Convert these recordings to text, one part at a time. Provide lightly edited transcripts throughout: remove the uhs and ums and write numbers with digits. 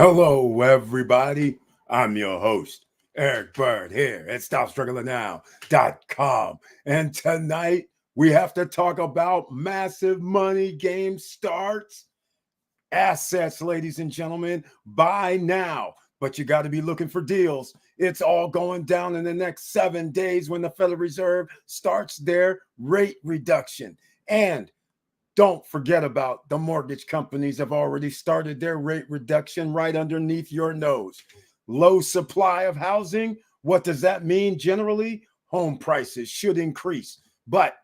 Hello, everybody. I'm your host, Eric Bird, here at StopStrugglingNow.com. And tonight, we have to talk about massive money game starts, assets, ladies and gentlemen. Buy now, but you got to be looking for deals. It's all going down in the next 7 days when the Federal Reserve starts their rate reduction. And don't forget about the mortgage companies have already started their rate reduction right underneath your nose. Low supply of housing. What does that mean generally? Home prices should increase, but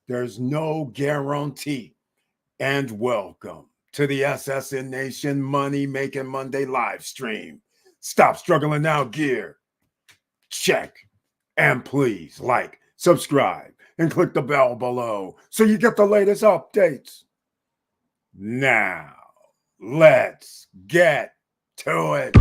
there's no guarantee. And welcome to the SSN Nation Money Making Monday live stream. Stop struggling now, gear. Check. And please like, subscribe, and click the bell below so you get the latest updates. Now, let's get to it.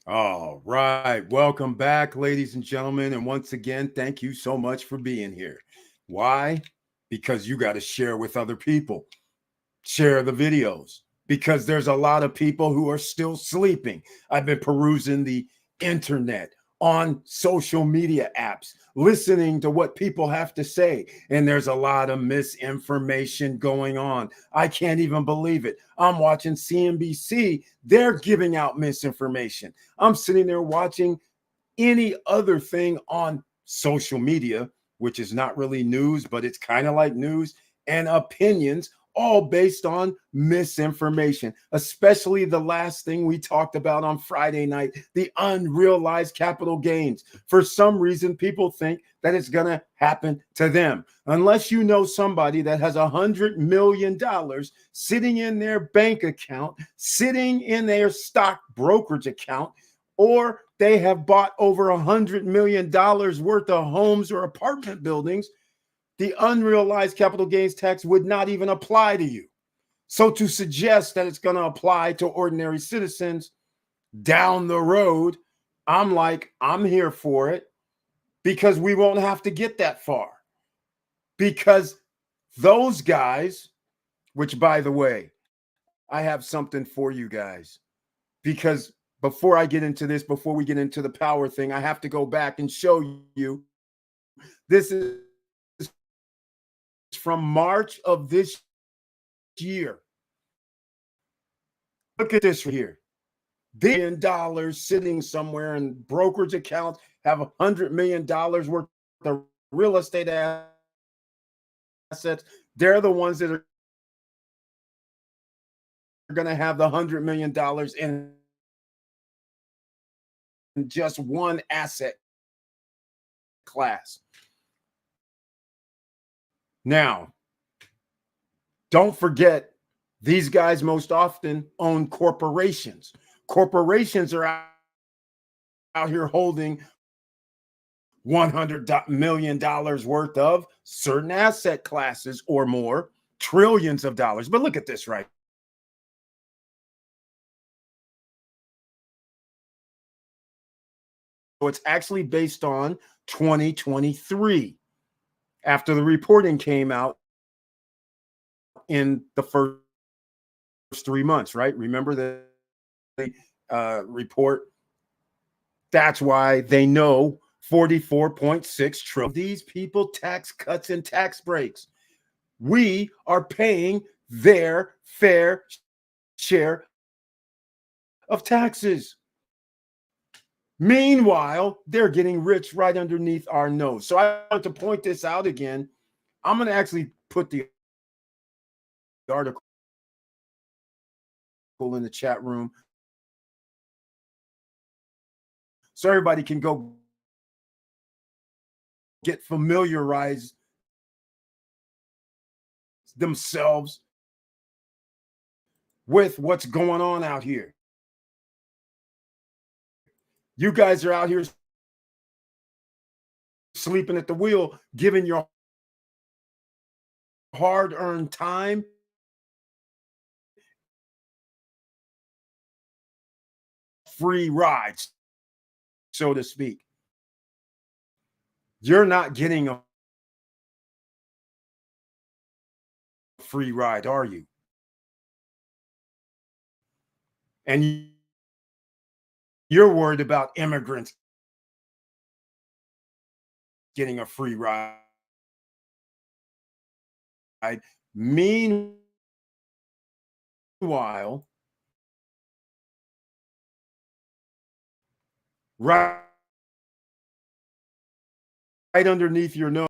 All right. Welcome back, ladies and gentlemen. And once again, thank you so much for being here. Why? Because you got to share with other people. Share the videos because there's a lot of people who are still sleeping. I've been perusing the internet on social media apps, listening to what people have to say. And there's a lot of misinformation going on. I can't even believe it. I'm watching CNBC. They're giving out misinformation. I'm sitting there watching any other thing on social media, which is not really news, but it's kind of like news and opinions, all based on misinformation, especially the last thing we talked about on Friday night, the unrealized capital gains. For some reason, people think that it's going to happen to them. Unless you know somebody that has $100 million sitting in their bank account, sitting in their stock brokerage account, or they have bought over $100 million worth of homes or apartment buildings, the unrealized capital gains tax would not even apply to you. So to suggest that it's going to apply to ordinary citizens down the road, I'm here for it because we won't have to get that far. Because those guys, which by the way, I have something for you guys. Because before I get into this, before we get into the power thing, I have to go back and show you. This is from March of this year. Look at this right here. $1 billion sitting somewhere in brokerage accounts, have $100 million worth of real estate assets. They're the ones that are going to have the $100 million in just one asset class. Now, don't forget, these guys most often own corporations. Corporations are out here holding $100 million worth of certain asset classes or more, trillions of dollars. But look at this right. So it's actually based on 2023 after the reporting came out in the first 3 months, right? Remember the report? That's why they know 44.6 trillion. These people tax cuts and tax breaks. We are paying their fair share of taxes. Meanwhile, they're getting rich right underneath our nose. So I want to point this out again. I'm going to actually put the article in the chat room so everybody can go get familiarized themselves with what's going on out here. You guys are out here sleeping at the wheel, giving your hard-earned time free rides, so to speak. You're not getting a free ride, are you? And you're worried about immigrants getting a free ride. Meanwhile, right underneath your nose,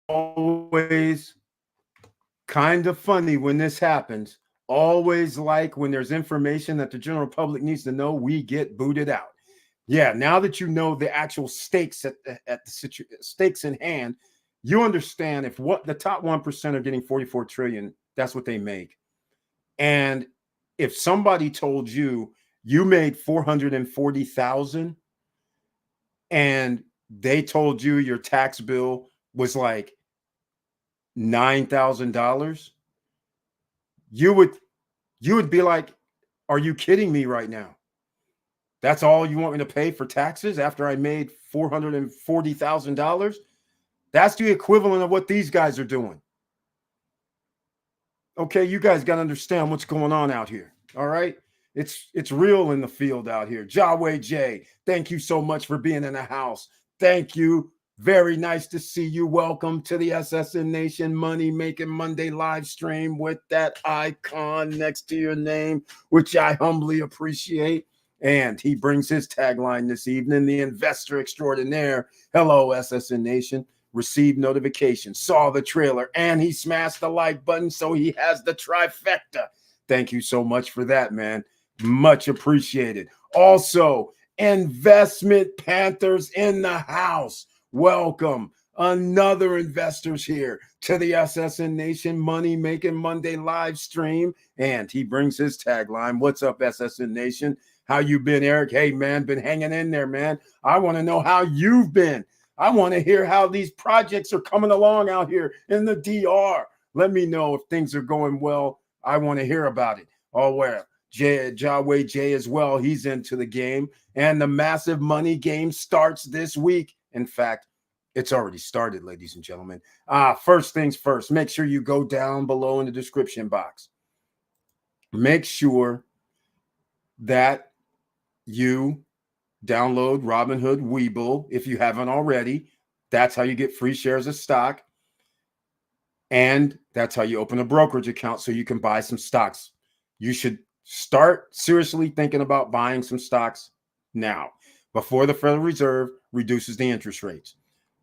always kind of funny when this happens. Always like when there's information that the general public needs to know, we get booted out. Yeah, now that you know the actual stakes at the stakes in hand, you understand if what the top 1% are getting 44 trillion, that's what they make. And if somebody told you you made 440,000 and they told you your tax bill was like $9,000, you would be like, are you kidding me right now? That's all you want me to pay for taxes after I made $440,000? That's the equivalent of what these guys are doing. Okay, you guys got to understand what's going on out here. All right. It's real in the field out here. Jaway J, thank you so much for being in the house. Thank you. Very nice to see you. Welcome to the SSN Nation Money Making Monday live stream with that icon next to your name, which I humbly appreciate. And he brings his tagline this evening, the investor extraordinaire. Hello, SSN Nation. Received notification, saw the trailer, and he smashed the like button, so he has the trifecta. Thank you so much for that, man. Much appreciated. Also, Investment Panthers in the house. Welcome. Another investors here. to the SSN Nation Money Making Monday live stream. And he brings his tagline. What's up, SSN Nation? How you been, Eric? Hey, man, been hanging in there, man. I want to know how you've been. I want to hear how these projects are coming along out here in the DR. Let me know if things are going well. I want to hear about it. Oh, well, Jaway J as well. He's into the game. And the massive money game starts this week. In fact, it's already started, ladies and gentlemen. First things first, make sure you go down below in the description box. Make sure that you download Robinhood Webull if you haven't already. That's how you get free shares of stock. And that's how you open a brokerage account so you can buy some stocks. You should start seriously thinking about buying some stocks now before the Federal Reserve reduces the interest rates.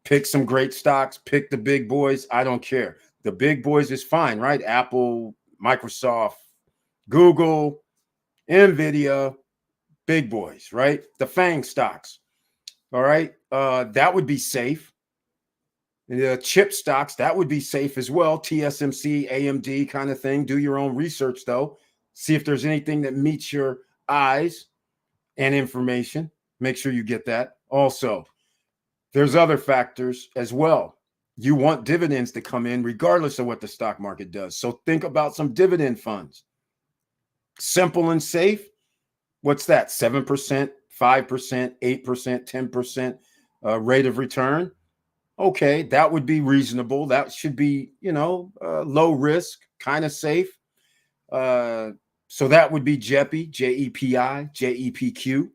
Pick some great stocks. Pick the big boys. I don't care. The big boys is fine, right? Apple, Microsoft, Google, NVIDIA, big boys, right? The FANG stocks. All right. That would be safe. The chip stocks, that would be safe as well. TSMC, AMD kind of thing. Do your own research, though. See if there's anything that meets your eyes and information. Make sure you get that. Also, there's other factors as well. You want dividends to come in regardless of what the stock market does. So think about some dividend funds. Simple and safe. What's that? 7%, 5%, 8%, 10% rate of return. Okay, that would be reasonable. That should be, low risk, kind of safe. So that would be JEPI, JEPI, JEPQ.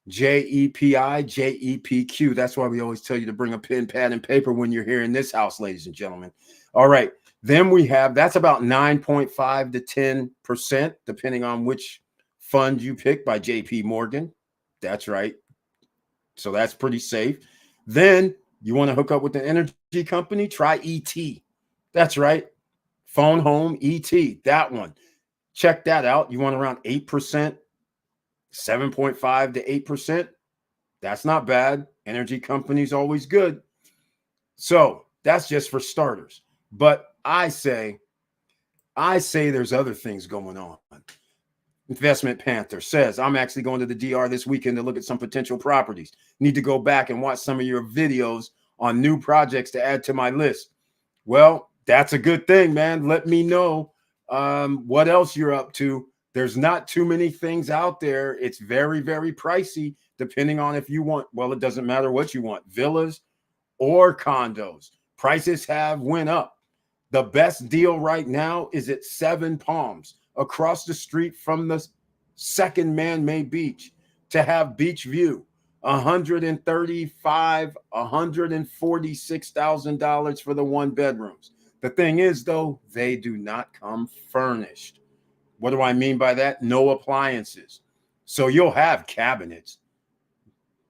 JEPI, JEPQ. That's why we always tell you to bring a pen, pad, and paper when you're here in this house, ladies and gentlemen. All right. Then we have, that's about 9.5 to 10%, depending on which fund you pick by JP Morgan. That's right. So that's pretty safe. Then you want to hook up with the energy company, try ET. That's right. Phone Home ET, that one. Check that out. You want around 8%. 7.5 to 8%. That's not bad. Energy companies always good. So that's just for starters. But I say there's other things going on. Investment Panther says, I'm actually going to the DR this weekend to look at some potential properties. Need to go back and watch some of your videos on new projects to add to my list. Well, that's a good thing, man. Let me know what else you're up to. There's not too many things out there. It's very, very pricey, depending on if you want, well, it doesn't matter what you want, villas or condos. Prices have went up. The best deal right now is at Seven Palms, across the street from the second man-made beach, to have beach view. $135,000, $146,000 for the one bedrooms. The thing is, though, they do not come furnished. What do I mean by that? No appliances. So you'll have cabinets.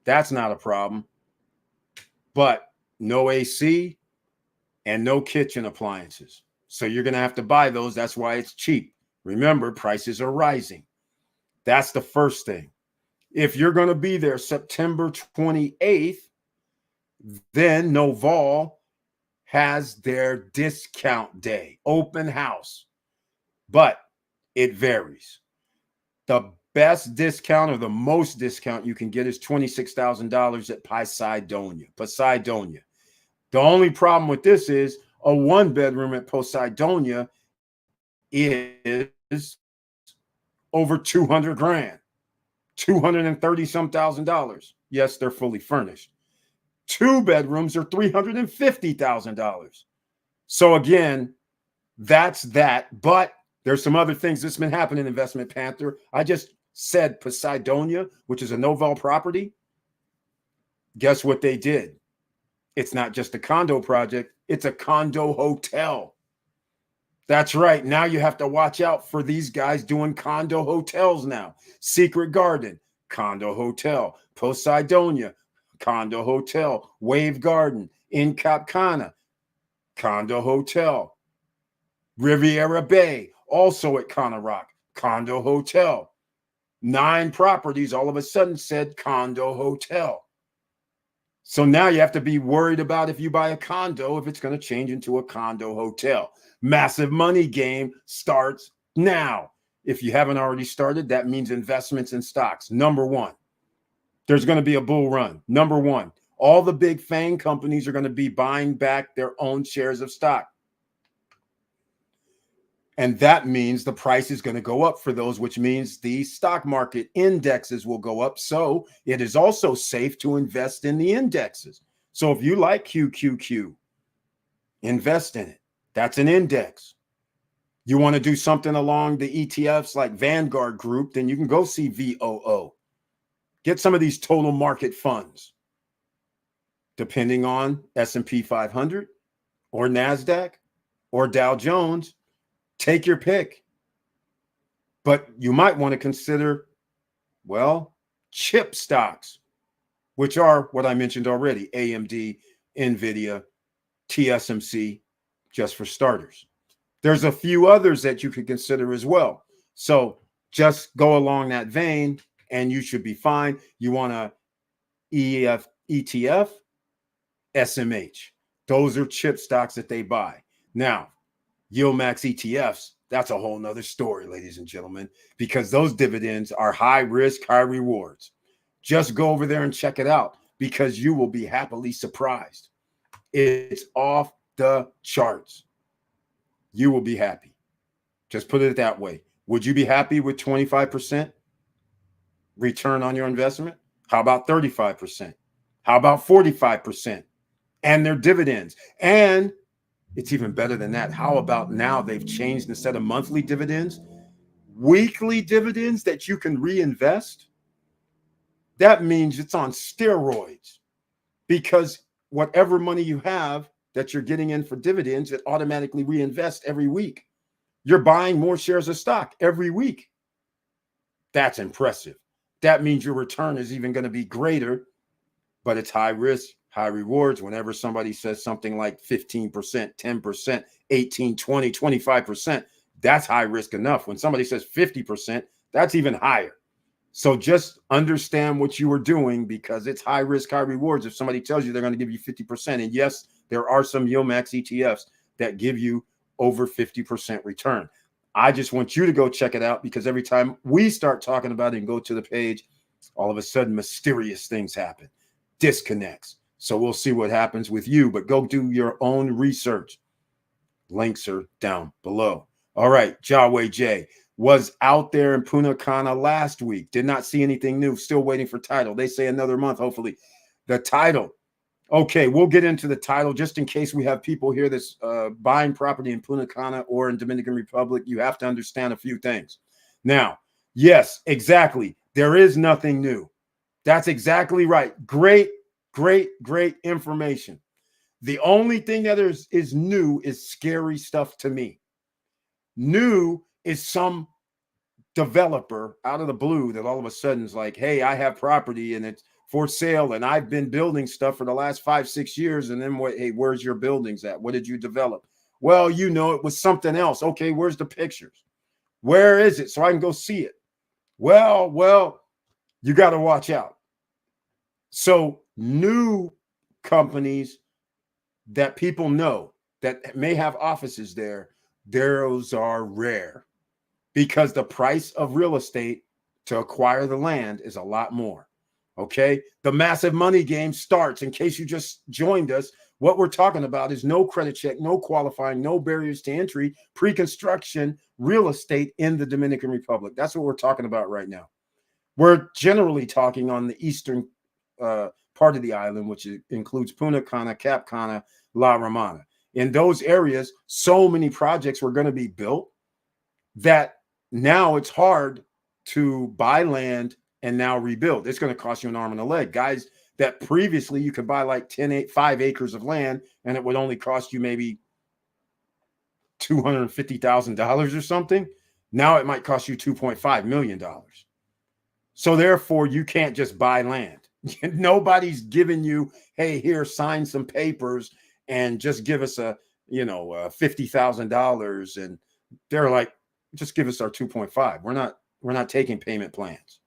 That's not a problem. But no AC and no kitchen appliances. So you're going to have to buy those. That's why it's cheap. Remember, prices are rising. That's the first thing. If you're going to be there September 28th, then Noval has their discount day, open house. But it varies. The best discount or the most discount you can get is $26,000 at Poseidonia. The only problem with this is a one bedroom at Poseidonia is over $200,000, $230-some thousand. Yes, they're fully furnished. Two bedrooms are $350,000. So again, that's that. But there's some other things that's been happening in Investment Panther. I just said Poseidonia, which is a Noval property. Guess what they did? It's not just a condo project. It's a condo hotel. That's right. Now you have to watch out for these guys doing condo hotels now. Secret Garden, condo hotel. Poseidonia, condo hotel. Wave Garden in Cap Cana, condo hotel. Riviera Bay, also at Cana Rock, condo hotel. 9 properties all of a sudden said condo hotel. So now you have to be worried about if you buy a condo, if it's going to change into a condo hotel. Massive money game starts now. If you haven't already started, that means investments in stocks. Number one, there's going to be a bull run. Number one, all the big FANG companies are going to be buying back their own shares of stock. And that means the price is going to go up for those, which means the stock market indexes will go up. So it is also safe to invest in the indexes. So if you like QQQ, invest in it. That's an index. You want to do something along the ETFs like Vanguard Group, then you can go see VOO. Get some of these total market funds, depending on S&P 500 or NASDAQ or Dow Jones. Take your pick. But you might want to consider, well, chip stocks, which are what I mentioned already, AMD, NVIDIA, TSMC, just for starters. There's a few others that you could consider as well. So just go along that vein and you should be fine. You want a ETF, SMH. Those are chip stocks that they buy. Now, YieldMax ETFs, that's a whole nother story, ladies and gentlemen, because those dividends are high risk, high rewards. Just go over there and check it out because you will be happily surprised. It's off the charts. You will be happy. Just put it that way. Would you be happy with 25% return on your investment? How about 35%? How about 45%? And their dividends. And it's even better than that. How about now they've changed, instead of monthly dividends, weekly dividends that you can reinvest? That means it's on steroids, because whatever money you have that you're getting in for dividends, it automatically reinvests every week. You're buying more shares of stock every week. That's impressive. That means your return is even going to be greater, but it's high risk, high rewards. Whenever somebody says something like 15%, 10%, 18, 20, 25%, that's high risk enough. When somebody says 50%, that's even higher. So just understand what you are doing, because it's high risk, high rewards. If somebody tells you they're going to give you 50%, and yes, there are some YieldMax ETFs that give you over 50% return. I just want you to go check it out, because every time we start talking about it and go to the page, all of a sudden mysterious things happen, disconnects. So we'll see what happens with you, but go do your own research. Links are down below. All right, Jaway J was out there in Punta Cana last week. Did not see anything new. Still waiting for title. They say another month, hopefully. The title. Okay, we'll get into the title just in case we have people here that's buying property in Punta Cana or in Dominican Republic. You have to understand a few things. Now, yes, exactly. There is nothing new. That's exactly right. Great information. The only thing that is new is scary stuff to me. New is some developer out of the blue that all of a sudden is like, hey, I have property and it's for sale and I've been building stuff for the last 5-6 years. And then what? Hey, where's your buildings at? What did you develop? Well, you know, it was something else. Okay, where's the pictures? Where is it? So I can go see it. Well, you got to watch out. So new companies that people know that may have offices there, those are rare, because the price of real estate to acquire the land is a lot more. Okay. The massive money game starts. In case you just joined us, what we're talking about is no credit check, no qualifying, no barriers to entry, pre-construction real estate in the Dominican Republic. That's what we're talking about right now. We're generally talking on the eastern part of the island, which includes Punta Cana, Cap Cana, La Romana. In those areas, so many projects were going to be built that now it's hard to buy land and now rebuild. It's going to cost you an arm and a leg. Guys that previously you could buy like 5 acres of land and it would only cost you maybe $250,000 or something. Now it might cost you $2.5 million. So therefore, you can't just buy land. Nobody's giving you, hey, here, sign some papers and just give us $50,000. And they're like, just give us our 2.5. We're not taking payment plans,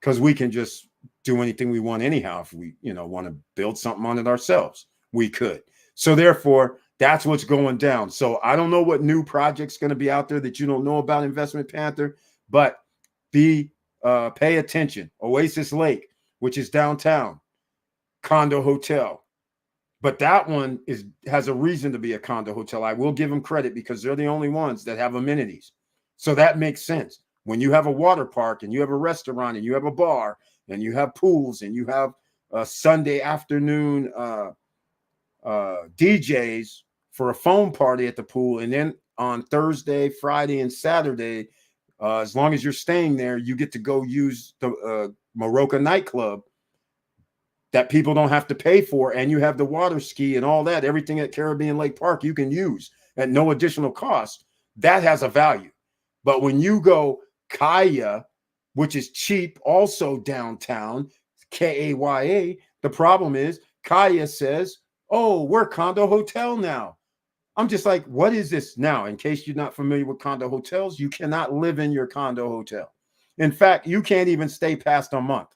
because we can just do anything we want anyhow. If we, want to build something on it ourselves, we could. So therefore, that's what's going down. So I don't know what new project's going to be out there that you don't know about, Investment Panther, but pay attention. Oasis Lake, which is downtown, condo hotel. But that one has a reason to be a condo hotel. I will give them credit because they're the only ones that have amenities. So that makes sense. When you have a water park and you have a restaurant and you have a bar and you have pools and you have a Sunday afternoon DJs for a phone party at the pool, and then on Thursday, Friday, and Saturday, as long as you're staying there, you get to go use the Moroka nightclub that people don't have to pay for, and you have the water ski and all that, everything at Caribbean Lake Park you can use at no additional cost. That has a value. But when you go Kaya, which is cheap, also downtown, Kaya, the problem is Kaya says, oh, we're condo hotel now. I'm just like, what is this now? In case you're not familiar with condo hotels, you cannot live in your condo hotel. In fact, you can't even stay past a month.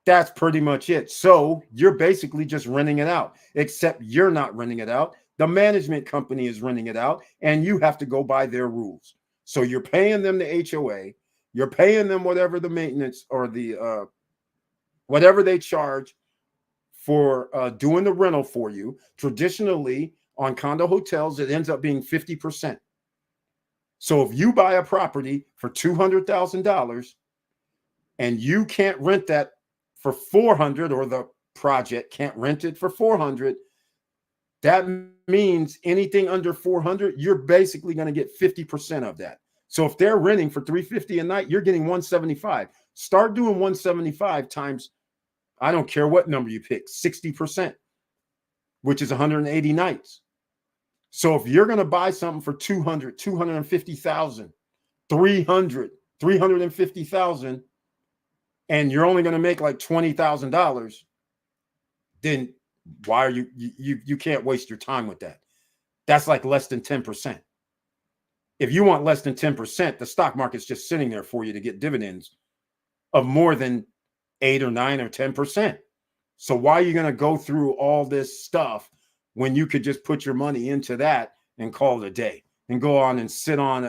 That's pretty much it. So you're basically just renting it out, except you're not renting it out. The management company is renting it out, and you have to go by their rules. So you're paying them the HOA, you're paying them whatever the maintenance or the whatever they charge for doing the rental for you. Traditionally, on condo hotels, it ends up being 50%. So if you buy a property for $200,000 and you can't rent that for 400, or the project can't rent it for 400, that means anything under 400, you're basically going to get 50% of that. So if they're renting for $350 a night, you're getting 175. Start doing 175 times, I don't care what number you pick, 60%, which is 180 nights. So if you're going to buy something for 200, 250,000, 300, 350,000, and you're only going to make like $20,000, then why are you can't waste your time with that. That's like less than 10%. If you want less than 10%, the stock market's just sitting there for you to get dividends of more than 8 or 9 or 10%. So why are you going to go through all this stuff when you could just put your money into that and call it a day and go on and sit on,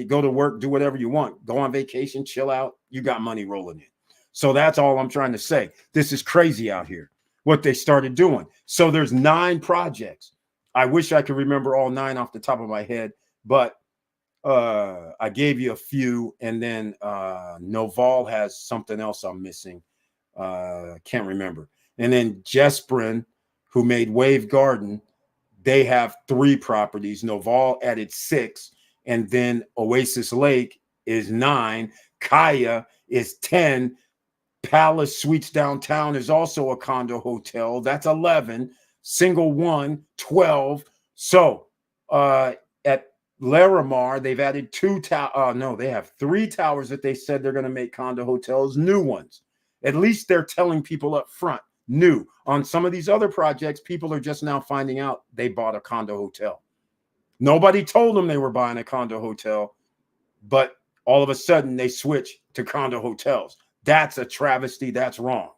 go to work, do whatever you want, go on vacation, chill out. You got money rolling in. So that's all I'm trying to say. This is crazy out here, what they started doing. So there's 9 projects. I wish I could remember all 9 off the top of my head, but I gave you a few. And then Noval has something else I'm missing. Can't remember. And then Jesprin, who made Wave Garden, they have 3 properties. Noval added 6. And then Oasis Lake is 9. Kaya is 10. Palace Suites Downtown is also a condo hotel. That's 11. Single 1, 12. So at Larimar, they've added 2 towers. No, they have 3 towers that they said they're going to make condo hotels, new ones. At least they're telling people up front, new. On some of these other projects, people are just now finding out they bought a condo hotel. Nobody told them they were buying a condo hotel, but all of a sudden they switch to condo hotels. That's a travesty. That's wrong.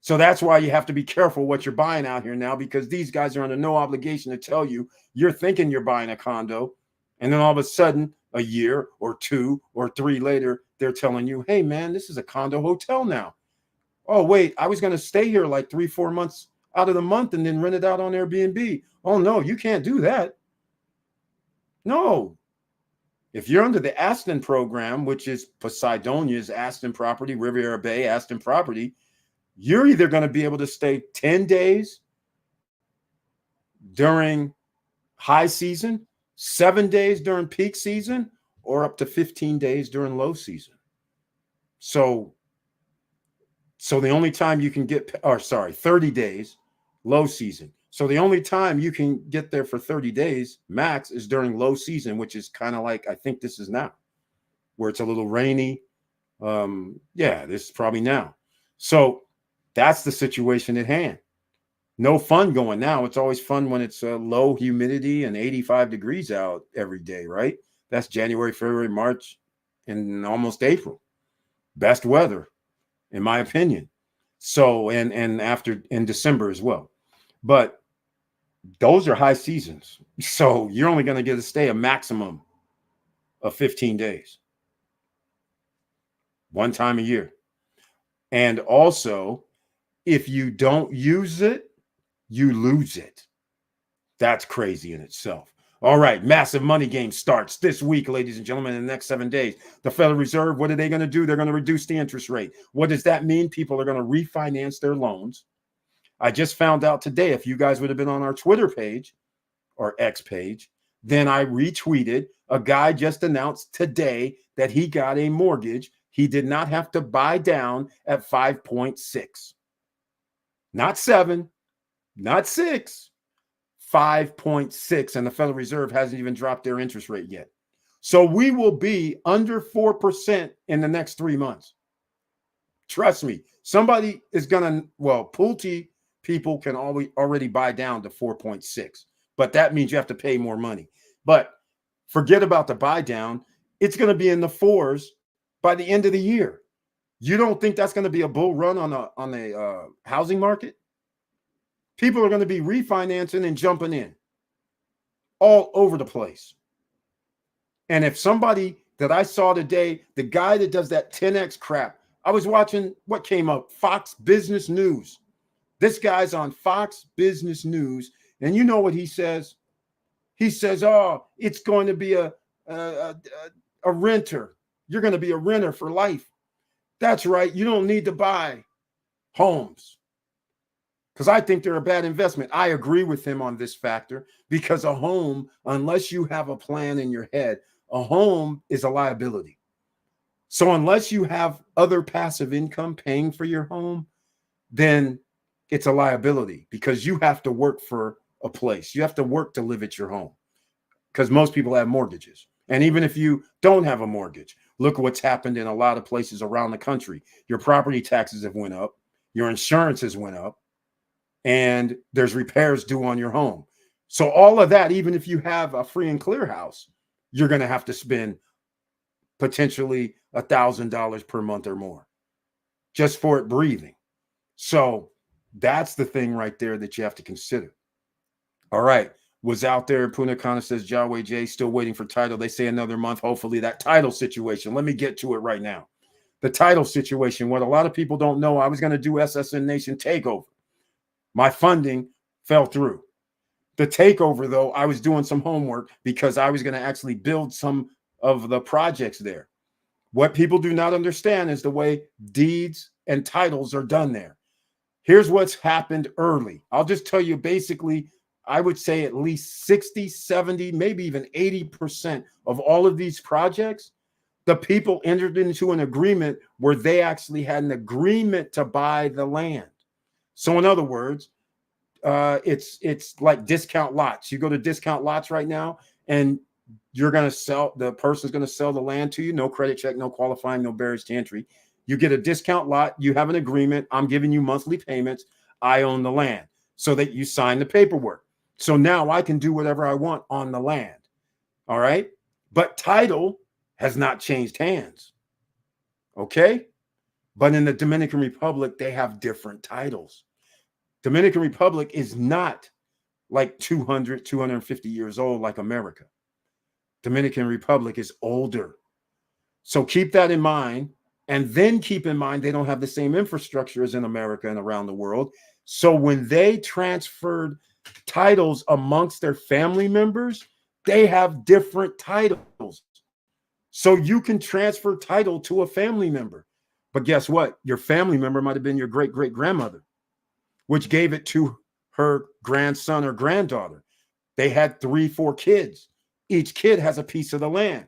So that's why you have to be careful what you're buying out here now, because these guys are under no obligation to tell you. You're thinking you're buying a condo, and then all of a sudden, a year or 2 or 3 later, they're telling you, hey, man, this is a condo hotel now. Oh, wait, I was going to stay here like 3-4 months out of the month and then rent it out on Airbnb. Oh, no, you can't do that. No. If you're under the Aston program, which is Poseidonia's Aston property, Riviera Bay Aston property, you're either going to be able to stay 10 days during high season, 7 days during peak season, or up to 15 days during low season. So the only time you can get, 30 days, low season. So the only time you can get there for 30 days max is during low season, which is kind of like, I think this is now, where it's a little rainy. Yeah, this is probably now. So that's the situation at hand. No fun going now. It's always fun when it's low humidity and 85 degrees out every day, right? That's January, February, March, and almost April. Best weather. in my opinion. So, and after in December as well. But those are high seasons. So you're only going to get to stay a maximum of 15 days, one time a year. And also, if you don't use it, you lose it. That's crazy in itself. All right, massive money game starts this week, ladies and gentlemen, in the next 7 days. The Federal Reserve, what are they going to do? They're going to reduce the interest rate. What does that mean? People are going to refinance their loans. I just found out today, if you guys would have been on our Twitter page or X page, then I retweeted a guy just announced today that he got a mortgage. He did not have to buy down at 5.6. Not 7, not 6. 5.6, and the Federal Reserve hasn't even dropped their interest rate yet. So we will be under 4% in the next 3 months. Trust me, somebody is going to, well, Pulte people can already buy down to 4.6, but that means you have to pay more money. But forget about the buy down. It's going to be in the 4s by the end of the year. You don't think that's going to be a bull run on a housing market? People are going to be refinancing and jumping in all over the place. And if somebody that I saw today, the guy that does that 10X crap, I was watching what came up, Fox Business News. This guy's on Fox Business News, and you know what he says? He says, oh, it's going to be a renter. You're going to be a renter for life. That's right. You don't need to buy homes. Because I think they're a bad investment. I agree with him on this factor, because a home, unless you have a plan in your head, a home is a liability. So unless you have other passive income paying for your home, then it's a liability, because you have to work for a place. You have to work to live at your home, because most people have mortgages. And even if you don't have a mortgage, look at what's happened in a lot of places around the country. Your property taxes have went up. Your insurance has went up. And there's repairs due on your home. So all of that, even if you have a free and clear house, you're going to have to spend potentially $1,000 per month or more just for it breathing. So that's the thing right there that you have to consider. All right. Was out there. Puna Kana says, Yahweh J still waiting for title. They say another month. Hopefully that title situation. Let me get to it right now. The title situation, what a lot of people don't know, I was going to do SSN Nation Takeover. My funding fell through. The takeover, though, I was doing some homework because I was going to actually build some of the projects there. What people do not understand is the way deeds and titles are done there. Here's what's happened early. I'll just tell you basically, I would say at least 60, 70, maybe even 80% of all of these projects, the people entered into an agreement where they actually had an agreement to buy the land. So in other words, it's like discount lots. You go to discount lots right now, and you're going to sell, the person's going to sell the land to you. No credit check, no qualifying, no barriers to entry. You get a discount lot. You have an agreement. I'm giving you monthly payments. I own the land, so that you sign the paperwork. So now I can do whatever I want on the land. All right. But title has not changed hands. Okay. But in the Dominican Republic, they have different titles. Dominican Republic is not like 200, 250 years old like America. Dominican Republic is older. So keep that in mind. And then keep in mind, they don't have the same infrastructure as in America and around the world. So when they transferred titles amongst their family members, they have different titles. So you can transfer title to a family member. But guess what? Your family member might have been your great-great-grandmother, which gave it to her grandson or granddaughter. They had 3, 4 kids. Each kid has a piece of the land.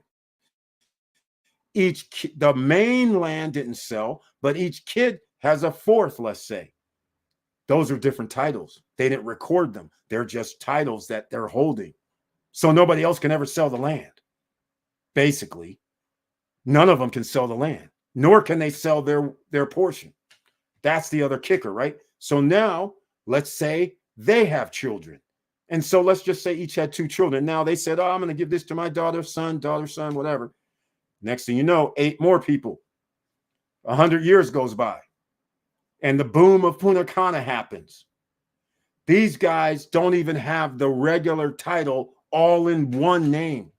The main land didn't sell, but each kid has a fourth, let's say. Those are different titles. They didn't record them. They're just titles that they're holding. So nobody else can ever sell the land. Basically, none of them can sell the land, nor can they sell their portion. That's the other kicker, right? So now let's say they have children. And so let's just say each had 2 children. Now they said, oh, I'm going to give this to my daughter, son, whatever. Next thing you know, 8 more people. 100 years goes by. and the boom of Punta Cana happens. These guys don't even have the regular title all in one name.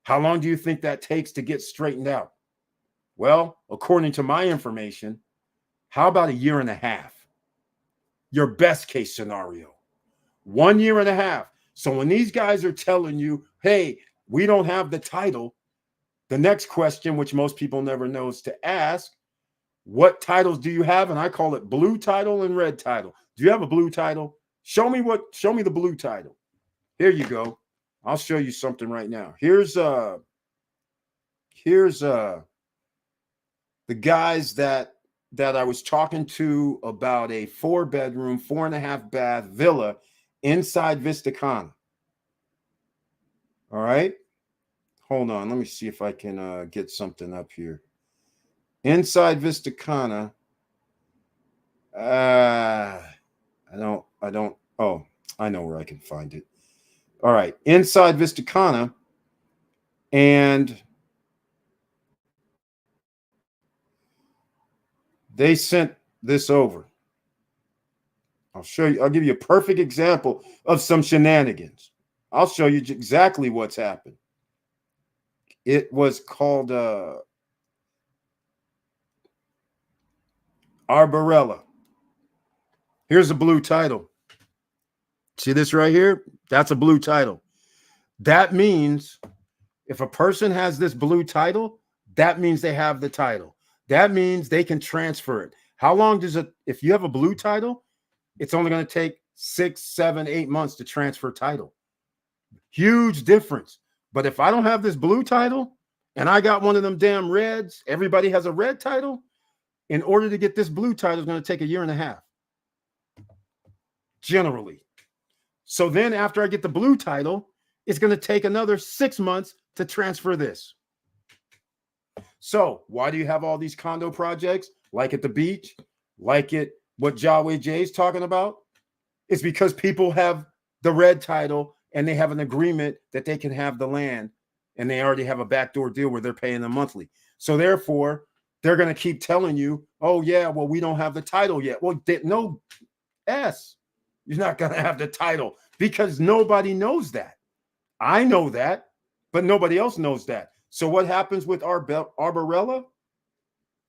How long do you think that takes to get straightened out? Well, according to my information, how about a year and a half? Your best case scenario, 1 year and a half. So when these guys are telling you, hey, we don't have the title, the next question, which most people never know, is to ask, what titles do you have? And I call it blue title and red title. Do you have a blue title? Show me the blue title. Here you go. I'll show you something right now. Here's the guys that I was talking to about a 4-bedroom, 4.5 bath villa inside Vista Cana. All right. Hold on. Let me see if I can get something up here. Inside Vista Cana. I don't. Oh, I know where I can find it. All right. Inside Vista Cana. And they sent this over. I'll show you. I'll give you a perfect example of some shenanigans. I'll show you exactly what's happened. It was called Arborella. Here's a blue title. See this right here? That's a blue title. That means if a person has this blue title, that means they have the title. That means they can transfer it. How long does it, if you have a blue title, it's only going to take 6, 7, 8 months to transfer title. Huge difference. But if I don't have this blue title and I got one of them damn reds, everybody has a red title. In order to get this blue title, it's going to take a year and a half. Generally. So then after I get the blue title, it's going to take another 6 months to transfer this. So why do you have all these condo projects like at the beach, like it, what Jaway Jay's talking about? It's because people have the red title and they have an agreement that they can have the land and they already have a backdoor deal where they're paying them monthly. So therefore, they're going to keep telling you, oh, yeah, well, we don't have the title yet. Well, no, you're not going to have the title because nobody knows that. I know that, but nobody else knows that. So what happens with Arborella?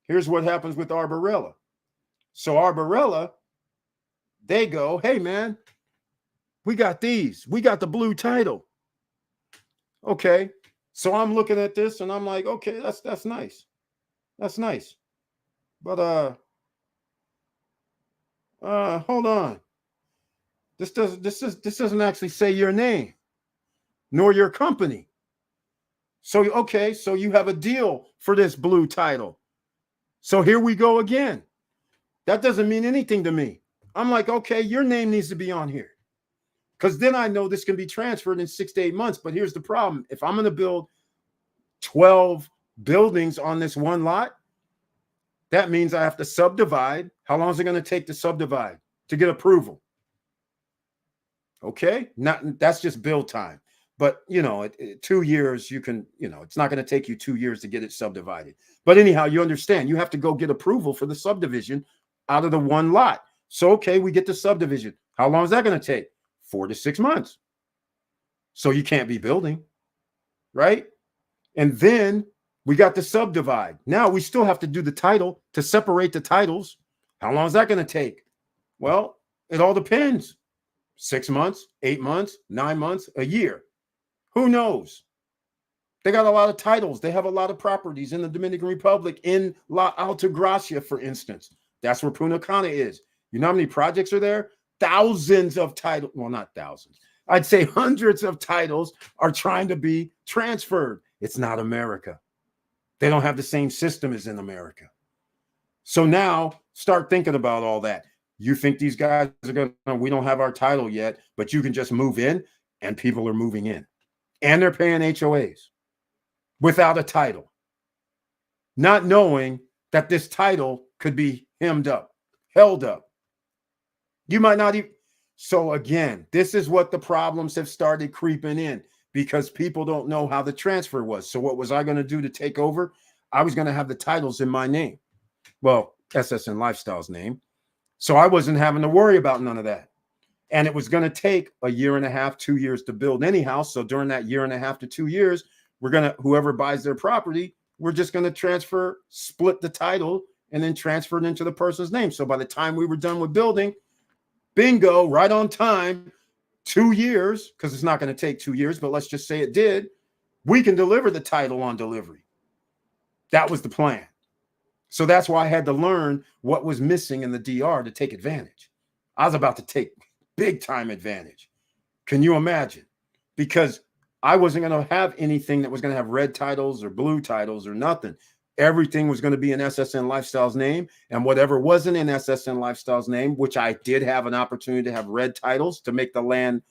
Here's what happens with Arborella. So Arborella, they go, hey, man, we got these. We got the blue title. Okay. So I'm looking at this and I'm like, okay, that's nice. That's nice. But hold on. This doesn't actually say your name nor your company. So okay, so you have a deal for this blue title. So here we go again. That doesn't mean anything to me. I'm like, okay, your name needs to be on here. Because then I know this can be transferred in 6 to 8 months. But here's the problem. If I'm going to build 12 buildings on this one lot, that means I have to subdivide. How long is it going to take to subdivide to get approval? Okay, that's just build time. But, 2 years, you can, it's not going to take you 2 years to get it subdivided. But anyhow, you understand, you have to go get approval for the subdivision out of the one lot. So, okay, we get the subdivision. How long is that going to take? 4 to 6 months. So you can't be building, right? And then we got the subdivide. Now we still have to do the title to separate the titles. How long is that going to take? Well, it all depends. 6 months, 8 months, 9 months, a year. Who knows? They got a lot of titles. They have a lot of properties in the Dominican Republic, in La Altagracia, for instance. That's where Punta Cana is. You know how many projects are there? Thousands of titles. Well, not thousands. I'd say hundreds of titles are trying to be transferred. It's not America. They don't have the same system as in America. So now start thinking about all that. You think these guys are going to, we don't have our title yet, but you can just move in, and people are moving in. And they're paying HOAs without a title, not knowing that this title could be held up. You might not even. So again, this is what the problems have started creeping in because people don't know how the transfer was. So what was I going to do to take over? I was going to have the titles in my name. Well, SSN Lifestyle's name. So I wasn't having to worry about none of that. And it was going to take a year and a half, 2 years to build any house. So during that year and a half to 2 years, whoever buys their property, we're just going to split the title and then transfer it into the person's name. So by the time we were done with building, bingo, right on time, 2 years, because it's not going to take 2 years, but let's just say it did, we can deliver the title on delivery. That was the plan. So that's why I had to learn what was missing in the DR to take advantage. I was about to take big time advantage. Can you imagine? Because I wasn't going to have anything that was going to have red titles or blue titles or nothing. Everything was going to be in SSN Lifestyles name, and whatever wasn't in SSN Lifestyles name, which I did have an opportunity to have red titles to make the land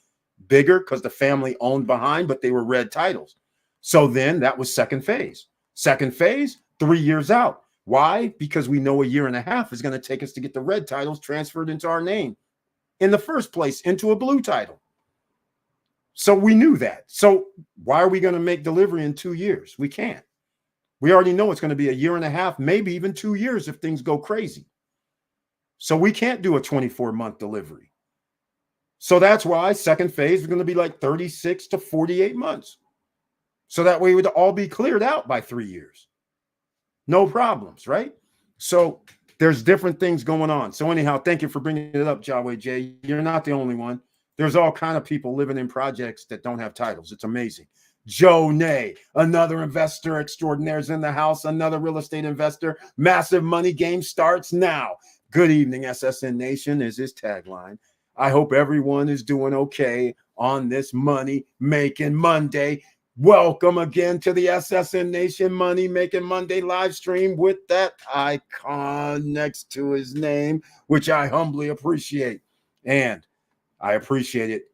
bigger because the family owned behind, but they were red titles. So then that was second phase. Second phase, 3 years out. Why? Because we know a year and a half is going to take us to get the red titles transferred into our name in the first place, into a blue title. So we knew that. So why are we going to make delivery in 2 years? We can't. We already know it's going to be a year and a half, maybe even 2 years if things go crazy. So we can't do a 24-month delivery. So that's why second phase is going to be like 36 to 48 months. So that way it would all be cleared out by 3 years. No problems, right? So there's different things going on. So anyhow, thank you for bringing it up, Jaway J. You're not the only one. There's all kind of people living in projects that don't have titles. It's amazing. Joe Nay, another investor extraordinaire, is in the house, another real estate investor. Massive money game starts now. Good evening, SSN Nation is his tagline. I hope everyone is doing okay on this money making Monday. Welcome again to the SSN Nation Money Making Monday live stream with that icon next to his name, which I humbly appreciate. And I appreciate it.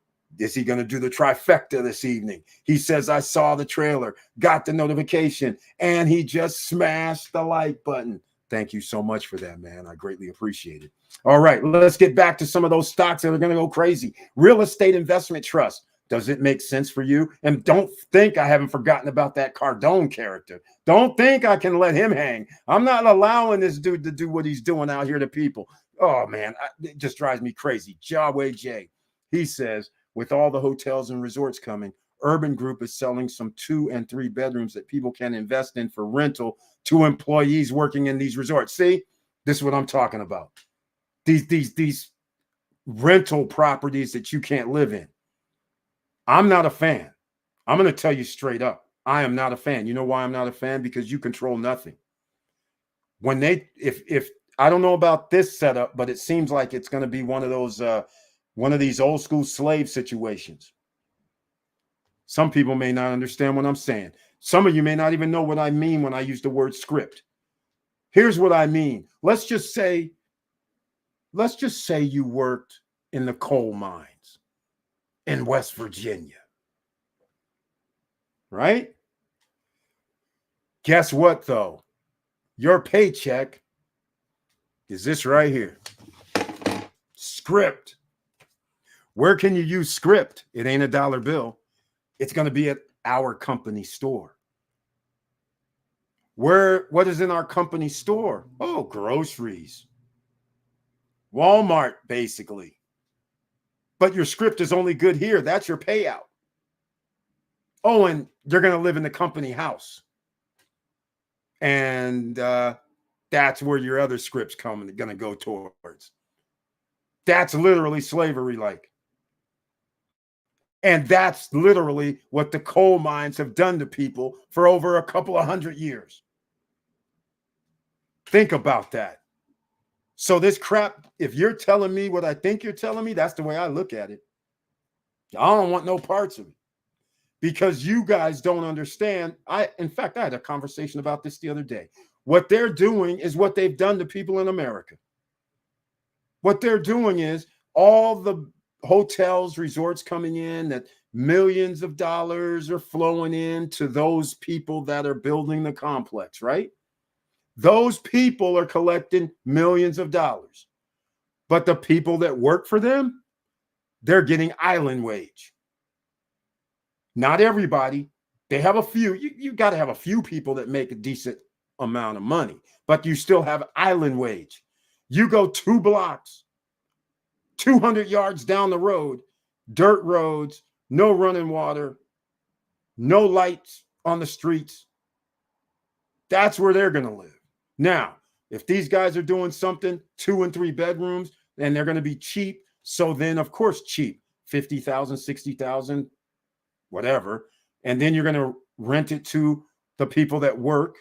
Is he going to do the trifecta this evening? He says, I saw the trailer, got the notification, and he just smashed the like button. Thank you so much for that, man. I greatly appreciate it. All right, let's get back to some of those stocks that are going to go crazy. Real estate investment trust. Does it make sense for you? And don't think I haven't forgotten about that Cardone character. Don't think I can let him hang. I'm not allowing this dude to do what he's doing out here to people. Oh, man, it just drives me crazy. Jaway J. He says, with all the hotels and resorts coming, Urban Group is selling some 2 and 3 bedrooms that people can invest in for rental to employees working in these resorts. See, this is what I'm talking about. These rental properties that you can't live in. I'm not a fan. I'm going to tell you straight up. I am not a fan. You know why I'm not a fan? Because you control nothing. When they, if I don't know about this setup, but it seems like it's going to be one of those, one of these old school slave situations. Some people may not understand what I'm saying. Some of you may not even know what I mean when I use the word script. Here's what I mean. Let's just say you worked in the coal mines in West Virginia, right? Guess what, though? Your paycheck is this right here. Script. Where can you use script? It ain't a dollar bill. It's going to be at our company store. What is in our company store? Oh, groceries. Walmart, basically. But your script is only good here. That's your payout. Oh, and you're going to live in the company house. And that's where your other script's going to go towards. That's literally slavery-like. And that's literally what the coal mines have done to people for over a couple of 100 years. Think about that. So this crap, if you're telling me what I think you're telling me, that's the way I look at it. I don't want no parts of it because you guys don't understand. In fact, I had a conversation about this the other day. What they're doing is what they've done to people in America. What they're doing is all the hotels, resorts coming in that millions of dollars are flowing in to those people that are building the complex, right? Those people are collecting millions of dollars. But the people that work for them, they're getting island wage. Not everybody. They have a few. You got to have a few people that make a decent amount of money, but you still have island wage. You go 2 blocks 200 yards down the road, dirt roads, no running water, no lights on the streets. That's where they're going to live. Now, if these guys are doing something, 2 and 3 bedrooms, and they're going to be cheap, so then, of course, cheap, 50,000, 60,000, whatever. And then you're going to rent it to the people that work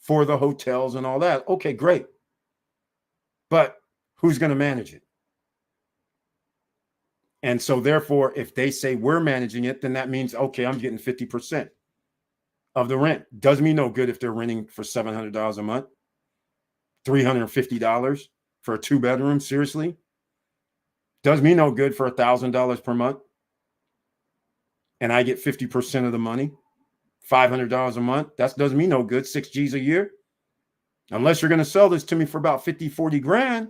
for the hotels and all that. Okay, great. But who's going to manage it? And so therefore, if they say we're managing it, then that means, okay, I'm getting 50% of the rent. Does me no good if they're renting for $700 a month, $350 for a 2-bedroom. Seriously? Does me no good for $1,000 per month. And I get 50% of the money, $500 a month. That does me no good, 6 G's a year. Unless you're going to sell this to me for about 50, 40 grand,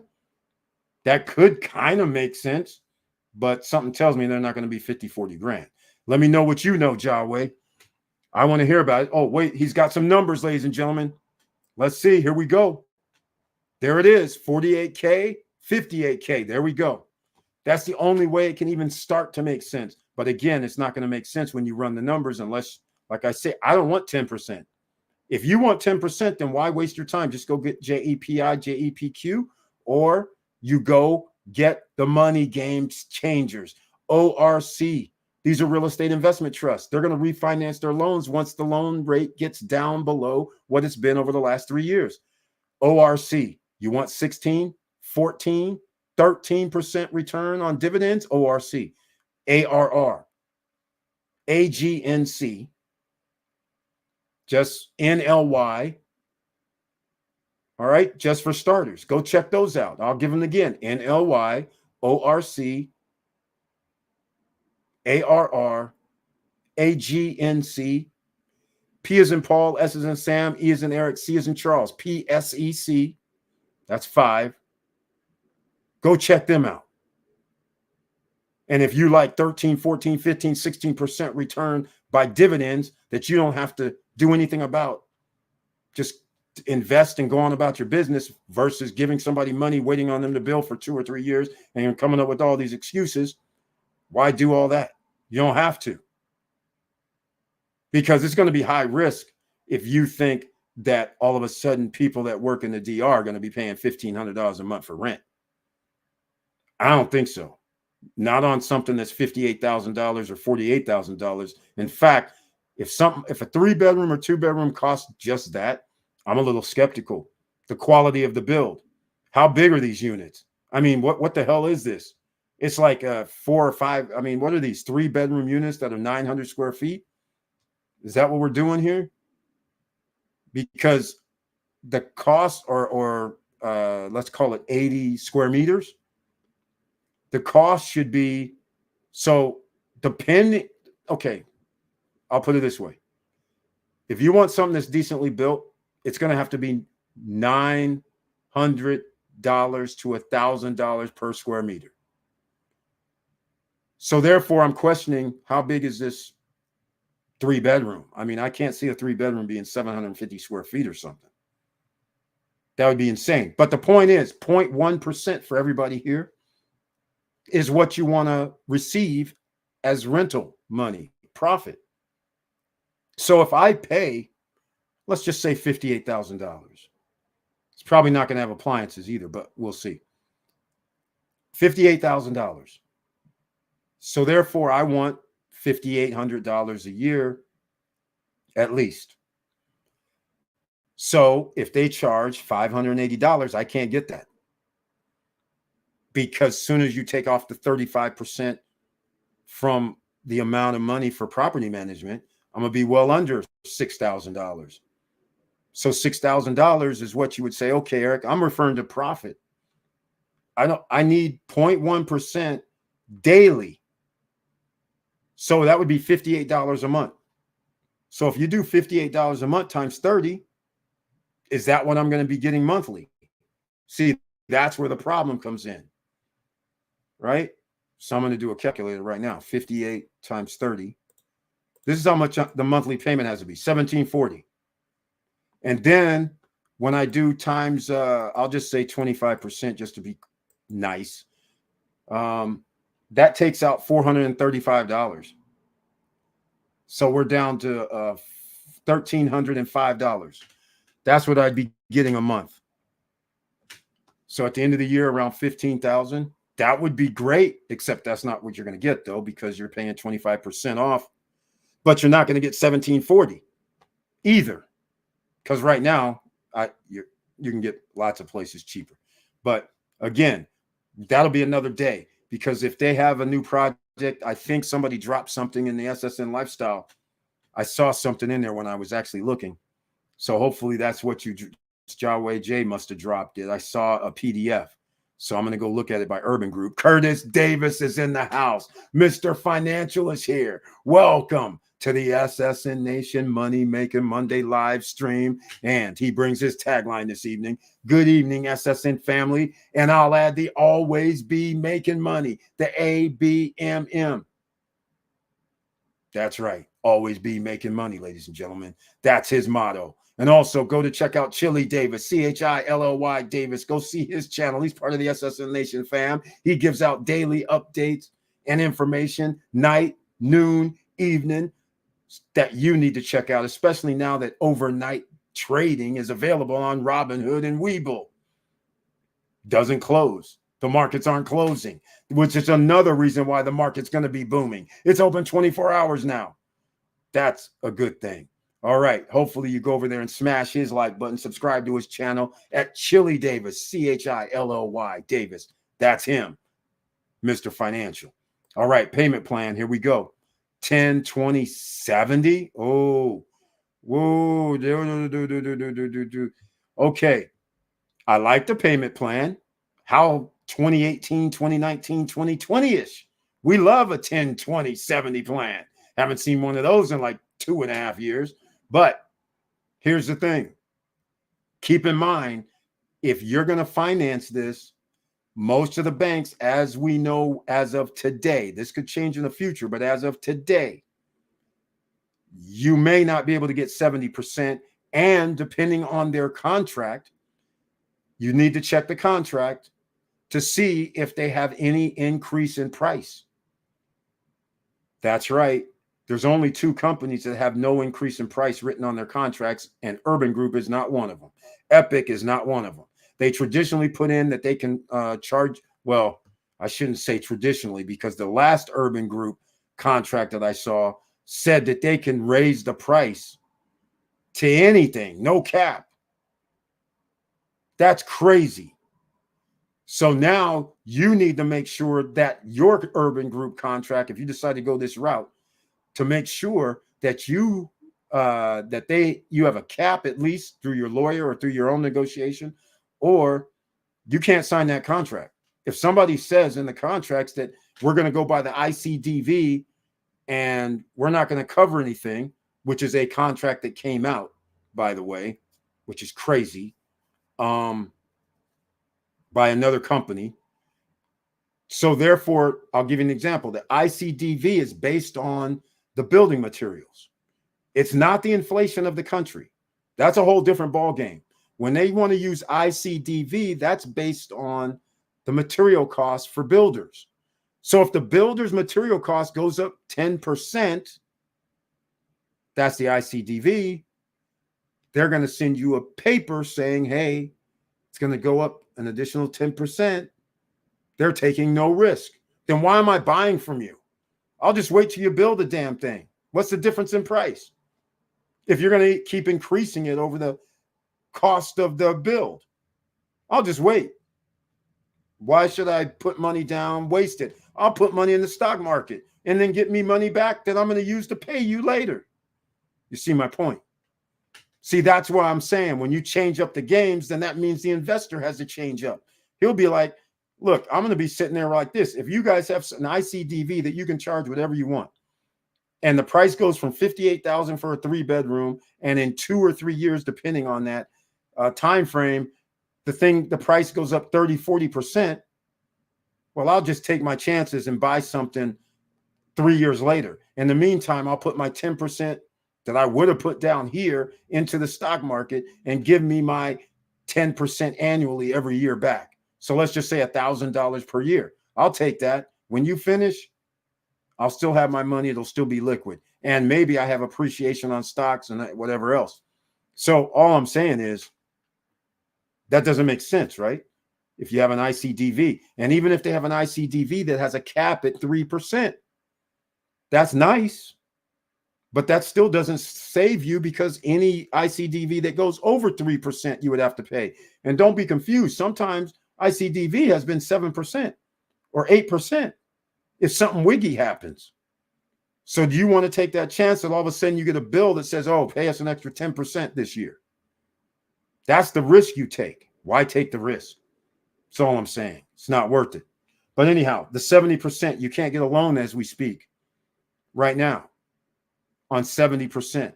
that could kind of make sense. But something tells me they're not going to be 50, 40 grand. Let me know what you know, Jaway. I want to hear about it. Oh, wait, he's got some numbers, ladies and gentlemen. Let's see. Here we go. There it is. 48K, 58K. There we go. That's the only way it can even start to make sense. But again, it's not going to make sense when you run the numbers unless, like I say, I don't want 10%. If you want 10%, then why waste your time? Just go get JEPI, JEPQ, or you go get the Money Game Changers, ORC. These are real estate investment trusts. They're going to refinance their loans once the loan rate gets down below what it's been over the last 3 years. ORC, you want 16, 14, 13% return on dividends? ORC. ARR, AGNC, just NLY. All right, just for starters. Go check those out. I'll give them again. NLY, ORC, ARR, AGNC, P as in Paul, S as in Sam, E as in Eric, C as in Charles, PSEC. That's 5. Go check them out. And if you like 13, 14, 15, 16% return by dividends that you don't have to do anything about, just invest and go on about your business versus giving somebody money, waiting on them to bill for 2 or 3 years and coming up with all these excuses, why do all that? You don't have to. Because it's going to be high risk if you think that all of a sudden people that work in the DR are going to be paying $1,500 a month for rent. I don't think so. Not on something that's $58,000 or $48,000. In fact, if a 3-bedroom or 2-bedroom costs just that, I'm a little skeptical. The quality of the build. How big are these units? I mean, what the hell is this? It's like 4 or 5. I mean, what are these 3-bedroom units that are 900 square feet? Is that what we're doing here? Because the cost or let's call it 80 square meters. The cost should be, so depending, okay, I'll put it this way. If you want something that's decently built, it's going to have to be $900 to $1,000 per square meter. So therefore, I'm questioning how big is this 3-bedroom? I mean, I can't see a 3-bedroom being 750 square feet or something. That would be insane. But the point is 0.1% for everybody here is what you want to receive as rental money, profit. So if I pay, let's just say $58,000. It's probably not going to have appliances either, but we'll see. $58,000. So therefore, I want $5,800 a year at least. So if they charge $580, I can't get that. Because as soon as you take off the 35% from the amount of money for property management, I'm going to be well under $6,000. So $6,000 is what you would say, okay, Eric, I'm referring to profit. I need 0.1% daily. So that would be $58 a month. So if you do $58 a month times 30, is that what I'm going to be getting monthly? See, that's where the problem comes in. Right? So I'm going to do a calculator right now. 58 times 30. This is how much the monthly payment has to be, $1,740. And then when I do times, I'll just say 25% just to be nice. That takes out $435. So we're down to $1,305. That's what I'd be getting a month. So at the end of the year, around $15,000. That would be great, except that's not what you're going to get, though, because you're paying 25% off. But you're not going to get $1,740 either, because right now you can get lots of places cheaper. But again, that'll be another day, because if they have a new project, I think somebody dropped something in the SSN Lifestyle. I saw something in there when I was actually looking. So hopefully that's what Yahweh J must have dropped it. I saw a PDF. So I'm going to go look at it by Urban Group. Curtis Davis is in the house. Mr. Financial is here. Welcome to the SSN Nation Money Making Monday live stream. And he brings his tagline this evening. Good evening, SSN family. And I'll add the always be making money, the ABMM. That's right. Always be making money, ladies and gentlemen. That's his motto. And also go to check out Chili Davis, CHILLY Davis. Go see his channel. He's part of the SSN Nation fam. He gives out daily updates and information, night, noon, evening, that you need to check out, especially now that overnight trading is available on Robinhood and Webull. Doesn't close. The markets aren't closing, which is another reason why the market's going to be booming. It's open 24 hours now. That's a good thing. All right. Hopefully you go over there and smash his like button, subscribe to his channel at Chili Davis, CHILLY Davis. That's him, Mr. Financial. All right. Payment plan. Here we go. 10, 20, 70. Oh, whoa. Okay. I like the payment plan. How 2018, 2019, 2020-ish. We love a 10, 20, 70 plan. Haven't seen one of those in like 2.5 years. But here's the thing. Keep in mind, if you're going to finance this, most of the banks, as we know, as of today, this could change in the future, but as of today, you may not be able to get 70%. And depending on their contract, you need to check the contract to see if they have any increase in price. That's right. There's only 2 companies that have no increase in price written on their contracts, and Urban Group is not one of them. Epic is not one of them. They traditionally put in that they can charge. Well, I shouldn't say traditionally, because the last Urban Group contract that I saw said that they can raise the price to anything, no cap. That's crazy. So now you need to make sure that your Urban Group contract, if you decide to go this route, to make sure that you have a cap, at least through your lawyer or through your own negotiation, or you can't sign that contract. If somebody says in the contracts that we're going to go by the ICDV and we're not going to cover anything, which is a contract that came out, by the way, which is crazy, by another company. So therefore, I'll give you an example. The ICDV is based on the building materials. It's not the inflation of the country. That's a whole different ballgame. When they want to use ICDV, that's based on the material costs for builders. So if the builder's material cost goes up 10%, that's the ICDV. They're going to send you a paper saying, hey, it's going to go up an additional 10%. They're taking no risk. Then why am I buying from you? I'll just wait till you build the damn thing. What's the difference in price? If you're going to keep increasing it over the cost of the build, I'll just wait. Why should I put money down, waste it? I'll put money in the stock market and then get me money back that I'm going to use to pay you later. You see my point? See, that's why I'm saying when you change up the games, then that means the investor has to change up. He'll be like, look, I'm going to be sitting there like this. If you guys have an ICDV that you can charge whatever you want, and the price goes from $58,000 for a 3-bedroom, and in 2 or 3 years, depending on that time frame, the price goes up 30-40%. Well, I'll just take my chances and buy something 3 years later. In the meantime, I'll put my 10% that I would have put down here into the stock market and give me my 10% annually every year back. So let's just say $1,000 per year. I'll take that. When you finish, I'll still have my money. It'll still be liquid. And maybe I have appreciation on stocks and whatever else. So all I'm saying is that doesn't make sense, right? If you have an ICDV, and even if they have an ICDV that has a cap at 3%, that's nice, but that still doesn't save you, because any ICDV that goes over 3%, you would have to pay. And don't be confused. Sometimes ICDV has been 7% or 8% if something wiggy happens. So do you want to take that chance that all of a sudden you get a bill that says, oh, pay us an extra 10% this year? That's the risk you take. Why take the risk? That's all I'm saying. It's not worth it. But anyhow, the 70%, you can't get a loan as we speak right now on 70%.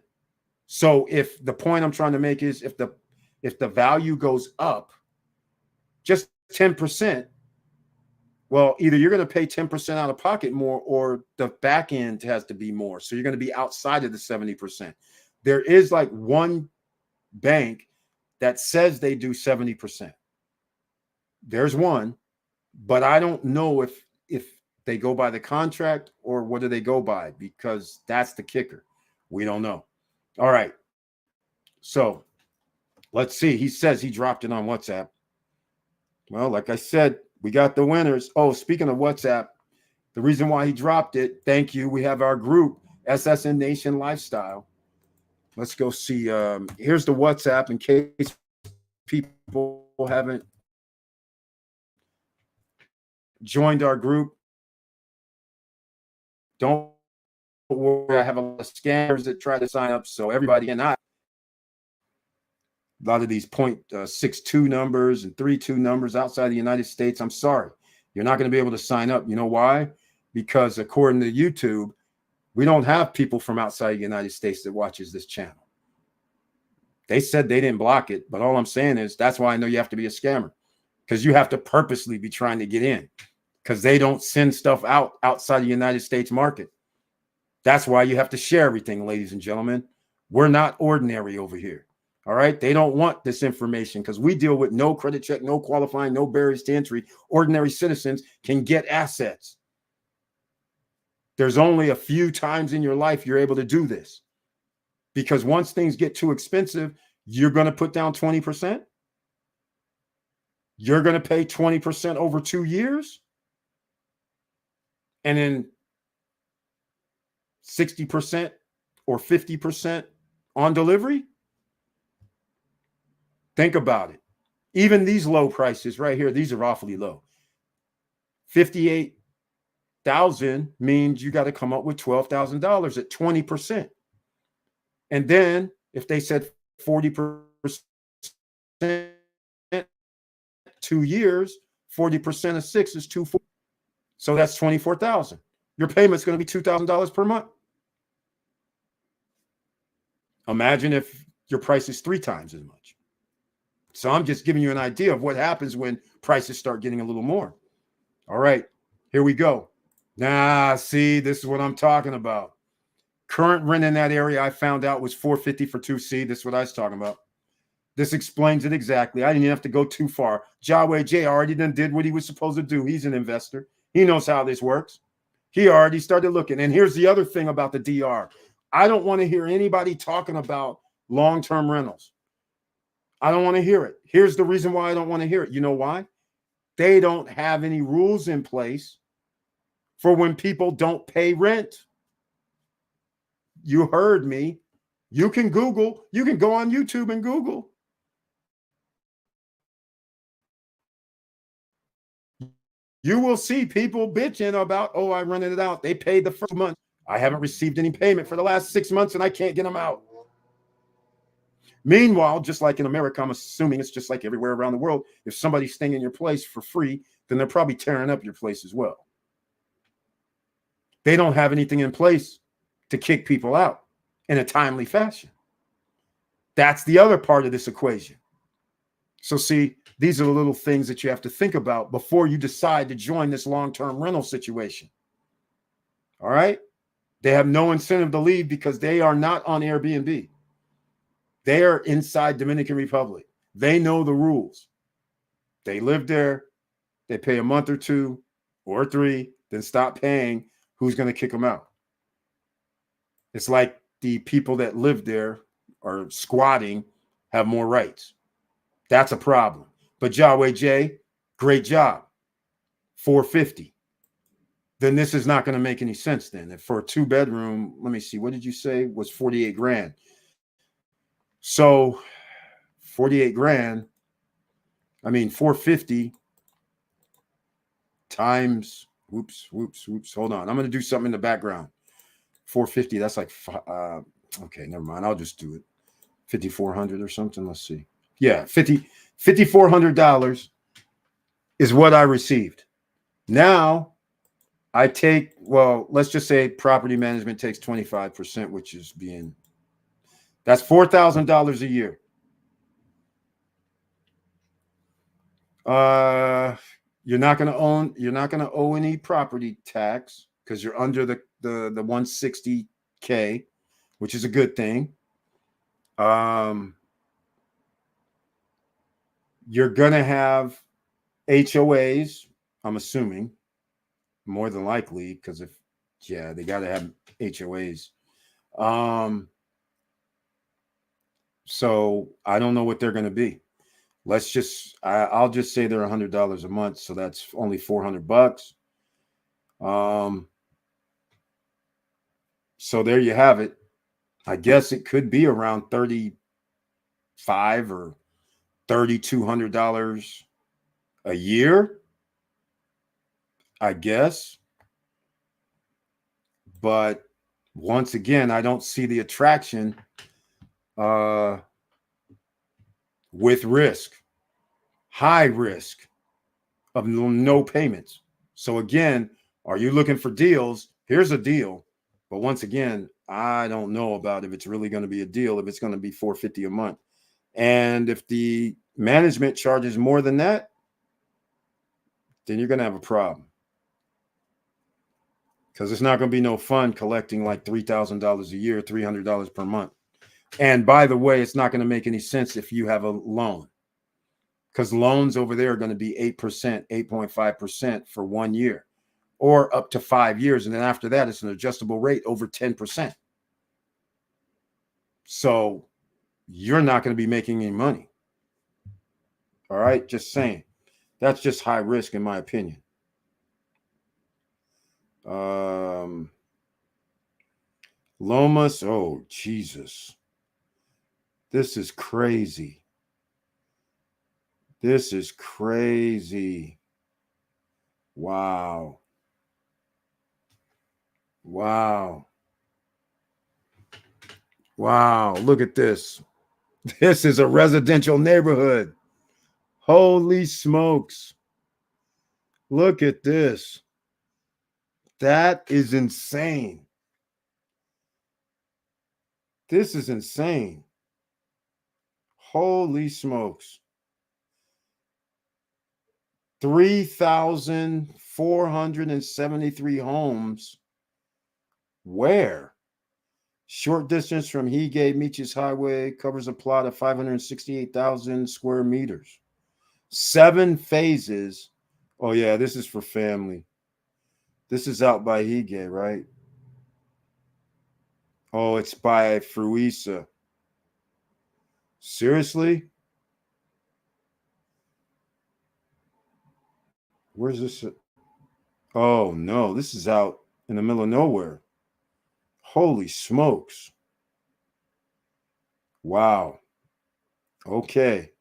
So if the point I'm trying to make is if the value goes up just 10%, well, either you're going to pay 10% out of pocket more, or the back end has to be more. So you're going to be outside of the 70%. There is like one bank that says they do 70%. There's one, but I don't know if they go by the contract or what do they go by, because that's the kicker. We don't know. All right. So let's see. He says he dropped it on WhatsApp. Well, like I said, we got the winners. Oh, speaking of WhatsApp, the reason why he dropped it, thank you. We have our group, SSN Nation Lifestyle. Let's go see. Here's the WhatsApp in case people haven't joined our group. Don't worry, I have a lot of scammers that try to sign up, so everybody cannot. A lot of these 0.62 numbers and 32 numbers outside the United States, I'm sorry, you're not going to be able to sign up. You know why? Because according to YouTube, we don't have people from outside the United States that watches this channel. They said they didn't block it, but all I'm saying is that's why I know you have to be a scammer, because you have to purposely be trying to get in, because they don't send stuff outside the United States market. That's why you have to share everything, ladies and gentlemen. We're not ordinary over here. All right. They don't want this information because we deal with no credit check, no qualifying, no barriers to entry. Ordinary citizens can get assets. There's only a few times in your life you're able to do this, because once things get too expensive, you're going to put down 20%. You're going to pay 20% over 2 years. And then 60% or 50% on delivery. Think about it. Even these low prices right here, these are awfully low. 58,000 means you got to come up with $12,000 at 20%. And then if they said 40%, 2 years, 40% of 6 is 240. So that's 24,000. Your payment's going to be $2,000 per month. Imagine if your price is 3 times as much. So I'm just giving you an idea of what happens when prices start getting a little more. All right, here we go. See, this is what I'm talking about. Current rent in that area I found out was $450 for 2C. This is what I was talking about. This explains it exactly. I didn't even have to go too far. Jaway J already did what he was supposed to do. He's an investor. He knows how this works. He already started looking. And here's the other thing about the DR. I don't want to hear anybody talking about long-term rentals. I don't want to hear it. Here's the reason why I don't want to hear it. You know why? They don't have any rules in place for when people don't pay rent. You heard me. You can Google. You can go on YouTube and Google. You will see people bitching about, oh, I rented it out. They paid the first month. I haven't received any payment for the last 6 months and I can't get them out. Meanwhile, just like in America, I'm assuming it's just like everywhere around the world. If somebody's staying in your place for free, then they're probably tearing up your place as well. They don't have anything in place to kick people out in a timely fashion. That's the other part of this equation. So see, these are the little things that you have to think about before you decide to join this long-term rental situation. All right? They have no incentive to leave because they are not on Airbnb. They are inside Dominican Republic. They know the rules. They live there. They pay a month or two, or 3, then stop paying, who's going to kick them out? It's like the people that live there are squatting have more rights. That's a problem. But Yahweh J, great job. 450. Then this is not going to make any sense then. If for a 2-bedroom, let me see, what did you say was 48 grand? So 48 grand, I mean 450 times, whoops. Hold on. I'm going to do something in the background. 450, that's like, okay, never mind. I'll just do it. 5,400 or something. Let's see. Yeah, $5,400 is what I received. Now I take, well, let's just say property management takes 25%, which is that's $4,000 a year. You're not going to owe any property tax because you're under the 160K, which is a good thing. You're going to have HOAs, I'm assuming, more than likely, because they got to have HOAs. So I don't know what they're going to be. I'll just say they're $100 a month, so that's only $400. So there you have it. I guess it could be around $3,500 or $3,200 a year, I guess. But once again, I don't see the attraction with high risk of no payments. So again, are you looking for deals? Here's a deal. But once again, I don't know about if it's really going to be a deal, if it's going to be $450 a month. And if the management charges more than that, then you're going to have a problem. Because it's not going to be no fun collecting like $3,000 a year, $300 per month. And by the way, it's not going to make any sense if you have a loan. Because loans over there are going to be 8%, 8.5% for 1 year. Or up to 5 years. And then after that, it's an adjustable rate over 10%. So you're not going to be making any money. All right. Just saying. That's just high risk, in my opinion. Lomas. Oh, Jesus. This is crazy. This is crazy. Wow. Look at this. This is a residential neighborhood. Holy smokes. Look at this. That is insane. This is insane. Holy smokes. 3,473 homes. Where? Short distance from Higay Meaches Highway, covers a plot of 568,000 square meters. 7 phases. Oh, yeah, this is for family. This is out by Higay, right? Oh, it's by Fruisa. Seriously? Where's this? Oh, no, this is out in the middle of nowhere. Holy smokes. Wow. Okay.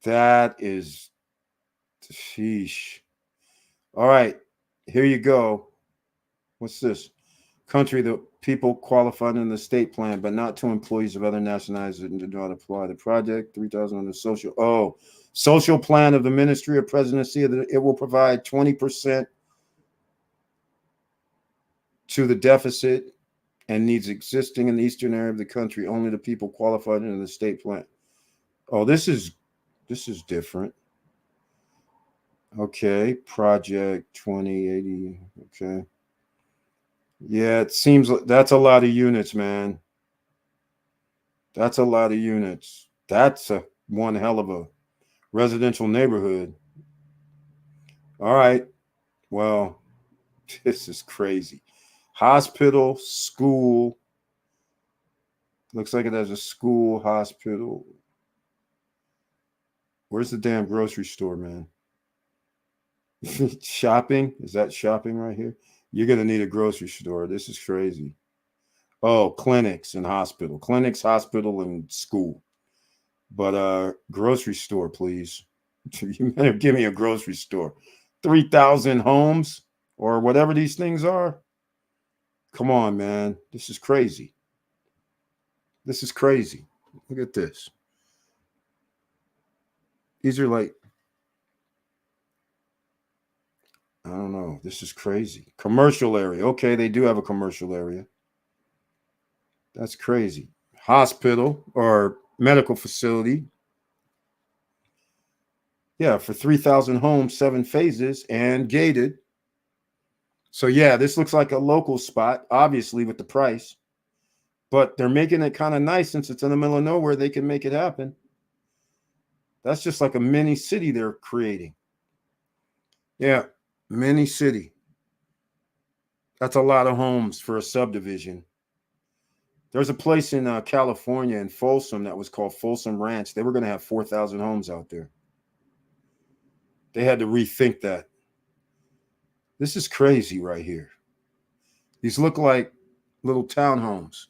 That is, sheesh. All right, here you go. What's this? Country, the people qualified in the state plan, but not to employees of other nationalities that do not apply. The project, 3,000 on the social plan of the Ministry of Presidency. It will provide 20% to the deficit and needs existing in the eastern area of the country. Only the people qualified in the state plan. Oh, this is different. Okay, project 2080. Okay. Yeah, it seems like that's a lot of units, man. That's a lot of units. That's one hell of a residential neighborhood. All right. Well, this is crazy. Hospital, school. Looks like it has a school, hospital. Where's the damn grocery store, man? Shopping? Is that shopping right here? You're going to need a grocery store. This is crazy. Oh, clinics and hospital. Clinics, hospital, and school. But grocery store, please. You better give me a grocery store. 3,000 homes or whatever these things are. Come on, man. This is crazy. This is crazy. Look at this. These are like, I don't know. This is crazy. Commercial area. Okay, they do have a commercial area. That's crazy. Hospital or medical facility. Yeah, for 3,000 homes, 7 phases, and gated. So, yeah, this looks like a local spot, obviously, with the price. But they're making it kind of nice since it's in the middle of nowhere. They can make it happen. That's just like a mini city they're creating. Yeah, mini city. That's a lot of homes for a subdivision. There's a place in California in Folsom that was called Folsom Ranch. They were going to have 4,000 homes out there. They had to rethink that. This is crazy right here. These look like little townhomes.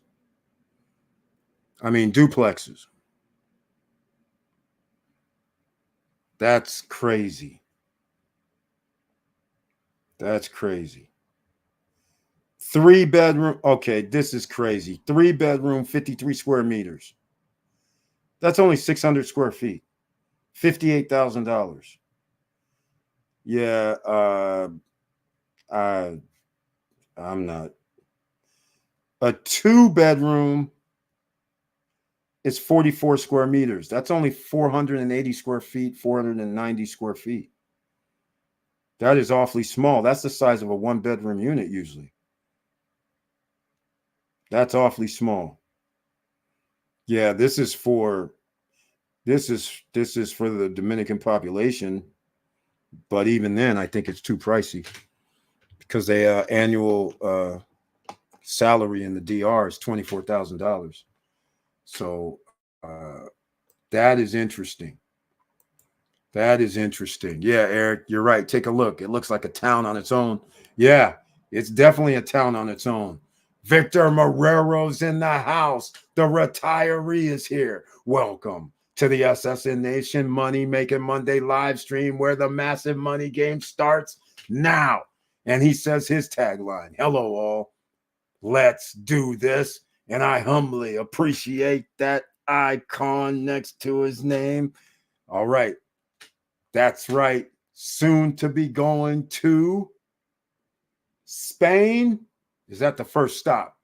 I mean, duplexes. That's crazy. That's crazy. 3-bedroom. Okay, this is crazy. 3-bedroom, 53 square meters. That's only 600 square feet. $58,000. Yeah, I'm not. A 2-bedroom is 44 square meters. That's only 480 square feet, 490 square feet. That is awfully small. That's the size of a 1-bedroom unit usually. That's awfully small. Yeah, this is for the Dominican population, but even then, I think it's too pricey because the annual salary in the DR is $24,000. So that is interesting. That is interesting. Yeah, Eric, you're right. Take a look. It looks like a town on its own. Yeah, it's definitely a town on its own. Victor Marrero's in the house. The retiree is here. Welcome to the SSN Nation Money Making Monday live stream where the massive money game starts now. And he says his tagline, hello all, let's do this. And I humbly appreciate that icon next to his name. All right. That's right. Soon to be going to Spain. Is that the first stop?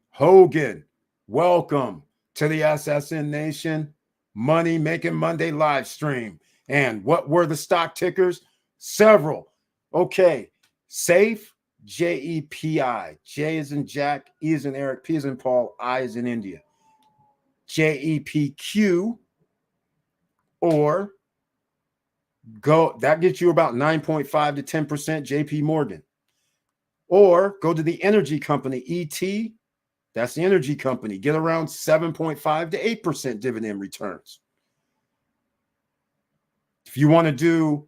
Hogan, welcome to the SSN Nation Money Making Monday live stream. And what were the stock tickers? Several. Okay. Safe, JEPI. J is in Jack, E is in Eric, P is in Paul, I is in India. JEPQ or go, that gets you about 9.5 to 10% JP Morgan. Or go to the energy company, ET. That's the energy company. Get around 7.5 to 8% dividend returns. If you want to do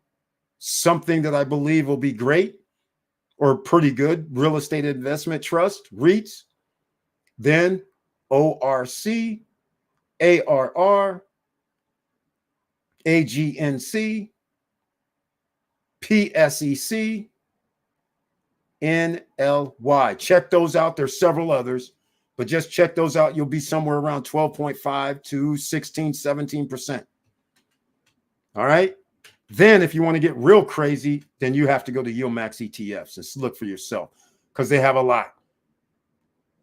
something that I believe will be great or pretty good, real estate investment trust, REITs, then ORC, ARR, AGNC, PSEC, NLY. Check those out. There's several others, but just check those out. You'll be somewhere around 12.5 to 16, 17%. All right. Then if you want to get real crazy, then you have to go to YieldMax ETFs and look for yourself because they have a lot.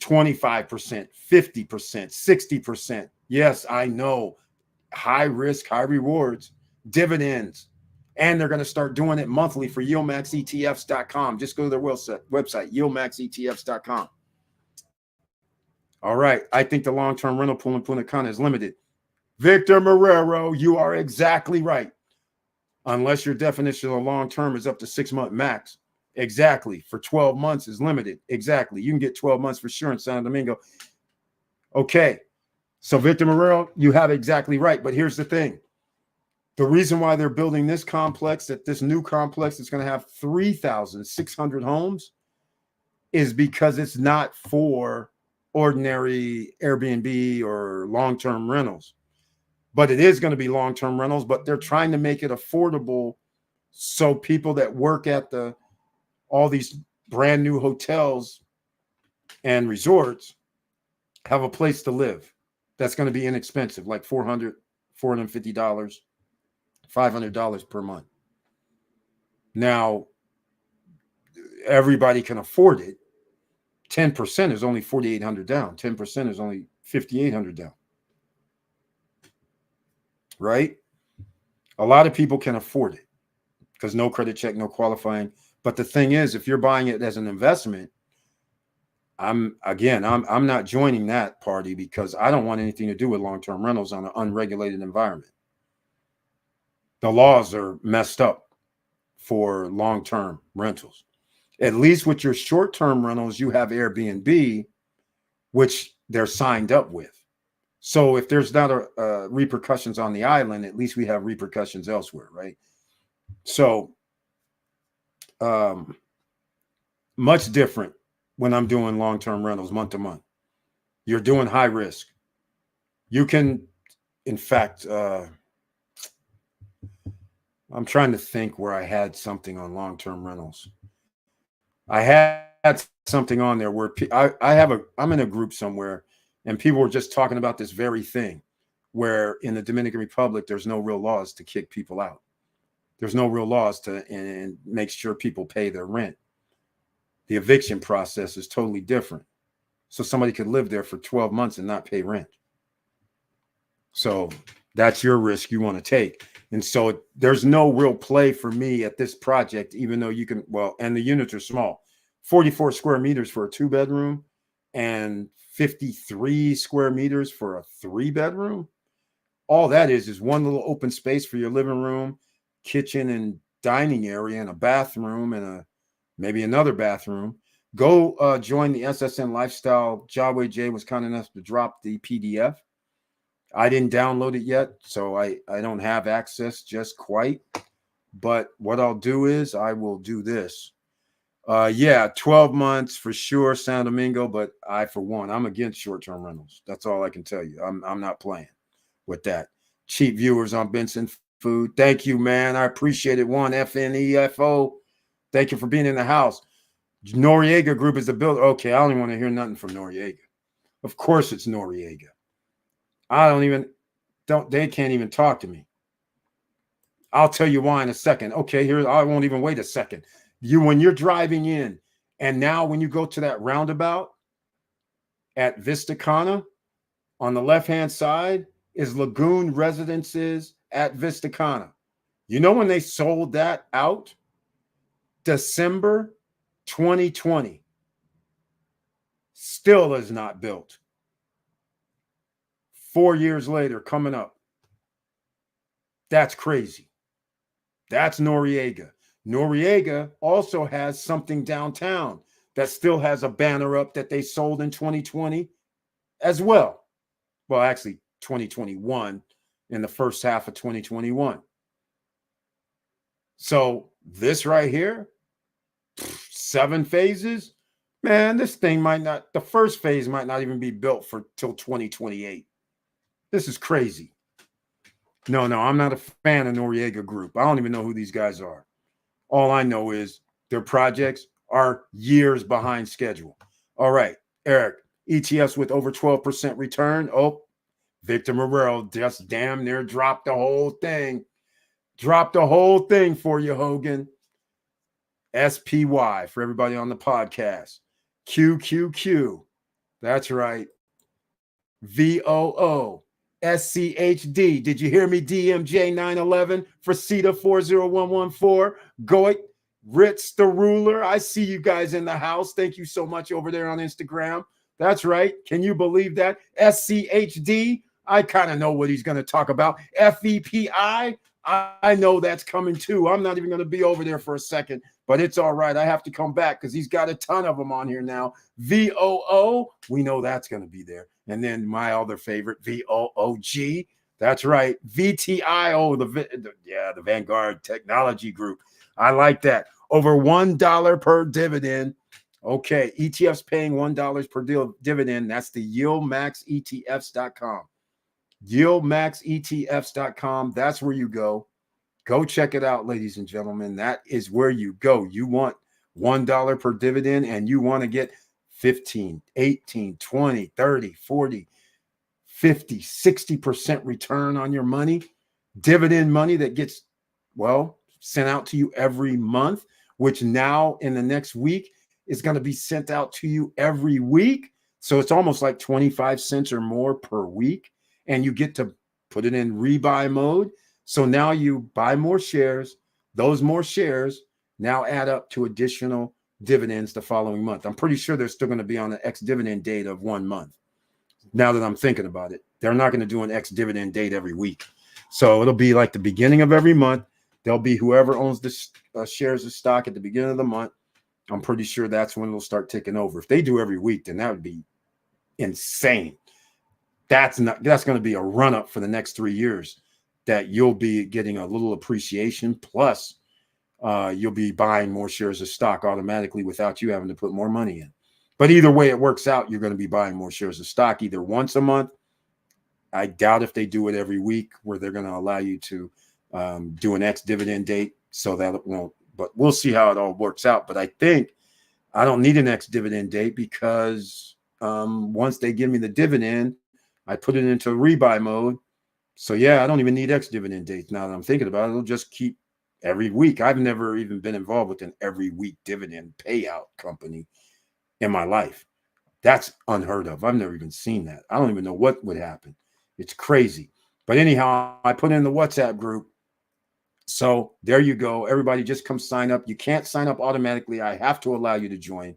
25%, 50%, 60%. Yes, I know. High risk, high rewards, dividends. And they're going to start doing it monthly for YieldMaxETFs.com. Just go to their website, YieldMaxETFs.com. All right. I think the long-term rental pool in Punta Cana is limited. Victor Marrero, you are exactly right. unless your definition of long-term is up to 6 month max. Exactly. For 12 months is limited. Exactly. You can get 12 months for sure in San Domingo. Okay. So Victor Marrero, you have exactly right. But here's the thing. The reason why they're building this complex, that this new complex is going to have 3,600 homes, is because it's not for ordinary Airbnb or long-term rentals. But it is going to be long-term rentals, but they're trying to make it affordable so people that work at all these brand new hotels and resorts have a place to live that's going to be inexpensive, like $400, $450, $500 per month. Now, everybody can afford it. 10% is only $4,800 down. 10% is only $5,800 down. Right? A lot of people can afford it because no credit check, no qualifying. But the thing is, if you're buying it as an investment, I'm not joining that party because I don't want anything to do with long-term rentals on an unregulated environment. The laws are messed up for long-term rentals. At least with your short-term rentals, you have Airbnb, which they're signed up with. So if there's not repercussions on the island, at least we have repercussions elsewhere, right? So much different when I'm doing long-term rentals month to month. You're doing high risk. You can, in fact, I'm trying to think where I had something on long-term rentals. I had something on there where I'm in a group somewhere and people were just talking about this very thing, where in the Dominican Republic, there's no real laws to kick people out. There's no real laws and make sure people pay their rent. The eviction process is totally different. So somebody could live there for 12 months and not pay rent. So that's your risk you want to take. And so there's no real play for me at this project, even though you can, and the units are small, 44 square meters for a 2-bedroom and 53 square meters for a 3-bedroom. All that is one little open space for your living room, kitchen and dining area, and a bathroom and maybe another bathroom. Go join the SSN Lifestyle. Jawway J was kind enough to drop the PDF. I didn't download it yet, so I don't have access just quite. But what I'll do is I will do this. 12 months for sure, San Domingo. But for one, I'm against short-term rentals. That's all I can tell you. I'm not playing with that. Cheap viewers on Benson Food. Thank you, man. I appreciate it. FNEFO. Thank you for being in the house. Noriega Group is the builder. Okay, I don't even want to hear nothing from Noriega. Of course it's Noriega. They can't even talk to me. I'll tell you why in a second. Okay, I won't even wait a second. When you're driving in, and now when you go to that roundabout at Vista Cana, on the left-hand side is Lagoon Residences at Vista Cana. You know when they sold that out? December 2020. Still is not built. 4 years later, coming up. That's crazy. That's Noriega. Noriega also has something downtown that still has a banner up that they sold in 2020 as well. Well, actually, 2021, in the first half of 2021. So this right here, 7 phases, man, this thing the first phase might not even be built till 2028. This is crazy. No, I'm not a fan of Noriega Group. I don't even know who these guys are. All I know is their projects are years behind schedule. All right, Eric, ETFs with over 12% return. Oh, Victor Marrero just damn near dropped the whole thing. Dropped the whole thing for you, Hogan. SPY for everybody on the podcast. QQQ. That's right. VOO. SCHD. Did you hear me? DMJ 911 for CETA 40114. Goit. Ritz the Ruler. I see you guys in the house. Thank you so much over there on Instagram. That's right. Can you believe that? SCHD. I kind of know what he's going to talk about. FEPI. I know that's coming too. I'm not even going to be over there for a second, but it's all right. I have to come back because he's got a ton of them on here now. VOO, we know that's going to be there. And then my other favorite, VOOG. That's right. VTIO, the Vanguard Technology Group. I like that. Over $1 per dividend. Okay, ETFs paying $1 per dividend. That's the YieldMaxETFs.com. YieldMaxETFs.com. That's where you go. Go check it out, ladies and gentlemen. That is where you go. You want $1 per dividend and you want to get 15, 18, 20, 30, 40, 50, 60% return on your money. Dividend money that gets, well, sent out to you every month, which now in the next week is going to be sent out to you every week. So it's almost like 25 cents or more per week. And you get to put it in rebuy mode. So now you buy more shares. Those more shares now add up to additional dividends the following month. I'm pretty sure they're still going to be on an ex-dividend date of 1 month. Now that I'm thinking about it, they're not going to do an ex-dividend date every week. So it'll be like the beginning of every month. There'll be whoever owns the shares of stock at the beginning of the month. I'm pretty sure that's when it'll start ticking over. If they do every week, then that would be insane. That's going to be a run up for the next 3 years that you'll be getting a little appreciation. Plus, you'll be buying more shares of stock automatically without you having to put more money in. But either way it works out, you're going to be buying more shares of stock either once a month. I doubt if they do it every week where they're going to allow you to do an ex-dividend date. So that it won't, but we'll see how it all works out. But I think I don't need an ex-dividend date because once they give me the dividend, I put it into rebuy mode. So yeah, I don't even need ex-dividend dates now that I'm thinking about it. It'll just keep every week. I've never even been involved with an every week dividend payout company in my life. That's unheard of. I've never even seen that. I don't even know what would happen. It's crazy. But anyhow, I put in the WhatsApp group. So there you go. Everybody just come sign up. You can't sign up automatically. I have to allow you to join.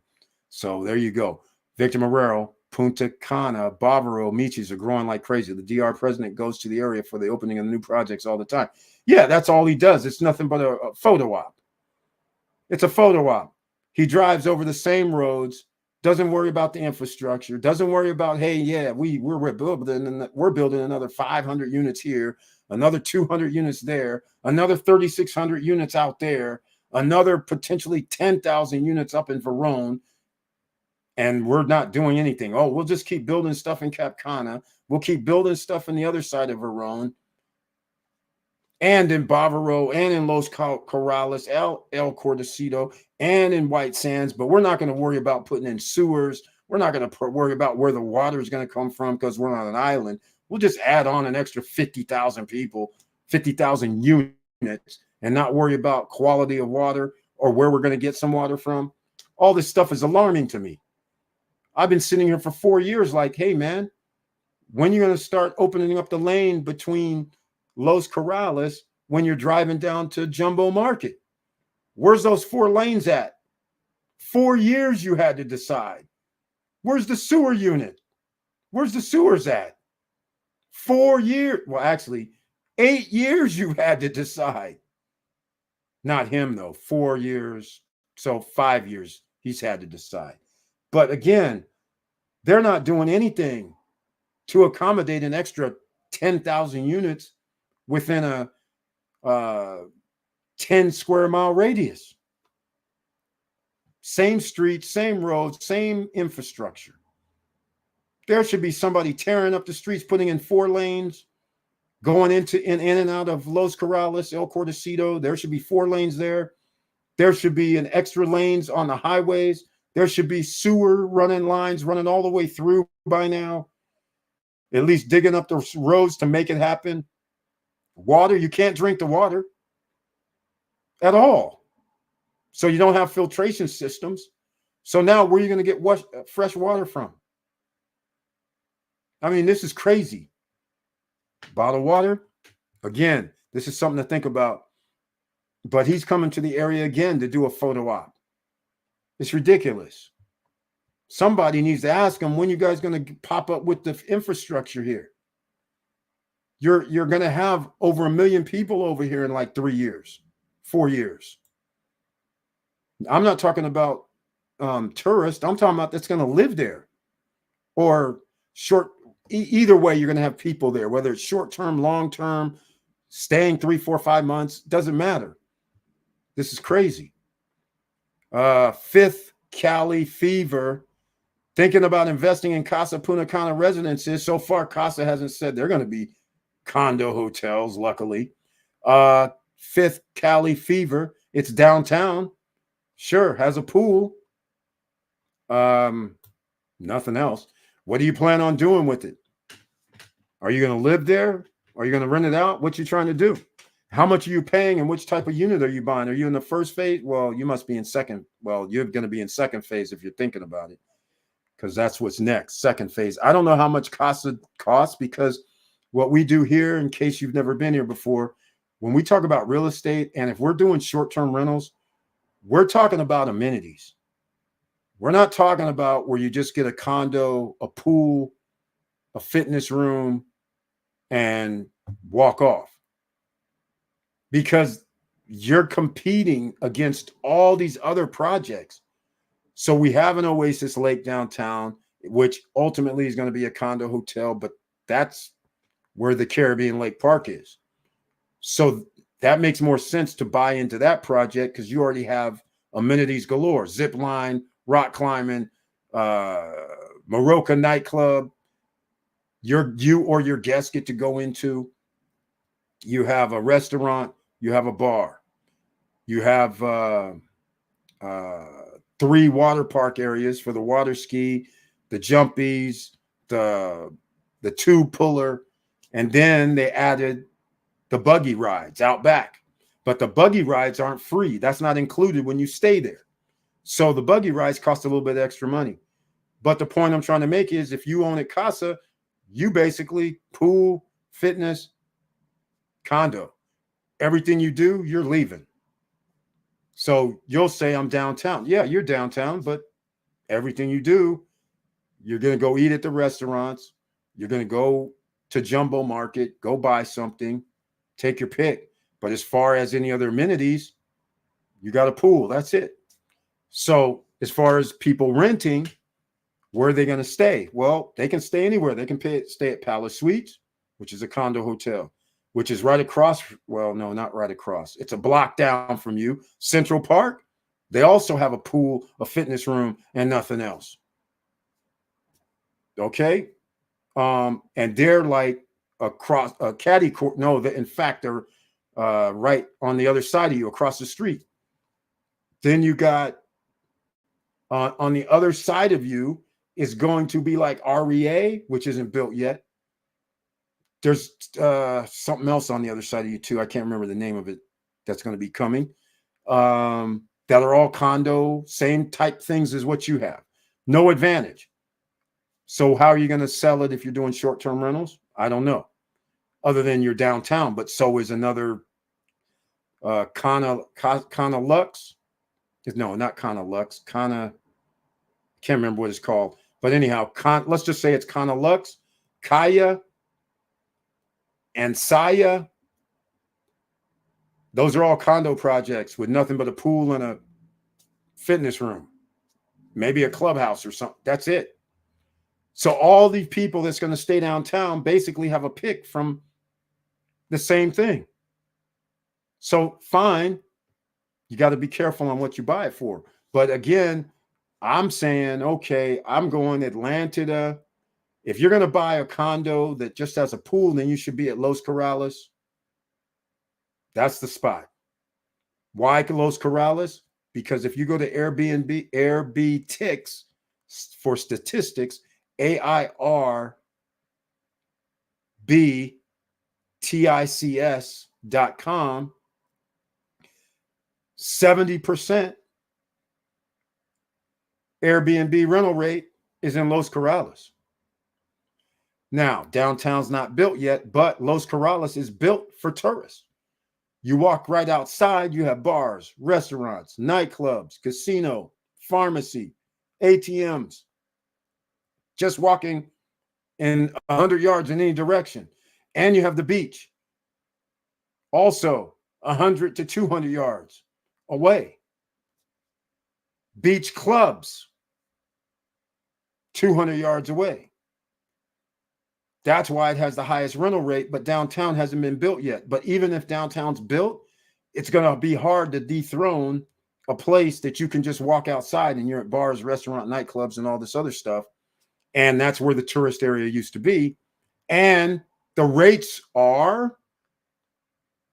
So there you go. Victor Marrero, Punta Cana, Bavaro, Michis are growing like crazy. The DR president goes to the area for the opening of new projects all the time. Yeah, that's all he does. It's nothing but a photo op. It's a photo op. He drives over the same roads, doesn't worry about the infrastructure, doesn't worry about, hey, yeah, we're building another 500 units here, another 200 units there, another 3,600 units out there, another potentially 10,000 units up in Verone. And we're not doing anything. Oh, we'll just keep building stuff in Cap Cana. We'll keep building stuff in the other side of Verone and in Bavaro and in Los Corrales, El Cordacito, and in White Sands. But we're not going to worry about putting in sewers. We're not going to worry about where the water is going to come from because we're on an island. We'll just add on an extra 50,000 people, 50,000 units, and not worry about quality of water or where we're going to get some water from. All this stuff is alarming to me. I've been sitting here for 4 years like, hey, man, when are you going to start opening up the lane between Los Corrales when you're driving down to Jumbo Market? Where's those 4 lanes at? 4 years you had to decide. Where's the sewer unit? Where's the sewers at? 4 years. Well, actually, 8 years you had to decide. Not him, though. 4 years. So 5 years he's had to decide. But again, they're not doing anything to accommodate an extra 10,000 units within a 10 square mile radius. Same streets, same roads, same infrastructure. There should be somebody tearing up the streets, putting in 4 lanes, going in and out of Los Corrales, El Cordacito. There should be 4 lanes there. There should be an extra lanes on the highways. There should be sewer running lines running all the way through by now. At least digging up the roads to make it happen. Water, you can't drink the water at all. So you don't have filtration systems. So now where are you going to get fresh water from? I mean, this is crazy. Bottled water, again, this is something to think about. But he's coming to the area again to do a photo op. It's ridiculous. Somebody needs to ask him, when you guys going to pop up with the infrastructure here? You're going to have over 1 million people over here in like 3 years, 4 years. I'm not talking about tourists. I'm talking about that's going to live there, or short. Either way, you're going to have people there, whether it's short term, long term, staying 3, 4, 5 months, doesn't matter. This is crazy. Fifth Cali fever, thinking about investing in Casa Punta Cana residences. So far, Casa hasn't said they're going to be condo hotels, luckily. Fifth Cali fever, it's downtown. Sure, has a pool. Nothing else. What do you plan on doing with it? Are you going to live there? Are you going to rent it out? What you trying to do? How much are you paying, and which type of unit are you buying? Are you in the first phase? Well, you must be in second. Well, you're going to be in second phase if you're thinking about it, because that's what's next, second phase. I don't know how much Casa costs, because what we do here, in case you've never been here before, when we talk about real estate, and if we're doing short-term rentals, we're talking about amenities. We're not talking about where you just get a condo, a pool, a fitness room, and walk off, because you're competing against all these other projects. So we have an Oasis Lake downtown, which ultimately is going to be a condo hotel, but that's where the Caribbean Lake Park is. So that makes more sense to buy into that project, because you already have amenities galore: zip line, rock climbing, Maroka nightclub. You or your guests get to go into. You have a restaurant, you have a bar, you have 3 water park areas for the water ski, the jumpies, the tube puller, and then they added the buggy rides out back. But the buggy rides aren't free. That's not included when you stay there. So the buggy rides cost a little bit extra money. But the point I'm trying to make is, if you own a Casa, you basically pool, fitness, condo. Everything you do, you're leaving. So you'll say, I'm downtown. Yeah, you're downtown, but everything you do, you're going to go eat at the restaurants. You're going to go to Jumbo Market, go buy something, take your pick. But as far as any other amenities, you got a pool. That's it. So as far as people renting, where are they going to stay? Well, they can stay anywhere. They can stay at Palace Suites, which is a condo hotel, which is right across. Well, no, not right across. It's a block down from you. Central Park, they also have a pool, a fitness room, and nothing else. Okay. And they're like across a caddy court. No, in fact, they're right on the other side of you, across the street. Then you got on the other side of you is going to be like REA, which isn't built yet. There's something else on the other side of you too. I can't remember the name of it. That's going to be coming. That are all condo, same type things as what you have. No advantage. So how are you going to sell it if you're doing short-term rentals? I don't know. Other than you're downtown, but so is another Kana Lux. No, not Kana Lux. Kana, can't remember what it's called. But anyhow, let's just say it's Kana Lux, Kaya, and Saya. Those are all condo projects with nothing but a pool and a fitness room, maybe a clubhouse or something. That's it. So all these people that's going to stay downtown basically have a pick from the same thing. So fine, you got to be careful on what you buy it for. But again, I'm saying, okay, I'm going Atlanta. If you're going to buy a condo that just has a pool, then you should be at Los Corrales. That's the spot. Why Los Corrales? Because if you go to Airbnb, Airbtix for statistics, AIRBTICS.com, 70% Airbnb rental rate is in Los Corrales. Now, downtown's not built yet, but Los Corrales is built for tourists. You walk right outside, you have bars, restaurants, nightclubs, casino, pharmacy, ATMs. Just walking in 100 yards in any direction. And you have the beach. Also 100 to 200 yards away. Beach clubs 200 yards away. That's why it has the highest rental rate, but downtown hasn't been built yet. But even if downtown's built, it's going to be hard to dethrone a place that you can just walk outside and you're at bars, restaurant, nightclubs, and all this other stuff. And that's where the tourist area used to be. And the rates are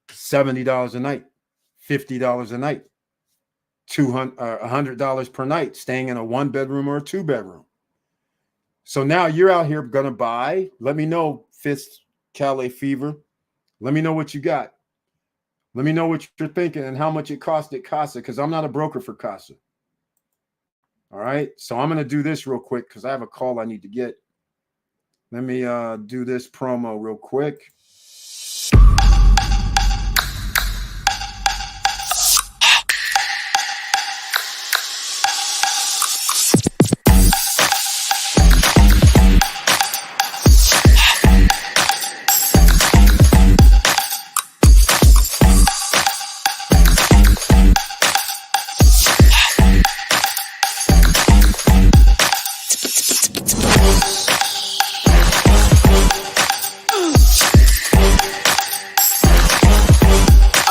$70 a night, $50 a night, $100 per night, staying in a 1-bedroom or a 2-bedroom. So now you're out here going to buy. Let me know, Fifth Cali Fever. Let me know what you got. Let me know what you're thinking and how much it cost at Casa, because I'm not a broker for Casa. All right. So I'm going to do this real quick because I have a call I need to get. Let me do this promo real quick.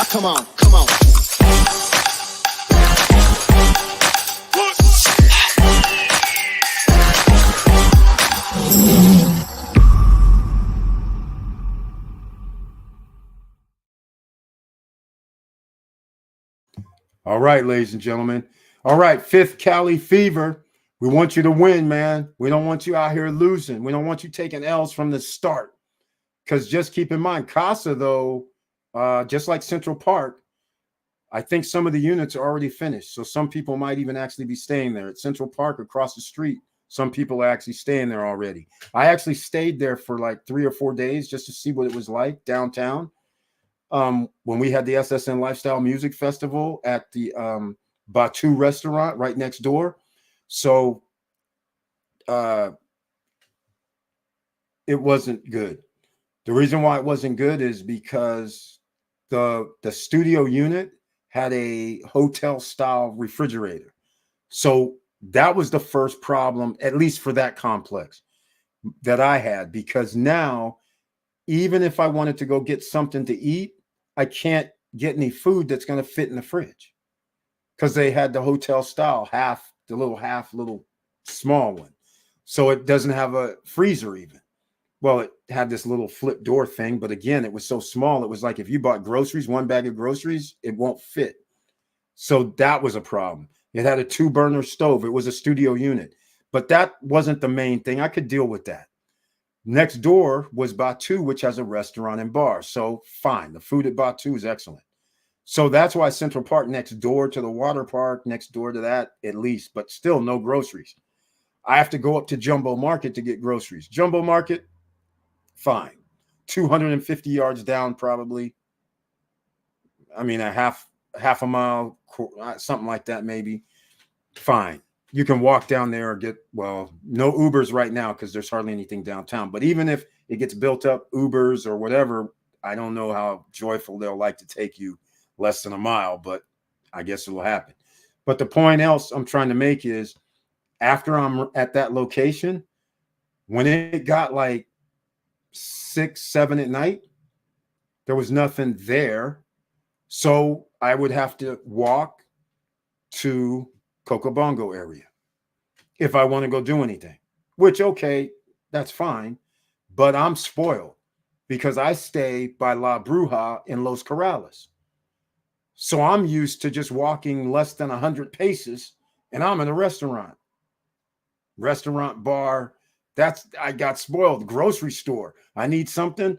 Come on. All right, ladies and gentlemen. All right, Fifth Cali Fever. We want you to win, man. We don't want you out here losing. We don't want you taking L's from the start. Because just keep in mind, Casa, though, just like Central Park, I think some of the units are already finished. So some people might even actually be staying there. At Central Park across the street, some people are actually staying there already. I actually stayed there for like 3 or 4 days just to see what it was like downtown. When we had the SSN Lifestyle Music Festival at the Batu restaurant right next door. So it wasn't good. The reason why it wasn't good is because the studio unit had a hotel style refrigerator. So that was the first problem, at least for that complex, that I had, because now even if I wanted to go get something to eat, I can't get any food that's going to fit in the fridge because they had the hotel style little small one. So it doesn't have a freezer even. Well, it had this little flip door thing, but again, it was so small. It was like if you bought groceries, 1 bag of groceries, it won't fit. So that was a problem. It had a 2-burner stove. It was a studio unit, but that wasn't the main thing. I could deal with that. Next door was Batu, which has a restaurant and bar. So fine. The food at Batu is excellent. So that's why Central Park next door to the water park, next door to that at least, but still no groceries. I have to go up to Jumbo Market to get groceries. Jumbo Market, fine. 250 yards down, probably. I mean, a half a mile, something like that, maybe. Fine. You can walk down there or get, well, no Ubers right now because there's hardly anything downtown. But even if it gets built up, Ubers or whatever, I don't know how joyful they'll like to take you less than a mile, but I guess it'll happen. But the point else I'm trying to make is after I'm at that location, when it got like 6, 7 at night, there was nothing there. So I would have to walk to Cocobongo area if I want to go do anything, which, okay, that's fine. But I'm spoiled because I stay by La Bruja in Los Corrales. So I'm used to just walking less than 100 paces and I'm in a restaurant, bar. I got spoiled. Grocery store. I need something.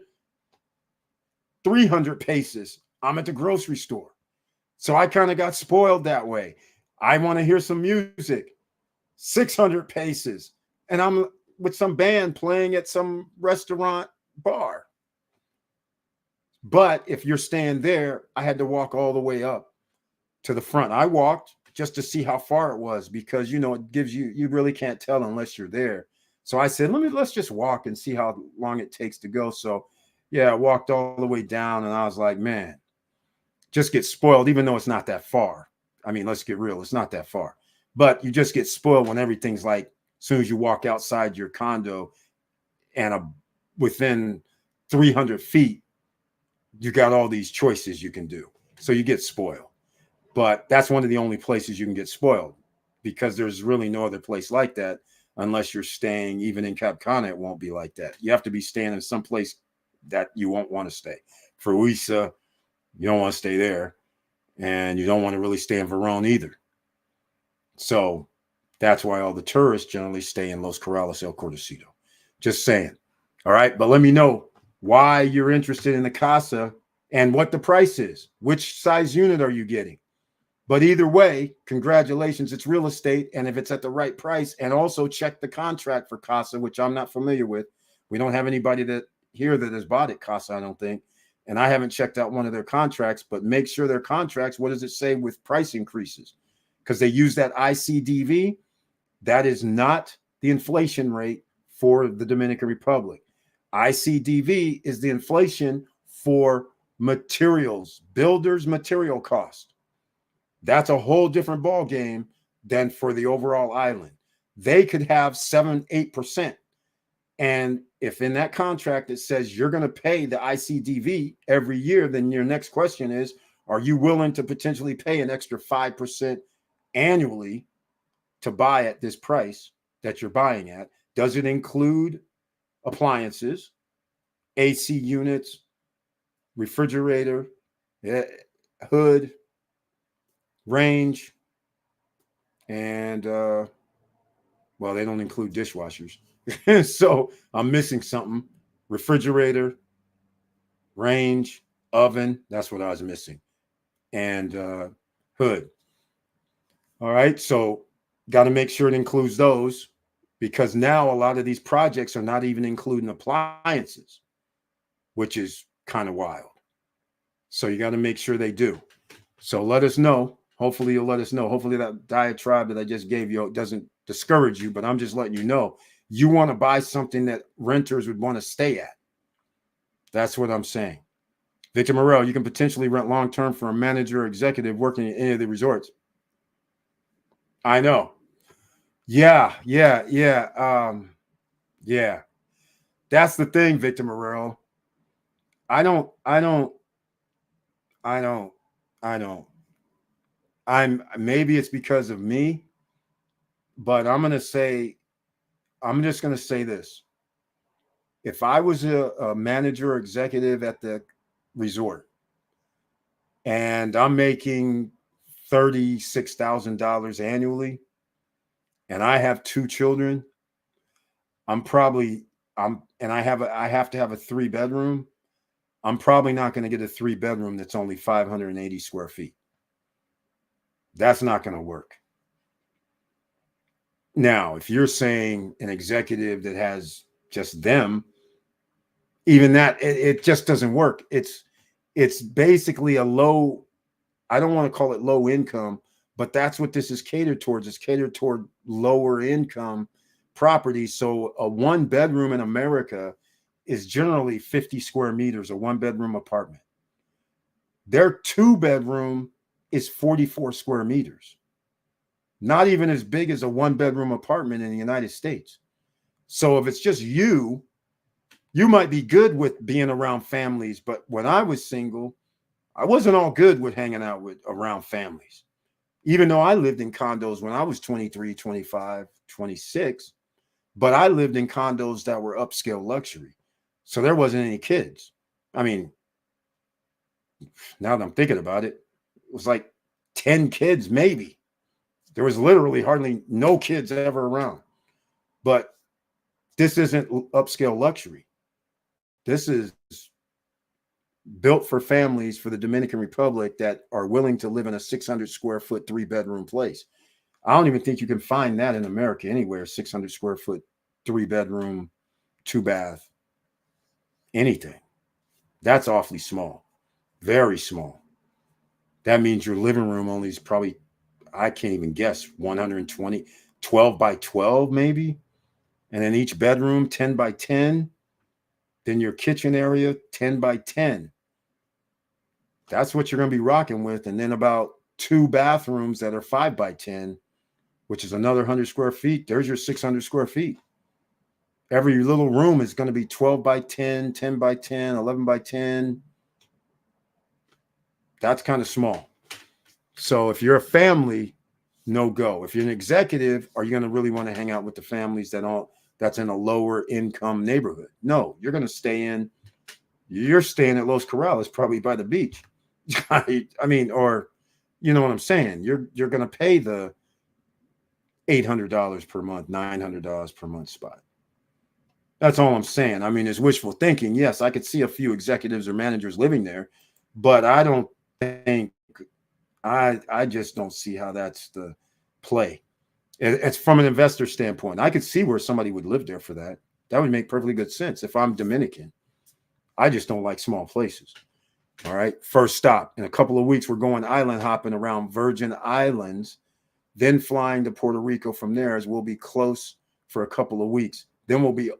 300 paces. I'm at the grocery store. So I kind of got spoiled that way. I want to hear some music. 600 paces. And I'm with some band playing at some restaurant bar. But if you're staying there, I had to walk all the way up to the front. I walked just to see how far it was because, it gives you really can't tell unless you're there. So I said, let's just walk and see how long it takes to go. So Yeah, I walked all the way down and I was like, man, just get spoiled, even though it's not that far. I mean, let's get real, it's not that far. But you just get spoiled when everything's like, as soon as you walk outside your condo and within 300 feet, you got all these choices you can do. So you get spoiled. But that's one of the only places you can get spoiled because there's really no other place like that unless you're staying, even in Cap Cana, it won't be like that. You have to be staying in some place that you won't want to stay. For Uisa, you don't want to stay there. And you don't want to really stay in Verone either. So that's why all the tourists generally stay in Los Corrales, El Cordocito. Just saying. All right. But let me know why you're interested in the Casa and what the price is. Which size unit are you getting? But either way, congratulations, it's real estate. And if it's at the right price, and also check the contract for Casa, which I'm not familiar with. We don't have anybody that here that has bought it, Casa, I don't think. And I haven't checked out one of their contracts, but make sure their contracts, what does it say with price increases? Because they use that ICDV. That is not the inflation rate for the Dominican Republic. ICDV is the inflation for materials, builders' material cost. That's a whole different ball game than for the overall island. They could have 7-8%. And if in that contract it says you're going to pay the ICDV every year, then your next question is, are you willing to potentially pay an extra 5% annually to buy at this price that you're buying at? Does it include appliances, AC units, refrigerator, hood, range, and well, they don't include dishwashers. So I'm missing something. Refrigerator, range, oven. That's what I was missing. And hood. All right. So got to make sure it includes those because now a lot of these projects are not even including appliances, which is kind of wild. So you got to make sure they do. So let us know. Hopefully you'll let us know. Hopefully that diatribe that I just gave you doesn't discourage you, but I'm just letting you know. You want to buy something that renters would want to stay at. That's what I'm saying. Victor Morel, you can potentially rent long-term for a manager or executive working in any of the resorts. I know. Yeah. Yeah. That's the thing, Victor Morel. I don't. Maybe it's because of me, but I'm just going to say this. If I was a manager or executive at the resort and I'm making $36,000 annually and I have 2 children, and I have to have a 3-bedroom, I'm probably not going to get a 3-bedroom that's only 580 square feet. That's not going to work. Now, if you're saying an executive that has just them, even that, it just doesn't work. It's basically a low, I don't want to call it low income, but that's what this is catered towards. It's catered toward lower income properties. So a 1-bedroom in America is generally 50 square meters, a 1-bedroom apartment. Their 2-bedroom is 44 square meters. Not even as big as a 1-bedroom apartment in the United States. So if it's just you might be good with being around families. But when I was single, I wasn't all good with hanging out around families. Even though I lived in condos when I was 23, 25, 26, but I lived in condos that were upscale luxury. So there wasn't any kids. I mean, now that I'm thinking about it, it was like 10 kids, maybe. There was literally hardly no kids ever around. But this isn't upscale luxury. This is built for families for the Dominican Republic that are willing to live in a 600 square foot 3-bedroom place. I don't even think you can find that in America anywhere. 600 square foot 3-bedroom, 2-bath, anything. That's awfully small, very small. That means your living room only is probably, I can't even guess, 120, 12 by 12 maybe. And then each bedroom, 10 by 10. Then your kitchen area, 10 by 10. That's what you're going to be rocking with. And then about 2 bathrooms that are 5 by 10, which is another 100 square feet. There's your 600 square feet. Every little room is going to be 12 by 10, 10 by 10, 11 by 10. That's kind of small. So if you're a family, no go. If you're an executive, are you going to really want to hang out with the families that's in a lower income neighborhood? No, you're going to you're staying at Los Corrales, probably by the beach. I mean, or you know what I'm saying? You're going to pay the $800 per month, $900 per month spot. That's all I'm saying. I mean, it's wishful thinking. Yes, I could see a few executives or managers living there, but I don't think I just don't see how that's the play. It's from an investor standpoint. I could see where somebody would live there for that. That would make perfectly good sense. If I'm Dominican, I just don't like small places. All right. First stop. In a couple of weeks, we're going island hopping around Virgin Islands, then flying to Puerto Rico from there, as we'll be close for a couple of weeks. Then we'll be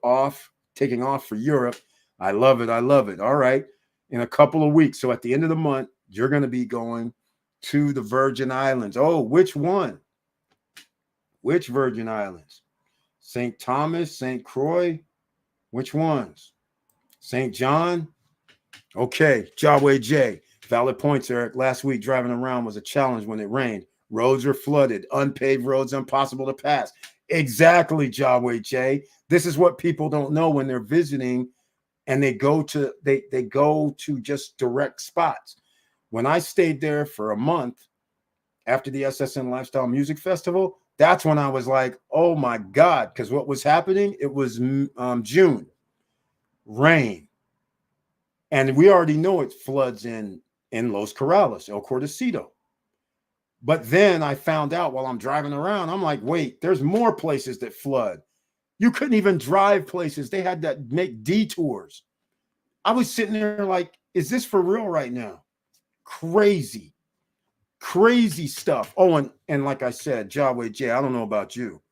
taking off for Europe. I love it. I love it. All right. In a couple of weeks. So at the end of the month, you're going to be going to the Virgin Islands. Oh, which one? Which Virgin Islands? St. Thomas, St. Croix? Which ones? St. John? Okay, Jaway J. Valid points, Eric. Last week, driving around was a challenge when it rained. Roads are flooded. Unpaved roads, impossible to pass. Exactly, Jaway J. This is what people don't know when they're visiting and they go to just direct spots. When I stayed there for a month after the SSN Lifestyle Music Festival, that's when I was like, oh my God, because what was happening? It was June, rain. And we already know it floods in Los Corrales, El Cordecito. But then I found out while I'm driving around, I'm like, wait, there's more places that flood. You couldn't even drive places. They had to make detours. I was sitting there like, is this for real right now? Crazy stuff. Oh, and like I said, Jaway J, I don't know about you.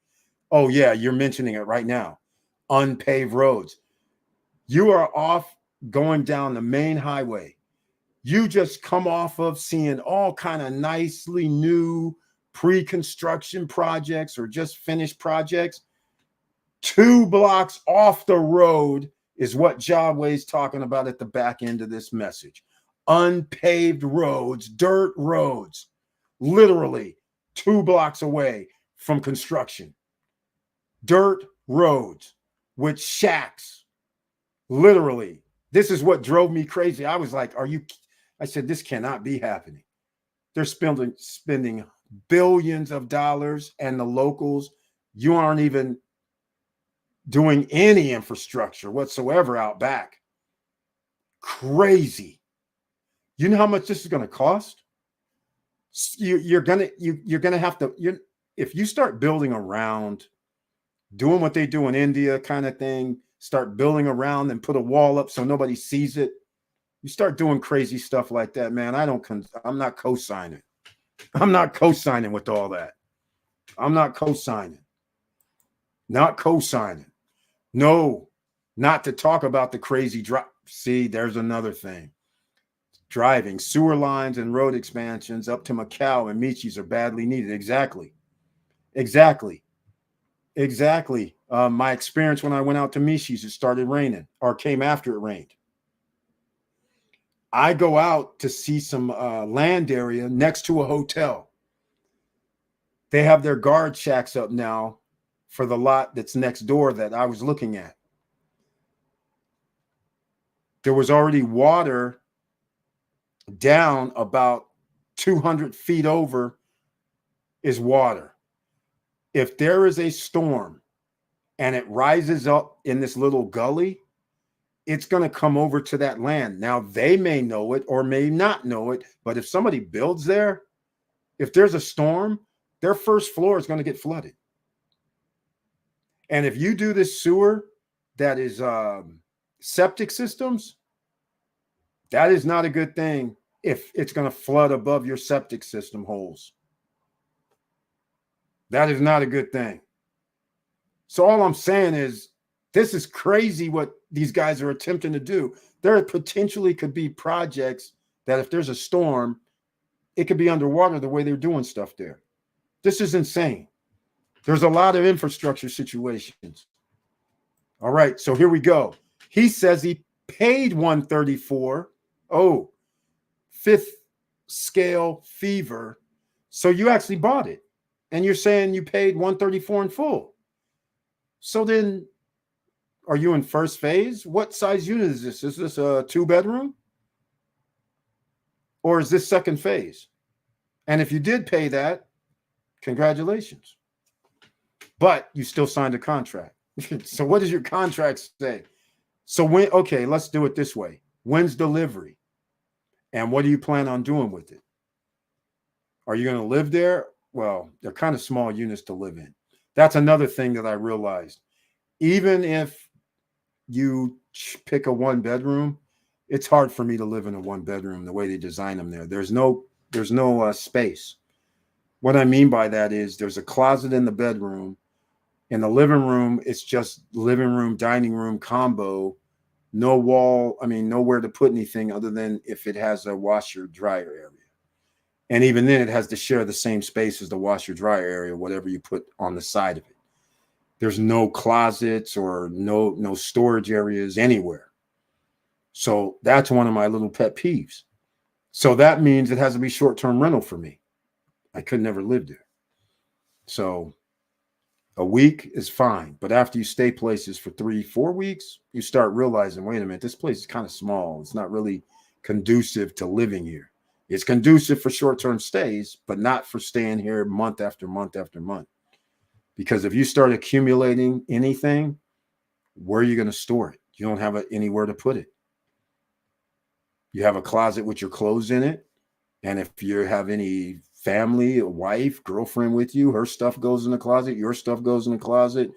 Oh, yeah, you're mentioning it right now. Unpaved roads. You are off going down the main highway. You just come off of seeing all kind of nicely new pre-construction projects or just finished projects. 2 blocks off the road is what Jaway's talking about at the back end of this message. Unpaved roads, dirt roads, literally 2 blocks away from construction. Dirt roads with shacks, literally. This is what drove me crazy. I was like, I said, this cannot be happening. They're spending billions of dollars, and the locals, you aren't even doing any infrastructure whatsoever out back. Crazy. You know how much this is going to cost? You're gonna have to. If you start building around, doing what they do in India, kind of thing. Start building around and put a wall up so nobody sees it. You start doing crazy stuff like that, man. I'm not co-signing. I'm not co-signing with all that. I'm not co-signing. Not co-signing. No, not to talk about the crazy drive. See, there's another thing. Driving, sewer lines and road expansions up to Macau and Michis are badly needed. Exactly. My experience when I went out to Michis, it started raining or came after it rained. I go out to see some land area next to a hotel. They have their guard shacks up now for the lot that's next door that I was looking at. There was already water down about 200 feet over is water. If there is a storm and it rises up in this little gully, it's going to come over to that land. Now, they may know it or may not know it, but if somebody builds there, if there's a storm, their first floor is going to get flooded. And if you do this sewer that is septic systems, that is not a good thing if it's going to flood above your septic system holes. That is not a good thing. So all I'm saying is This is crazy what these guys are attempting to do. There potentially could be projects that if there's a storm, it could be underwater the way they're doing stuff there. This is insane. There's a lot of infrastructure situations. All right, so here we go. He says he paid 134. Oh, fifth scale fever. So you actually bought it. And you're saying you paid 134 in full. So then, are you in first phase? What size unit is this? Is this a 2-bedroom? Or is this second phase? And if you did pay that, congratulations. But you still signed a contract. So what does your contract say? So when, okay, let's do it this way. When's delivery? And what do you plan on doing with it? Are you going to live there? Well, they're kind of small units to live in. That's another thing that I realized. Even if you pick a 1-bedroom, it's hard for me to live in a 1-bedroom the way they design them there. There's no space. What I mean by that is there's a closet in the bedroom. In the living room, it's just living room, dining room combo. No wall. I mean, nowhere to put anything other than if it has a washer dryer area. And even then, it has to share the same space as the washer dryer area, whatever you put on the side of it. There's no closets or no storage areas anywhere. So that's one of my little pet peeves. So that means it has to be short-term rental for me. I could never live there. So a week is fine. But after you stay places for 3-4 weeks, you start realizing, wait a minute, this place is kind of small. It's not really conducive to living here. It's conducive for short-term stays, but not for staying here month after month after month. Because if you start accumulating anything, where are you going to store it? You don't have anywhere to put it. You have a closet with your clothes in it. And if you have any family, a wife, girlfriend with you, her stuff goes in the closet, your stuff goes in the closet,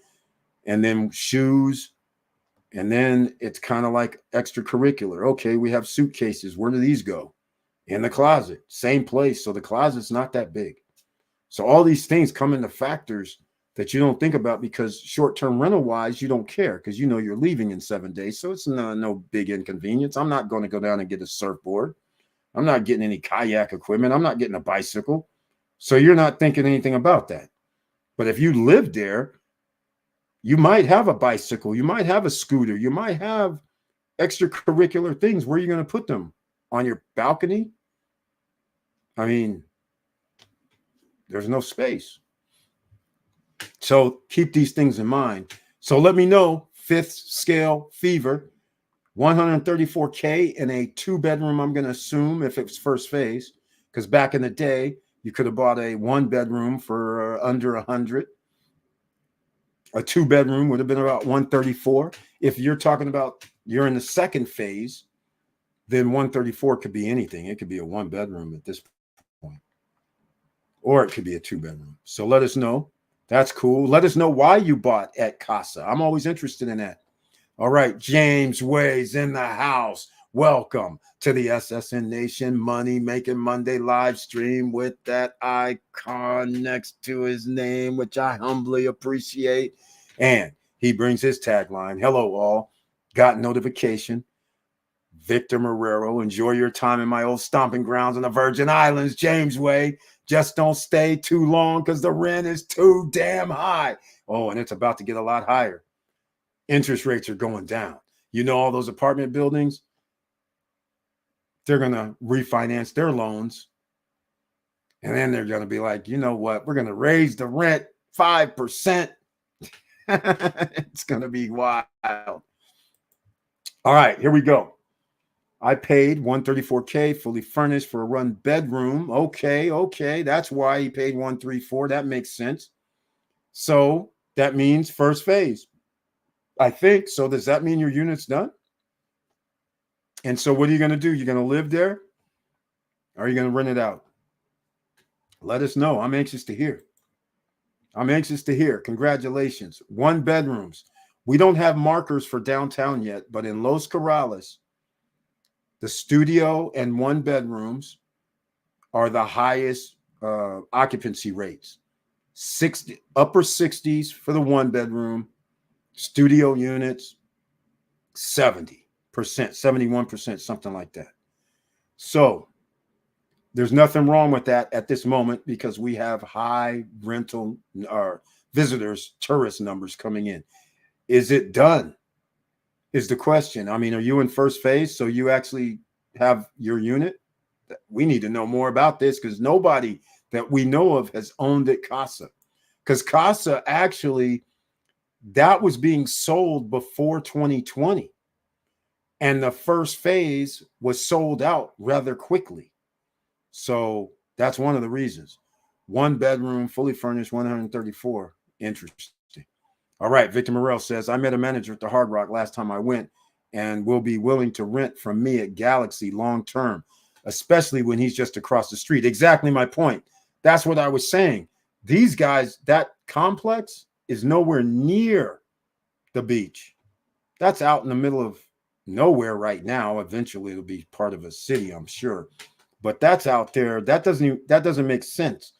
and then shoes. And then it's kind of like extracurricular. Okay, we have suitcases. Where do these go? In the closet, same place. So the closet's not that big. So all these things come into factors that you don't think about because short-term rental wise, you don't care because you know you're leaving in 7 days. So it's no big inconvenience. I'm not going to go down and get a surfboard. I'm not getting any kayak equipment. I'm not getting a bicycle. So you're not thinking anything about that. But if you live there, you might have a bicycle. You might have a scooter. You might have extracurricular things. Where are you going to put them? On your balcony? I mean, there's no space. So keep these things in mind. So let me know, fifth scale fever, 134K in a 2-bedroom, I'm going to assume, if it's first phase, because back in the day, you could have bought a 1-bedroom for under 100. A 2-bedroom would have been about 134. If you're talking about you're in the second phase, then 134 could be anything. It could be a 1-bedroom at this point, or it could be a 2-bedroom. So let us know. That's cool. Let us know why you bought at Casa. I'm always interested in that. All right, James Way's in the house. Welcome to the SSN Nation Money Making Monday live stream with that icon next to his name, which I humbly appreciate. And he brings his tagline, hello all, got notification. Victor Marrero, enjoy your time in my old stomping grounds in the Virgin Islands, James Way. Just don't stay too long because the rent is too damn high. Oh, and it's about to get a lot higher. Interest rates are going down. You know, all those apartment buildings, they're going to refinance their loans. And then they're going to be like, you know what? We're going to raise the rent 5%. It's going to be wild. All right, here we go. I paid $134K fully furnished for a 1-bedroom. Okay. That's why he paid $134. That makes sense. So that means first phase. I think. So does that mean your unit's done? And so what are you going to do? You're going to live there? Or are you going to rent it out? Let us know. I'm anxious to hear. Congratulations. 1-bedrooms. We don't have markers for downtown yet, but in Los Corrales, the studio and 1-bedrooms are the highest occupancy rates. Upper 60s for the 1-bedroom, Studio units, 70%, 71%, something like that. So there's nothing wrong with that at this moment because we have high rental or visitors, tourist numbers coming in. Is it done? Is the question. I mean, are you in first phase? So you actually have your unit? We need to know more about this because nobody that we know of has owned it Casa. Because Casa actually, that was being sold before 2020. And the first phase was sold out rather quickly. So that's one of the reasons. 1 bedroom, fully furnished, 134. Interesting. All right. Victor Morel says, I met a manager at the Hard Rock last time I went and will be willing to rent from me at Galaxy long term, especially when he's just across the street. Exactly my point. That's what I was saying. These guys, that complex is nowhere near the beach. That's out in the middle of nowhere right now. Eventually it'll be part of a city, I'm sure. But that's out there. That doesn't make sense.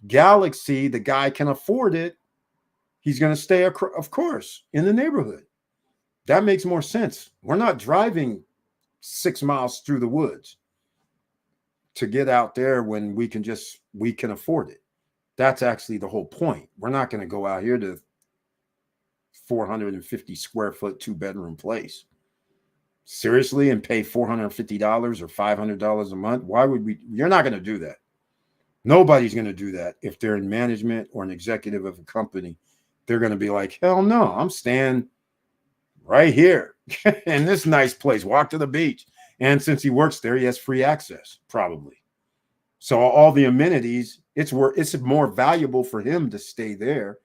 Galaxy, the guy can afford it. He's going to stay, of course, in the neighborhood. That makes more sense. We're not driving 6 miles through the woods to get out there when we can afford it. That's actually the whole point. We're not going to go out here to 450 square foot, 2-bedroom place. Seriously, and pay $450 or $500 a month? Why would we? You're not going to do that. Nobody's going to do that. If they're in management or an executive of a company, they're going to be like, hell no, I'm staying right here in this nice place. Walk to the beach. And since he works there, he has free access, probably. So all the amenities, it's more valuable for him to stay there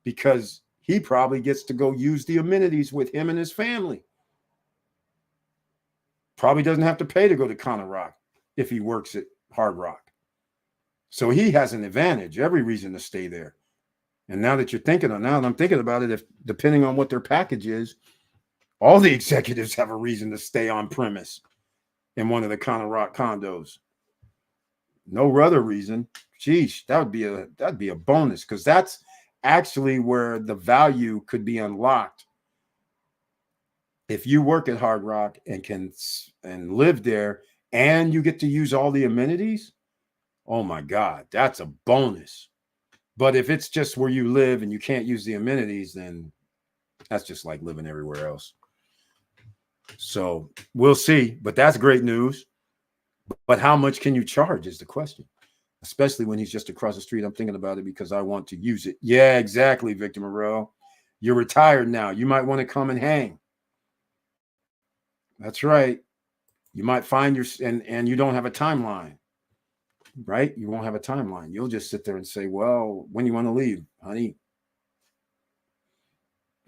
because he probably gets to go use the amenities with him and his family. Probably doesn't have to pay to go to Connor Rock if he works at Hard Rock. So he has an advantage, every reason to stay there. And now that I'm thinking about it, if depending on what their package is, all the executives have a reason to stay on premise in one of the Connor Rock condos. No other reason. Geez, that'd be a bonus because that's actually where the value could be unlocked. If you work at Hard Rock and live there and you get to use all the amenities, oh my God, that's a bonus. But if it's just where you live and you can't use the amenities, then that's just like living everywhere else. So we'll see, but that's great news. But how much can you charge is the question, especially when he's just across the street. I'm thinking about it because I want to use it. Yeah, exactly, Victor Morel. You're retired now. You might want to come and hang. That's right. You might find and you don't have a timeline, right? You won't have a timeline. You'll just sit there and say, well, when you want to leave, honey?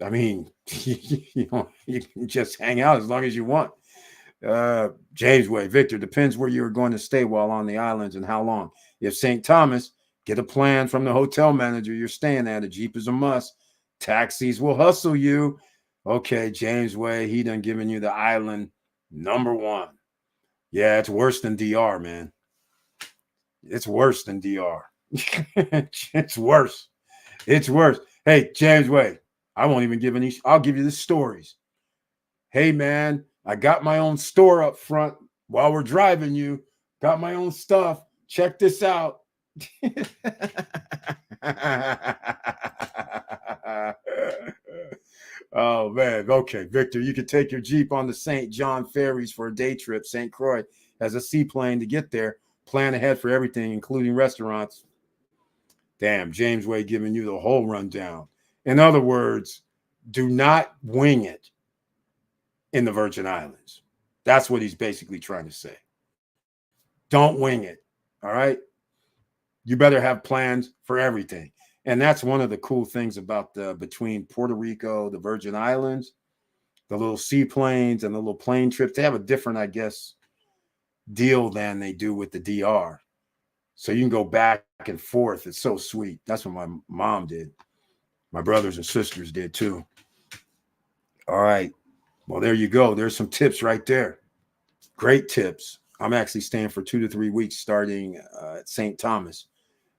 I mean, you can just hang out as long as you want. James Way, Victor, depends where you're going to stay while on the islands and how long. If St. Thomas, get a plan from the hotel manager you're staying at. A Jeep is a must. Taxis will hustle you. Okay, James Way, he done given you the island #1. Yeah, it's worse than DR, man. It's worse than DR. It's worse. It's worse. Hey, James Way, I won't even give any. I'll give you the stories. Hey, man, I got my own store up front while we're driving you. Got my own stuff. Check this out. Oh, man. Okay, Victor, you can take your Jeep on the St. John ferries for a day trip. St. Croix has a seaplane to get there. Plan ahead for everything, including restaurants. Damn, James Way giving you the whole rundown. In other words, do not wing it in the Virgin Islands. That's what he's basically trying to say. Don't wing it. All right. You better have plans for everything. And that's one of the cool things about between Puerto Rico, the Virgin Islands, the little seaplanes and the little plane trips. They have a different, I guess, deal than they do with the DR. So you can go back and forth. It's so sweet. That's what my mom did. My brothers and sisters did too. All right. Well, there you go. There's some tips right there. Great tips. I'm actually staying for 2 to 3 weeks starting at St. Thomas.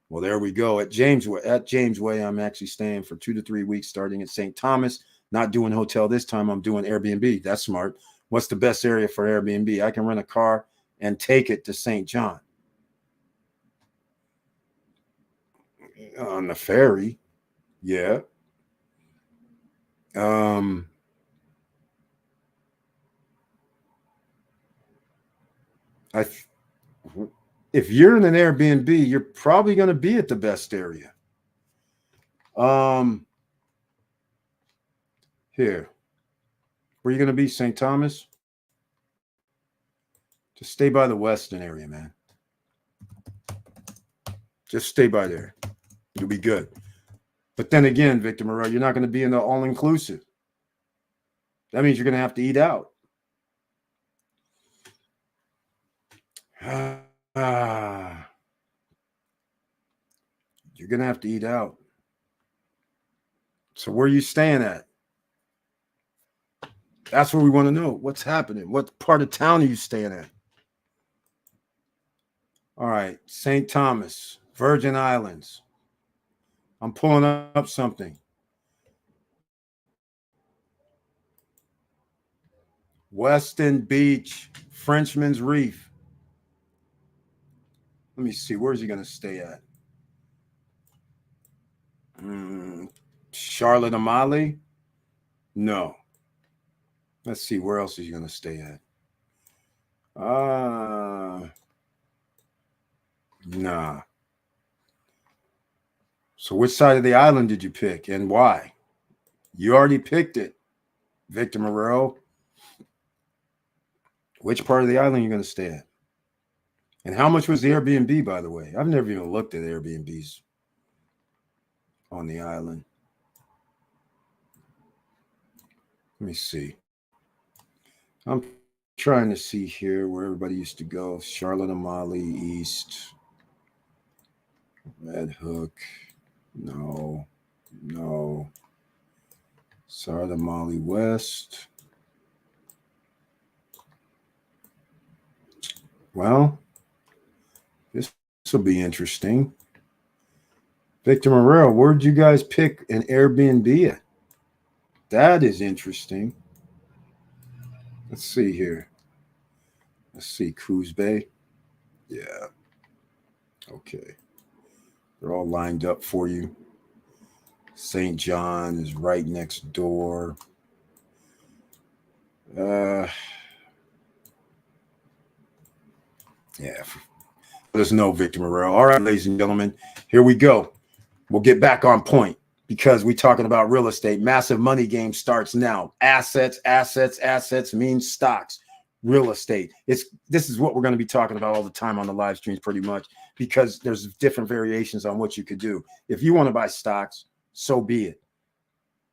Well, there we go. At James Way, I'm actually staying for 2 to 3 weeks starting at St. Thomas. Not doing hotel this time. I'm doing Airbnb. That's smart. What's the best area for Airbnb? I can rent a car and take it to St. John on the ferry. Yeah. If you're in an Airbnb, you're probably going to be at the best area. Here, where are you going to be, St. Thomas? Just stay by the Western area, man. Just stay by there. You'll be good. But then again, Victor Moreau, you're not going to be in the all-inclusive. That means you're going to have to eat out. You're going to have to eat out. So where are you staying at? That's what we want to know. What's happening? What part of town are you staying at? All right, St. Thomas, Virgin Islands. I'm pulling up something. Weston Beach, Frenchman's Reef. Let me see. Where's he going to stay at? Charlotte Amalie? No. Let's see. Where else is he going to stay at? Nah. So which side of the island did you pick and why? You already picked it, Victor Moreau. Which part of the island are you going to stay at? And how much was the Airbnb, by the way? I've never even looked at Airbnbs on the island. Let me see. I'm trying to see here where everybody used to go. Charlotte Amalie East. Red Hook. No. Charlotte Amalie West. Well, this will be interesting. Victor Moreau, where'd you guys pick an Airbnb at? That is interesting. Let's see here. Let's see, Coos Bay. Yeah. Okay. They're all lined up for you. St. John is right next door. Yeah. There's no Victor Moreau. All right, ladies and gentlemen, here we go. We'll get back on point because we're talking about real estate. Massive money game starts now. Assets means stocks. Real estate. This is what we're going to be talking about all the time on the live streams pretty much because there's different variations on what you could do. If you want to buy stocks, so be it.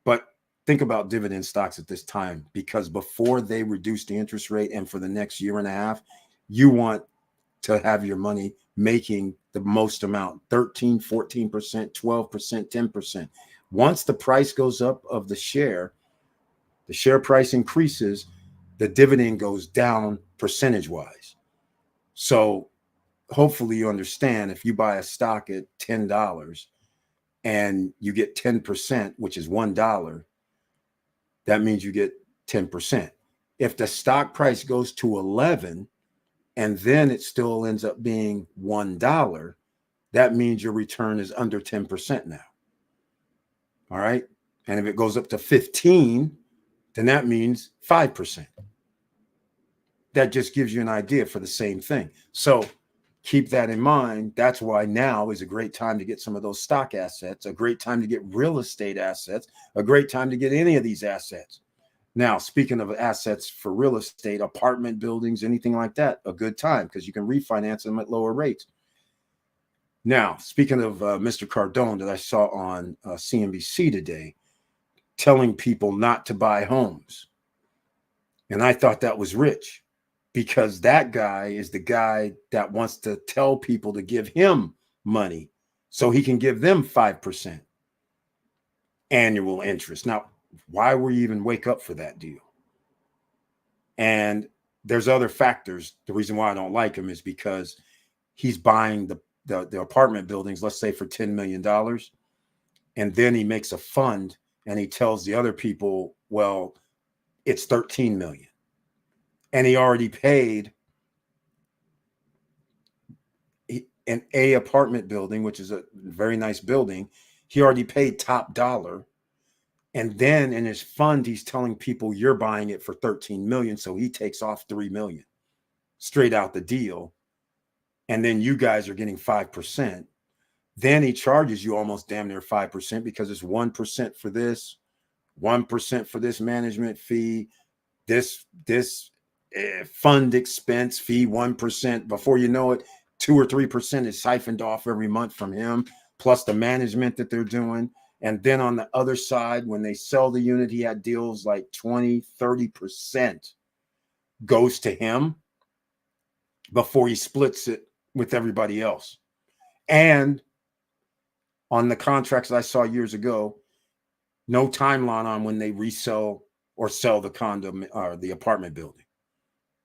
But think about dividend stocks at this time because before they reduce the interest rate and for the next year and a half, you want to have your money making the most amount, 13, 14%, 12%, 10%. Once the price goes up of the share price increases, the dividend goes down percentage-wise. So hopefully you understand if you buy a stock at $10 and you get 10%, which is $1, that means you get 10%. If the stock price goes to 11 and then it still ends up being $1, that means your return is under 10% now. All right. And if it goes up to 15, then that means 5%. That just gives you an idea for the same thing. So keep that in mind. That's why now is a great time to get some of those stock assets, a great time to get real estate assets, a great time to get any of these assets. Now, speaking of assets for real estate, apartment buildings, anything like that, a good time because you can refinance them at lower rates. Now, speaking of Mr. Cardone that I saw on CNBC today, telling people not to buy homes. And I thought that was rich because that guy is the guy that wants to tell people to give him money so he can give them 5% annual interest. Now, why would you even wake up for that deal? And there's other factors. The reason why I don't like him is because he's buying the apartment buildings, let's say for $10 million. And then he makes a fund and he tells the other people, well, it's 13 million. And he already paid an A apartment building, which is a very nice building. He already paid top dollar. And then in his fund, he's telling people you're buying it for 13 million. So he takes off 3 million straight out the deal. And then you guys are getting 5%. Then he charges you almost damn near 5% because it's 1% for this, 1% for this management fee, this fund expense fee, 1%. Before you know it, 2 or 3% is siphoned off every month from him, plus the management that they're doing. And then on the other side, when they sell the unit, he had deals like 20, 30% goes to him before he splits it with everybody else. And on the contracts I saw years ago, no timeline on when they resell or sell the condo or the apartment building.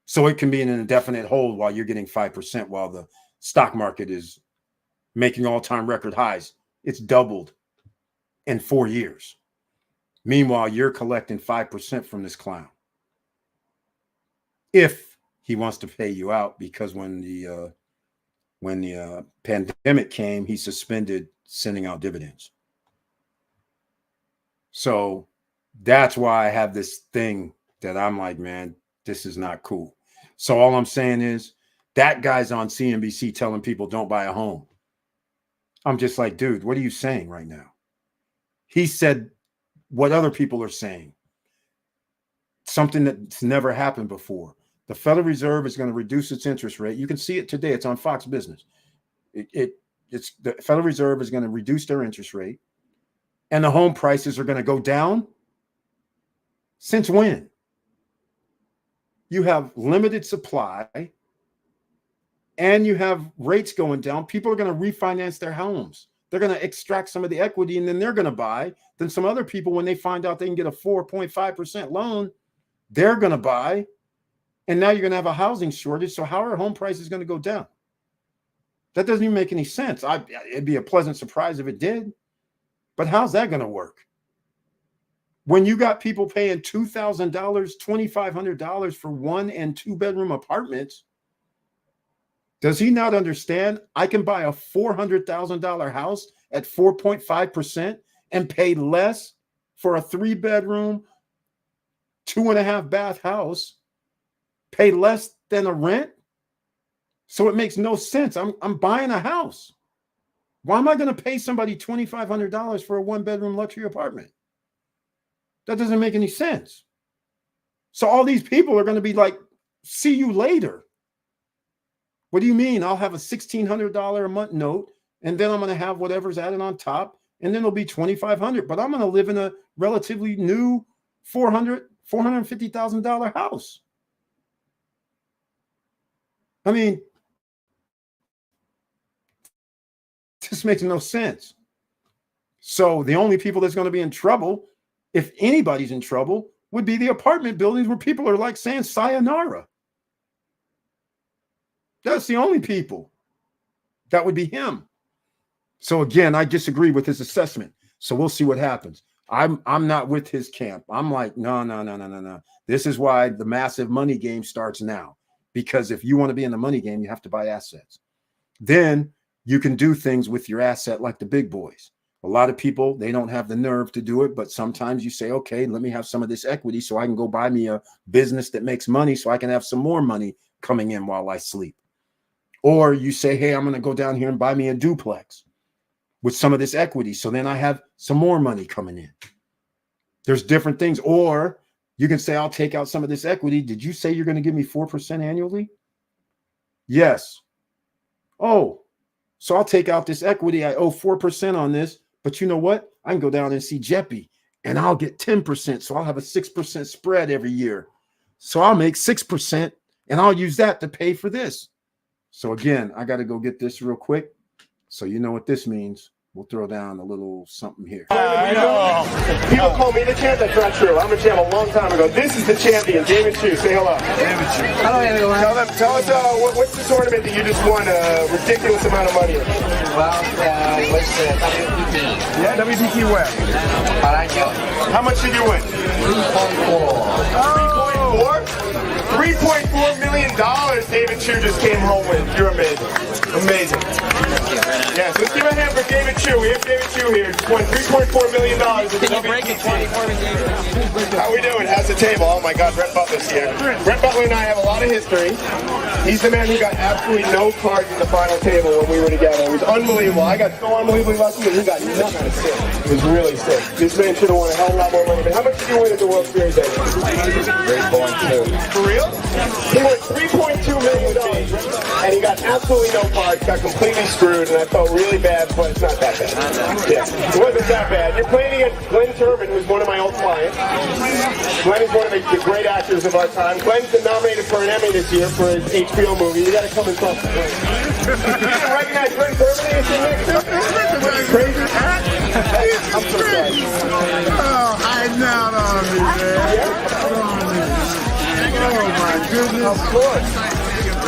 So it can be in an indefinite hold while you're getting 5% while the stock market is making all-time record highs. It's doubled in 4 years. Meanwhile, you're collecting 5% from this clown. If he wants to pay you out, because when the pandemic came, he suspended sending out dividends. So that's why I have this thing that I'm like, man, this is not cool. So all I'm saying is that guy's on CNBC telling people don't buy a home. I'm just like, dude, what are you saying right now? He said what other people are saying, something that's never happened before. The Federal Reserve is going to reduce its interest rate. You can see it today. It's on Fox Business. It's the Federal Reserve is going to reduce their interest rate, and the home prices are going to go down. Since when? You have limited supply, and you have rates going down. People are going to refinance their homes. They're going to extract some of the equity, and then they're going to buy. Then some other people, when they find out they can get a 4.5% loan, they're going to buy. And now you're going to have a housing shortage. So how are home prices going to go down? That doesn't even make any sense. It'd be a pleasant surprise if it did. But how's that going to work? When you got people paying $2,000, $2,500 for 1 and 2 bedroom apartments, does he not understand? I can buy a $400,000 house at 4.5% and pay less for a 3 bedroom, 2.5 bath house, pay less than a rent. So it makes no sense. I'm buying a house. Why am I going to pay somebody $2,500 for a 1 bedroom luxury apartment? That doesn't make any sense. So all these people are going to be like, see you later. What do you mean? I'll have a $1,600 a month note, and then I'm going to have whatever's added on top, and then it'll be $2,500. But I'm going to live in a relatively new $450,000 house. I mean, this makes no sense. So the only people that's going to be in trouble, if anybody's in trouble, would be the apartment buildings where people are like saying sayonara. That's the only people. That would be him. So again, I disagree with his assessment. So we'll see what happens. I'm not with his camp. I'm like, no. This is why the massive money game starts now. Because if you want to be in the money game, you have to buy assets. Then you can do things with your asset like the big boys. A lot of people, they don't have the nerve to do it, but sometimes you say, okay, let me have some of this equity so I can go buy me a business that makes money so I can have some more money coming in while I sleep. Or you say, hey, I'm going to go down here and buy me a duplex with some of this equity. So then I have some more money coming in. There's different things. Or you can say, I'll take out some of this equity. Did you say you're going to give me 4% annually? Yes. Oh, so I'll take out this equity. I owe 4% on this. But you know what? I can go down and see Jeppy and I'll get 10%. So I'll have a 6% spread every year. So I'll make 6% and I'll use that to pay for this. So again, I got to go get this real quick. So you know what this means. We'll throw down a little something here. People call me the champ. That's not true. I'm a champ a long time ago. This is the champion, David Chu. Say hello. David Chu. Hello, everyone. Tell us what's the tournament that you just won a ridiculous amount of money in? Well, it was WPT. Yeah, WPT where? Barranquilla. How much did you win? 3.4. 3.4 million dollars. David Chu just came home with. You're amazing. Amazing. Yes, let's give a hand for David Chu. We have David Chu here. Just won $3.4 million. Can you break it 24 minutes? How we doing? How's the table? Oh my God, Brett Butler's here. Brett Butler and I have a lot of history. He's the man who got absolutely no cards in the final table when we were together. It was unbelievable. I got so unbelievably lucky, and he got nothing sick. It was really sick. This man should have won a hell of a lot more money. How much did you win at the World Series, David? 3.2. For real? He won $3.2 million, and he got absolutely no cards, got completely screwed, and I felt really bad, but it's not that bad. Yeah, it wasn't that bad. You're playing against Glenn Turman, who's one of my old clients. Glenn is one of the great actors of our time. Glenn's been nominated for an Emmy this year for his HBO movie. You gotta come and talk to Glenn. You didn't recognize Glenn Turman that you're sitting next to? Crazy? I'm so sorry. Oh, hiding out on me, man. Oh, my goodness. Of course.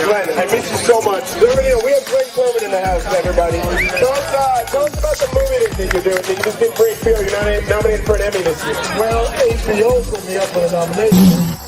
Glenn, I miss you so much. Germany, we have Glenn Turman in the house, everybody. Tell us about the movie that you're doing. You just did great feel. You're nominated for an Emmy this year. Well, HBO put me up for the nomination.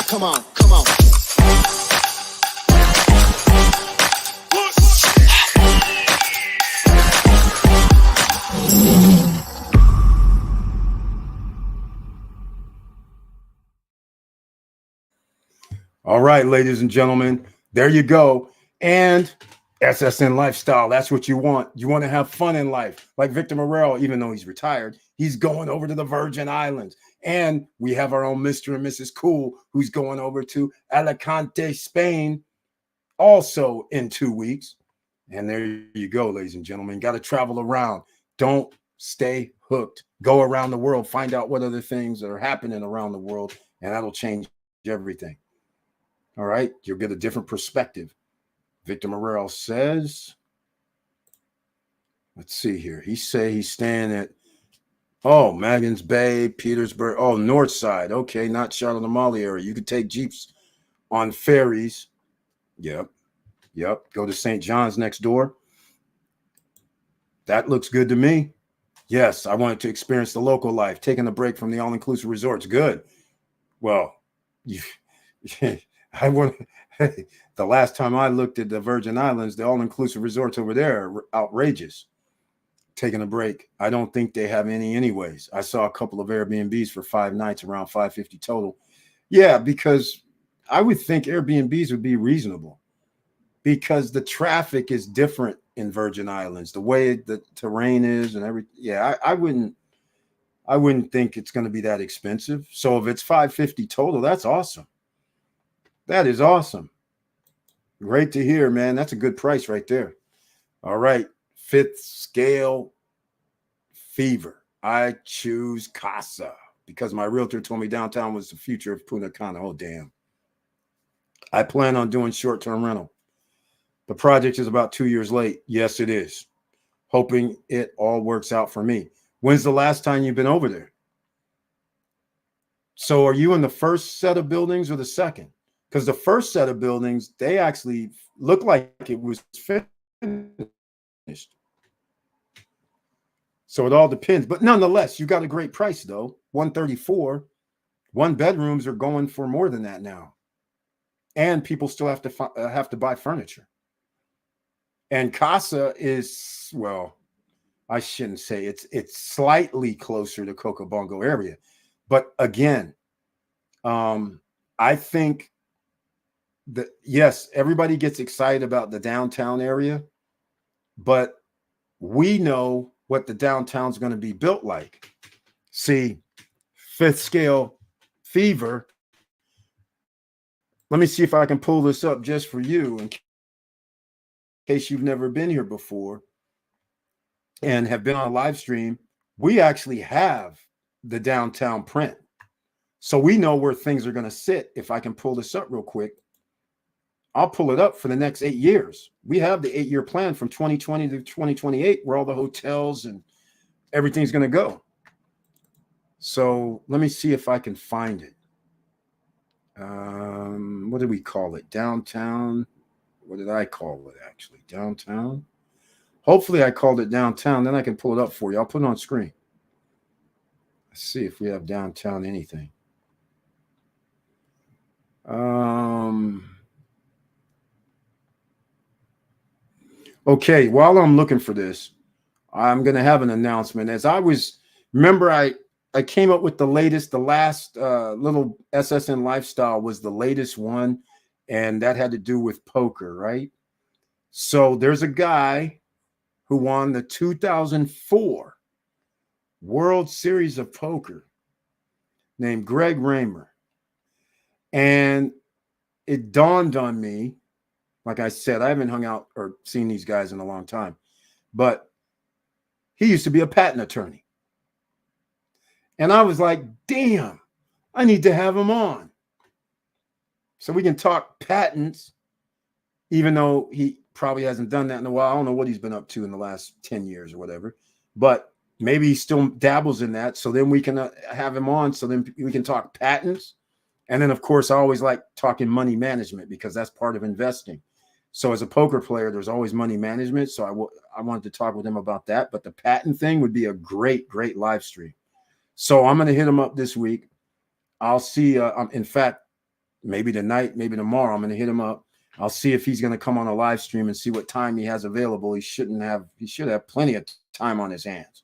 Come on, come on. All right, ladies and gentlemen, there you go. And SSN lifestyle, that's what you want. You want to have fun in life. Like Victor Morrell, even though he's retired, he's going over to the Virgin Islands. And we have our own Mr. and Mrs. Cool, who's going over to Alicante, Spain, also in 2 weeks. And there you go, ladies and gentlemen. Got to travel around. Don't stay hooked. Go around the world. Find out what other things are happening around the world, and that'll change everything. All right? You'll get a different perspective. Victor Morrell says, let's see here. He's staying at, Maggins Bay, Petersburg. Oh, North Side. Okay, not Charlotte Amalie area. You could take Jeeps on ferries. Yep. Go to St. John's next door. That looks good to me. Yes, I wanted to experience the local life, taking a break from the all-inclusive resorts. Good. Well, I want. The last time I looked at the Virgin Islands, the all-inclusive resorts over there are outrageous. Taking a break. I don't think they have any anyways. I saw a couple of Airbnbs for 5 nights, around $550 total. Yeah, because I would think Airbnbs would be reasonable because the traffic is different in Virgin Islands, the way the terrain is and everything. Yeah, I wouldn't think it's going to be that expensive. So if it's $550 total, that's awesome. That is awesome. Great to hear, man. That's a good price right there. All right. 5th scale fever. I choose Casa because my realtor told me downtown was the future of Punta Cana. Oh, damn. I plan on doing short-term rental. The project is about 2 years late. Yes, it is. Hoping it all works out for me. When's the last time you've been over there? So are you in the first set of buildings or the second? Because the first set of buildings, they actually look like it was finished. So it all depends. But nonetheless, you got a great price, though. $134. 1 bedrooms are going for more than that now. And people still have to buy furniture. And Casa is, well, I shouldn't say it's slightly closer to Cocobongo area. But again, I think yes, everybody gets excited about the downtown area, but we know what the downtown's going to be built like. See, fifth scale fever. Let me see if I can pull this up just for you in case you've never been here before and have been on a live stream. We actually have the downtown print. So we know where things are going to sit. If I can pull this up real quick, I'll pull it up for the next 8 years. We have the 8-year plan from 2020 to 2028 where all the hotels and everything's going to go. So let me see if I can find it. What did we call it? Downtown. What did I call it actually? Downtown. Hopefully I called it downtown. Then I can pull it up for you. I'll put it on screen. Let's see if we have downtown anything. Okay, while I'm looking for this, I'm going to have an announcement. As I was, remember, I came up with the last little SSN Lifestyle was the latest one, and that had to do with poker, right? So there's a guy who won the 2004 World Series of Poker named Greg Raymer. And it dawned on me, like I said, I haven't hung out or seen these guys in a long time, but he used to be a patent attorney. And I was like, damn, I need to have him on so we can talk patents, even though he probably hasn't done that in a while. I don't know what he's been up to in the last 10 years or whatever, but maybe he still dabbles in that. So then we can have him on so then we can talk patents. And then, of course, I always like talking money management because that's part of investing. So as a poker player, there's always money management. So I wanted to talk with him about that. But the patent thing would be a great, great live stream. So I'm going to hit him up this week. I'll see. In fact, maybe tonight, maybe tomorrow, I'm going to hit him up. I'll see if he's going to come on a live stream and see what time he has available. He should have plenty of time on his hands,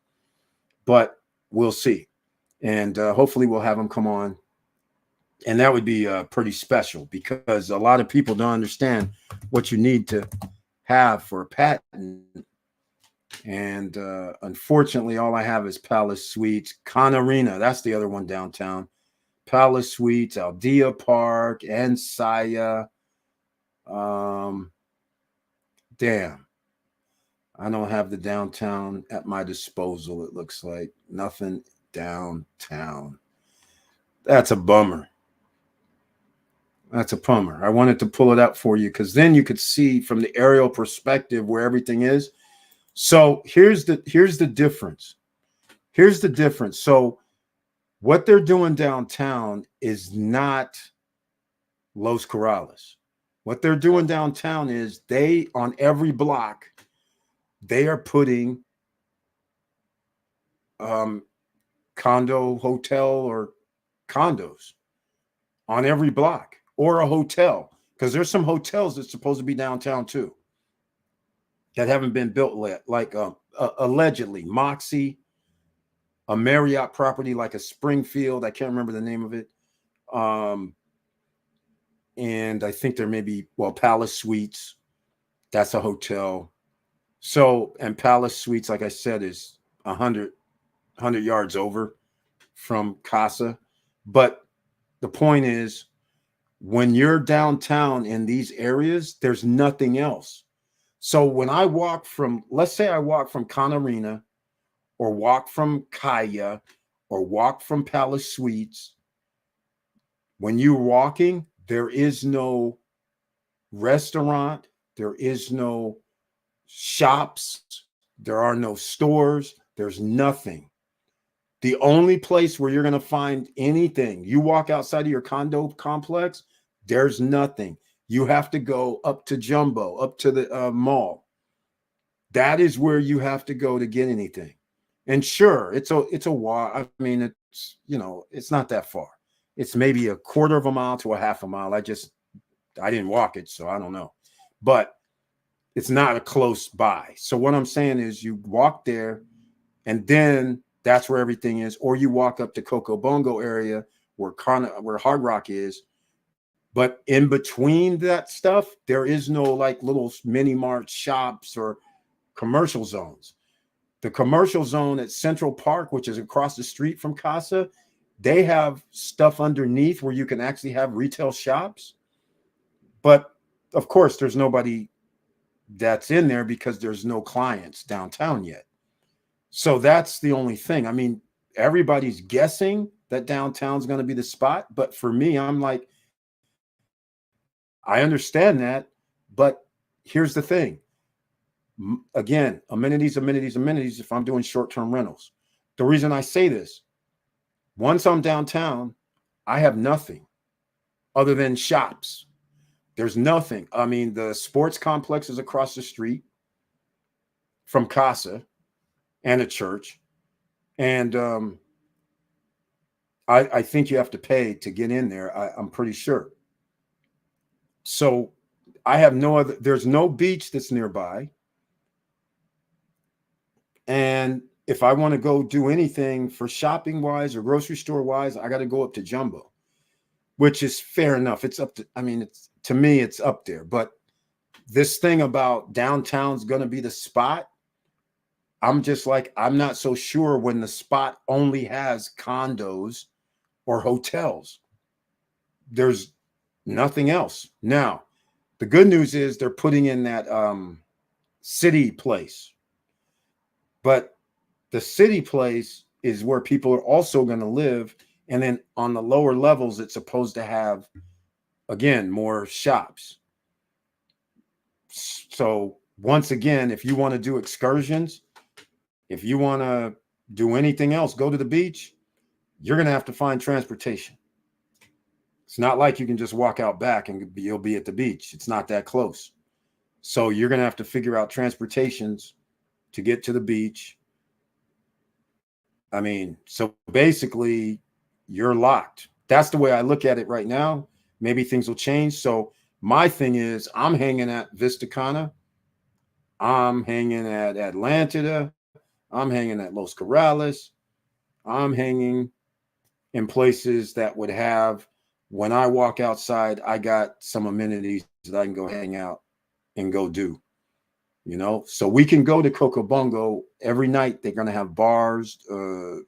but we'll see. And hopefully we'll have him come on. And that would be pretty special because a lot of people don't understand what you need to have for a patent. And unfortunately, all I have is Palace Suites, Con Arena. That's the other one downtown. Palace Suites, Aldea Park, and Saya. Damn. I don't have the downtown at my disposal, it looks like. Nothing downtown. That's a bummer. That's a bummer. I wanted to pull it up for you because then you could see from the aerial perspective where everything is. So here's the difference. Here's the difference. So what they're doing downtown is not Los Corrales. What they're doing downtown is they, on every block, they are putting condo, hotel, or condos on every block, or a hotel, because there's some hotels that's supposed to be downtown too that haven't been built yet, like allegedly Moxie, a Marriott property like a Springfield. I can't remember the name of it. And I think there may be, Palace Suites. That's a hotel. So, and Palace Suites, like I said, is 100 yards over from Casa. But the point is, when you're downtown in these areas, there's nothing else. So when I walk from, let's say I walk from Con Arena, or walk from Kaya, or walk from Palace Suites, when you're walking, there is no restaurant, there is no shops, there are no stores, there's nothing. The only place where you're going to find anything, you walk outside of your condo complex, there's nothing. You have to go up to Jumbo, up to the mall. That is where you have to go to get anything. And sure, it's a walk. I mean, it's, it's not that far. It's maybe a quarter of a mile to a half a mile. I didn't walk it, so I don't know. But it's not a close by. So what I'm saying is you walk there, and then that's where everything is. Or you walk up to Coco Bongo area where Hard Rock is, But in between that stuff, there is no like little mini mart shops or commercial zones. The commercial zone at Central Park, which is across the street from Casa, they have stuff underneath where you can actually have retail shops. But of course, there's nobody that's in there because there's no clients downtown yet. So that's the only thing. I mean, everybody's guessing that downtown's going to be the spot. But for me, I'm like, I understand that. But here's the thing. Again, amenities, amenities, amenities, if I'm doing short-term rentals. The reason I say this, once I'm downtown, I have nothing other than shops. There's nothing. I mean, the sports complex is across the street from Casa and a church. And I think you have to pay to get in there. I'm pretty sure. So I have no other, there's no beach that's nearby. And if I want to go do anything for shopping wise or grocery store wise, I got to go up to Jumbo, which is fair enough. It's up to, I mean, it's, to me, it's up there. But this thing about downtown's going to be the spot, I'm just like, I'm not so sure when the spot only has condos or hotels. There's nothing else. Now, the good news is they're putting in that city place. But the city place is where people are also going to live. And then on the lower levels, it's supposed to have, again, more shops. So once again, if you want to do excursions, if you want to do anything else, go to the beach, you're going to have to find transportation. It's not like you can just walk out back and you'll be at the beach. It's not that close. So you're going to have to figure out transportations to get to the beach. I mean, so basically you're locked. That's the way I look at it right now. Maybe things will change. So my thing is I'm hanging at Vista Cana. I'm hanging at Atlantida. I'm hanging at Los Corrales. I'm hanging in places that would have, when I walk outside, I got some amenities that I can go hang out and go do. You know, so we can go to Cocobongo every night. They're going to have bars, the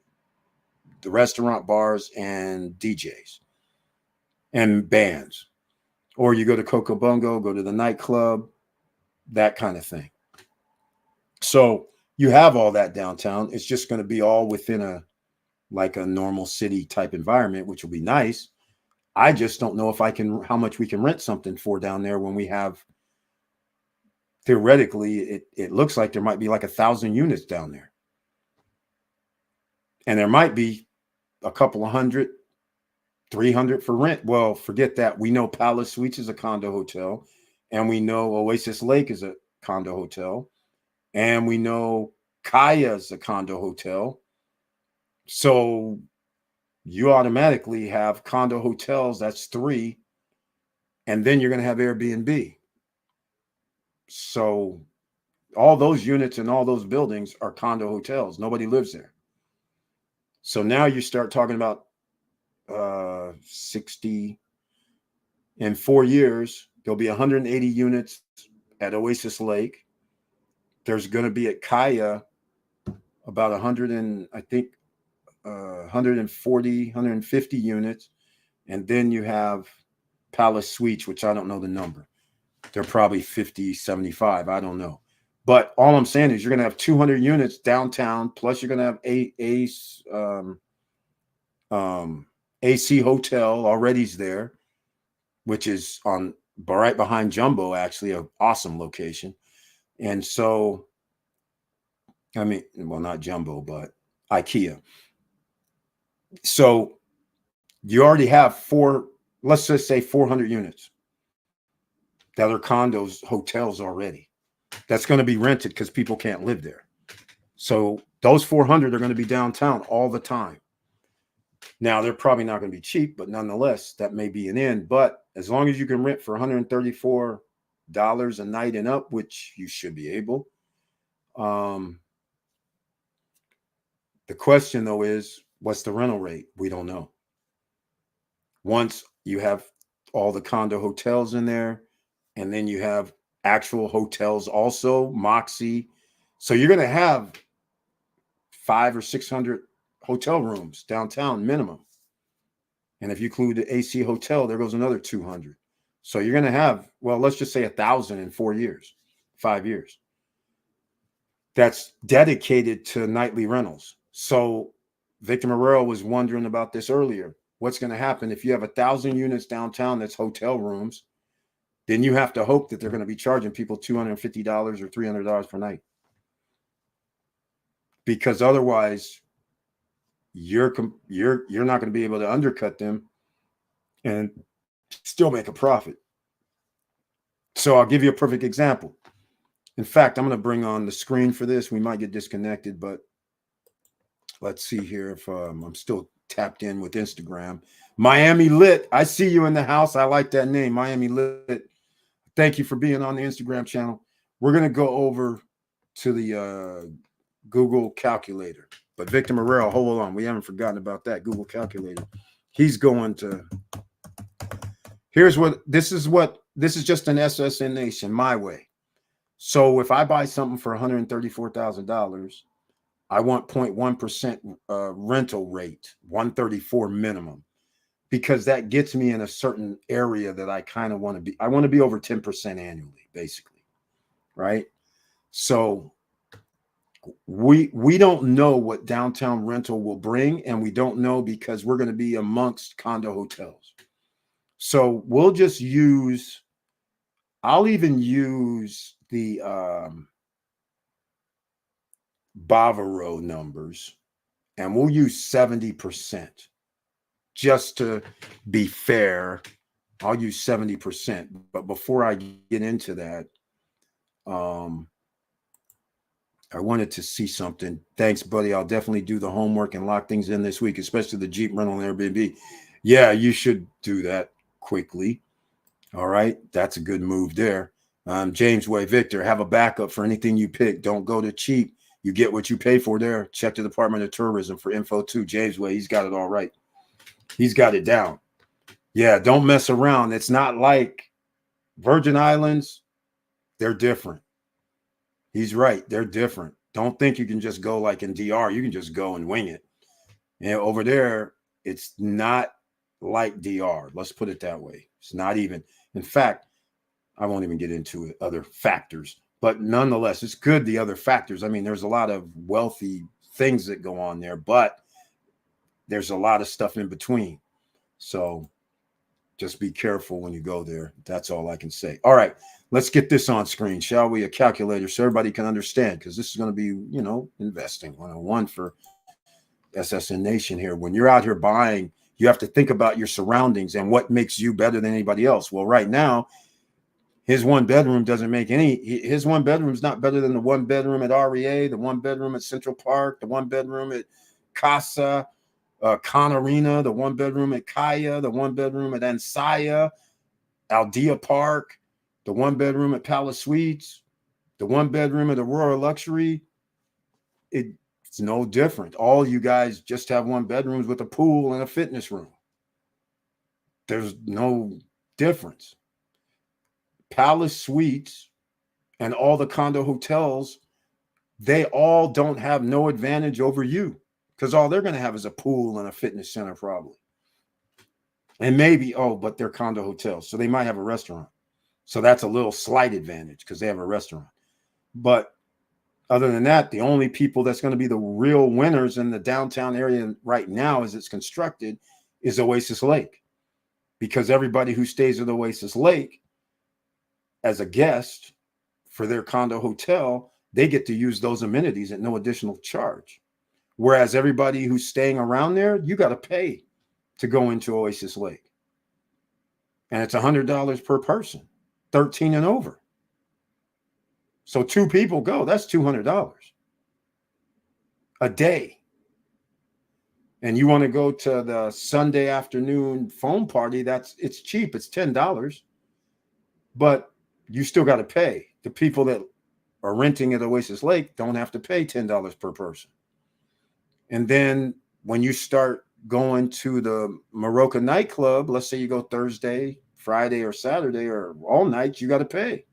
restaurant bars and DJs and bands. Or you go to Cocobongo, go to the nightclub, that kind of thing. So you have all that downtown. It's just going to be all within a normal city type environment, which will be nice. I just don't know if how much we can rent something for down there when we have, theoretically, it looks like there might be like 1,000 units down there. And there might be a couple of 100, 300 for rent. Well, forget that. We know Palace Suites is a condo hotel. And we know Oasis Lake is a condo hotel. And we know Kaya is a condo hotel. So you automatically have condo hotels. That's 3. And then you're going to have Airbnb. So all those units and all those buildings are condo hotels. Nobody lives there. So now you start talking about 60 in 4 years. There'll be 180 units at Oasis Lake. There's going to be at Kaya about 140, 150 units. And then you have Palace Suites, which I don't know the number. They're probably 50, 75. I don't know. But all I'm saying is you're going to have 200 units downtown. Plus you're going to have AC Hotel already's there, which is on right behind Jumbo, actually an awesome location. And so, I mean, well, not Jumbo, but IKEA. So you already have let's just say 400 units that are condos, hotels already. That's going to be rented because people can't live there. So those 400 are going to be downtown all the time. Now, they're probably not going to be cheap, but nonetheless, that may be an end. But as long as you can rent for $134 a night and up, which you should be able. The question, though, is what's the rental rate? We don't know. Once you have all the condo hotels in there. And then you have actual hotels also, Moxie. So you're going to have 500 or 600 hotel rooms downtown minimum. And if you include the AC hotel, there goes another 200. So you're going to have, well, let's just say 1,000 in 4 years, 5 years. That's dedicated to nightly rentals. So Victor Morrell was wondering about this earlier. What's going to happen if you have 1,000 units downtown that's hotel rooms? Then you have to hope that they're going to be charging people $250 or $300 per night. Because otherwise, you're not going to be able to undercut them and still make a profit. So I'll give you a perfect example. In fact, I'm going to bring on the screen for this. We might get disconnected, but let's see here if I'm still tapped in with Instagram. Miami Lit. I see you in the house. I like that name, Miami Lit. Thank you for being on the Instagram channel. We're going to go over to the Google Calculator. But Victor Morrell, hold on. We haven't forgotten about that Google Calculator. He's going to. This is just an SSN Nation, my way. So if I buy something for $134,000, I want 0.1% rental rate, 134 minimum, because that gets me in a certain area that I kind of want to be. I want to be over 10% annually, basically, right? So we don't know what downtown rental will bring, and we don't know because we're going to be amongst condo hotels. So we'll just use, I'll even use the Bavaro numbers, and we'll use 70%. Just to be fair, I'll use 70%. But before I get into that, I wanted to see something. Thanks, buddy. I'll definitely do the homework and lock things in this week, especially the Jeep rental and Airbnb. Yeah, you should do that quickly. All right. That's a good move there. James Way, Victor, have a backup for anything you pick. Don't go to cheap. You get what you pay for there. Check the Department of Tourism for info too. James Way, he's got it all right. He's got it down. Yeah, don't mess around. It's not like Virgin Islands. They're different. He's right. They're different. Don't think you can just go like in DR. You can just go and wing it. And over there, it's not like DR. Let's put it that way. It's not even. In fact, I won't even get into other factors. But nonetheless, it's good, the other factors. I mean, there's a lot of wealthy things that go on there, but there's a lot of stuff in between. So just be careful when you go there. That's all I can say. All right, let's get this on screen, shall we? A calculator so everybody can understand, because this is going to be, investing 101 for SSN Nation here. When you're out here buying, you have to think about your surroundings and what makes you better than anybody else. Well, right now, his one bedroom doesn't make his one bedroom is not better than the one bedroom at REA, the one bedroom at Central Park, the one bedroom at Casa, Conarina, the one bedroom at Kaya, the one bedroom at Ansaya, Aldea Park, the one bedroom at Palace Suites, the one bedroom at Aurora Luxury. It's no different. All you guys just have one bedrooms with a pool and a fitness room. There's no difference. Palace Suites and all the condo hotels, they all don't have no advantage over you, because all they're going to have is a pool and a fitness center probably. And maybe, but they're condo hotels, so they might have a restaurant. So that's a little slight advantage because they have a restaurant. But other than that, the only people that's going to be the real winners in the downtown area right now as it's constructed is Oasis Lake, because everybody who stays at Oasis Lake as a guest for their condo hotel, they get to use those amenities at no additional charge. Whereas everybody who's staying around there, you got to pay to go into Oasis Lake. And it's $100 per person, 13 and over. So 2 people go, that's $200 a day. And you want to go to the Sunday afternoon foam party, it's cheap, it's $10. But you still got to pay. The people that are renting at Oasis Lake don't have to pay $10 per person. And then when you start going to the Maroka nightclub, let's say you go Thursday, Friday or Saturday or all night, you got to pay.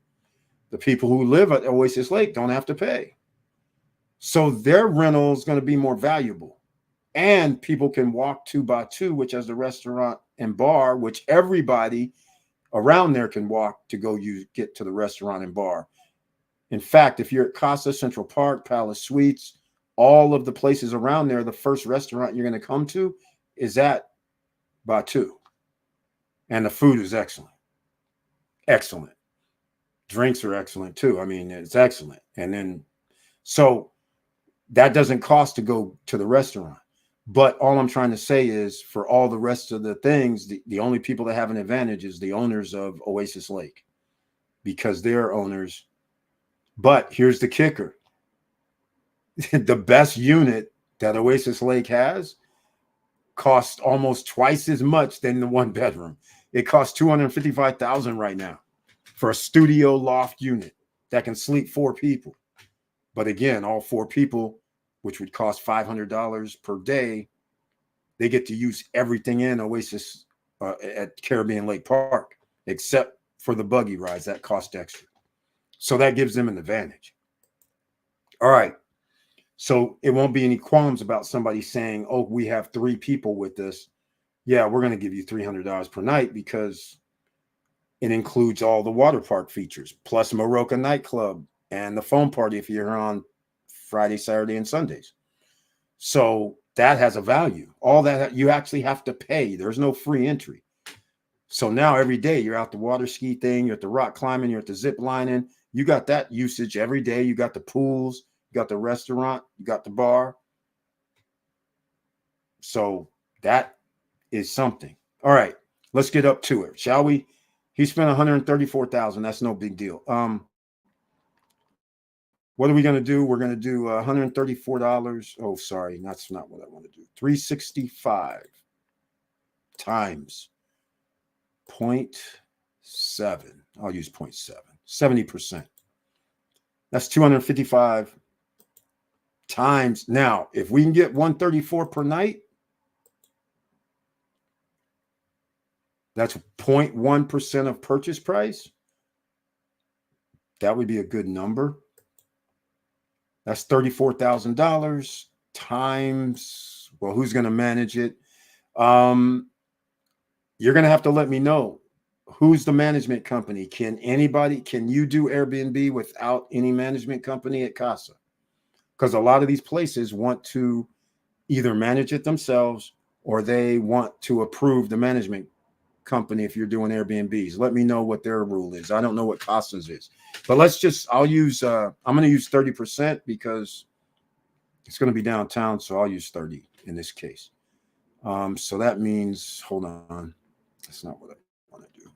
The people who live at Oasis Lake don't have to pay. So their rental is going to be more valuable. And people can walk 2 by 2, which has the restaurant and bar, which everybody around there can walk to go get to the restaurant and bar. In fact, if you're at Casa, Central Park, Palace Suites, all of the places around there, the first restaurant you're going to come to is at Batu. And the food is excellent. Excellent. Drinks are excellent too. I mean, it's excellent. And then, so that doesn't cost to go to the restaurant. But all I'm trying to say is for all the rest of the things, the only people that have an advantage is the owners of Oasis Lake because they're owners. But here's the kicker. The best unit that Oasis Lake has costs almost twice as much than the 1 bedroom. It costs $255,000 right now for a studio loft unit that can sleep 4 people. But again, all 4 people, which would cost $500 per day, they get to use everything in Oasis at Caribbean Lake Park, except for the buggy rides that cost extra. So that gives them an advantage. All right. So it won't be any qualms about somebody saying, oh, we have 3 people with us. Yeah, we're going to give you $300 per night because it includes all the water park features, plus Maroka nightclub and the phone party if you're on Friday, Saturday, and Sundays. So that has a value. All that you actually have to pay. There's no free entry. So now every day you're out the water ski thing, you're at the rock climbing, you're at the zip lining. You got that usage every day. You got the pools, you got the restaurant, you got the bar. So that is something. All right, let's get up to it, shall we? He spent $134,000. That's no big deal. What are we going to do? We're going to do $134. Oh, sorry. That's not what I want to do. 365 times 0.7. I'll use 0.7. 70%. That's 255 times. Now, if we can get 134 per night, that's 0.1% of purchase price. That would be a good number. That's $34,000 times, well, who's going to manage it? You're going to have to let me know who's the management company. Can you do Airbnb without any management company at Casa? Because a lot of these places want to either manage it themselves or they want to approve the management company if you're doing Airbnbs. Let me know what their rule is. I don't know what Casa's is. But I'm going to use 30% because it's going to be downtown, so I'll use 30 in this case. So that means, hold on. That's not what I want to do.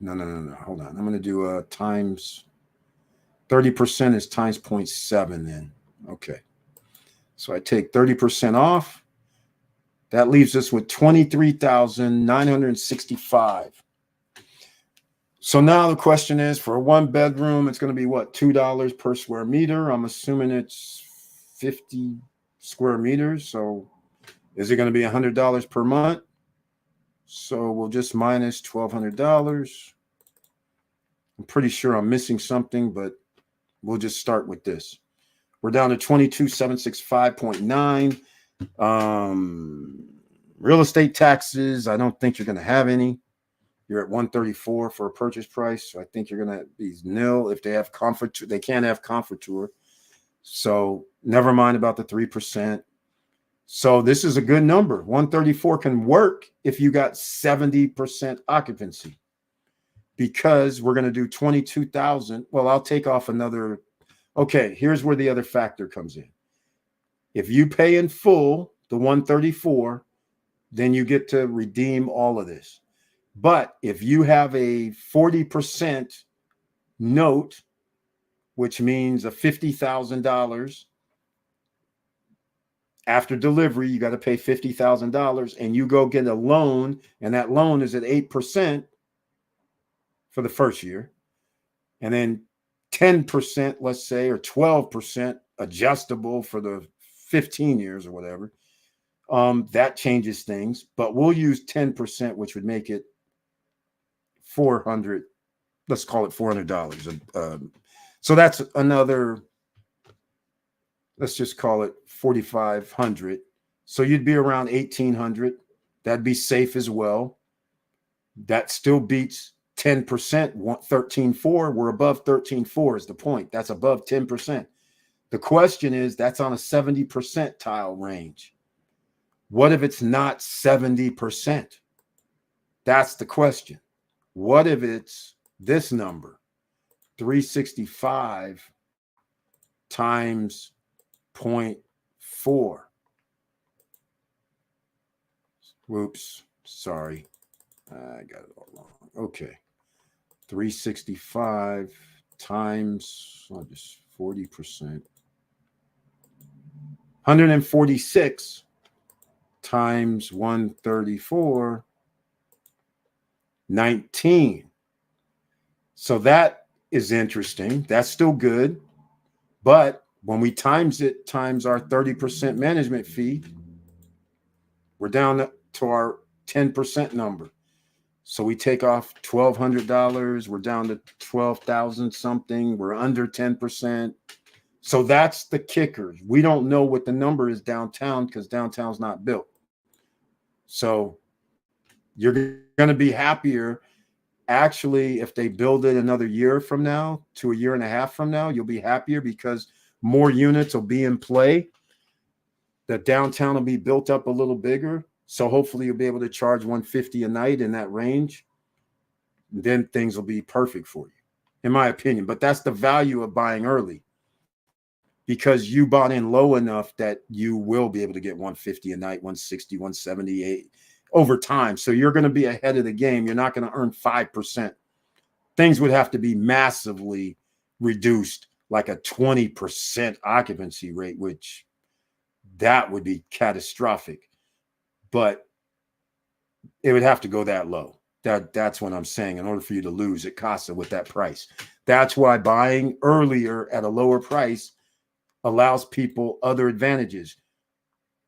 No. Hold on. I'm going to do times 30% is times 0.7 then. Okay. So I take 30% off. That leaves us with $23,965. So now the question is, for a 1 bedroom, it's going to be what, $2 per square meter? I'm assuming it's 50 square meters. So is it going to be $100 per month? So we'll just minus $1,200. I'm pretty sure I'm missing something, but we'll just start with this. We're down to 22,765.9. Real estate taxes, I don't think you're going to have any. You're at 134 for a purchase price. So I think you're going to be nil. If they have comfort, they can't have comforture. So never mind about the 3%. So this is a good number. 134 can work if you got 70% occupancy, because we're going to do 22,000. Well, I'll take off another. Okay, here's where the other factor comes in. If you pay in full the 134, then you get to redeem all of this. But if you have a 40% note, which means a $50,000 after delivery, you got to pay $50,000, and you go get a loan, and that loan is at 8% for the first year, and then 10%, let's say, or 12% adjustable for the 15 years or whatever. That changes things, but we'll use 10%, which would make it 400. Let's call it $400. So that's another, let's just call it 4,500. So you'd be around 1,800. That'd be safe as well. That still beats 10%, 13.4. We're above 13.4 is the point. That's above 10%. The question is, that's on a 70 percentile range. What if it's not 70%? That's the question. What if it's this number, 365 times 0.4? Whoops, sorry. I got it all wrong. Okay. 365 times just 40%. 146 times 134, 19. So that is interesting. That's still good. But when we times it times our 30% management fee, we're down to our 10% number. So we take off $1,200. We're down to 12,000 something. We're under 10%. So that's the kicker. We don't know what the number is downtown because downtown's not built. So you're going to be happier. Actually, if they build it another year from now to a year and a half from now, you'll be happier because more units will be in play. The downtown will be built up a little bigger. So hopefully you'll be able to charge $150 a night in that range. Then things will be perfect for you, in my opinion. But that's the value of buying early, because you bought in low enough that you will be able to get $150 a night, $160, $178 over time. So you're going to be ahead of the game. You're not going to earn 5%. Things would have to be massively reduced, like a 20% occupancy rate, which that would be catastrophic. But it would have to go that low. That's what I'm saying. In order for you to lose at Casa with that price. That's why buying earlier at a lower price allows people other advantages.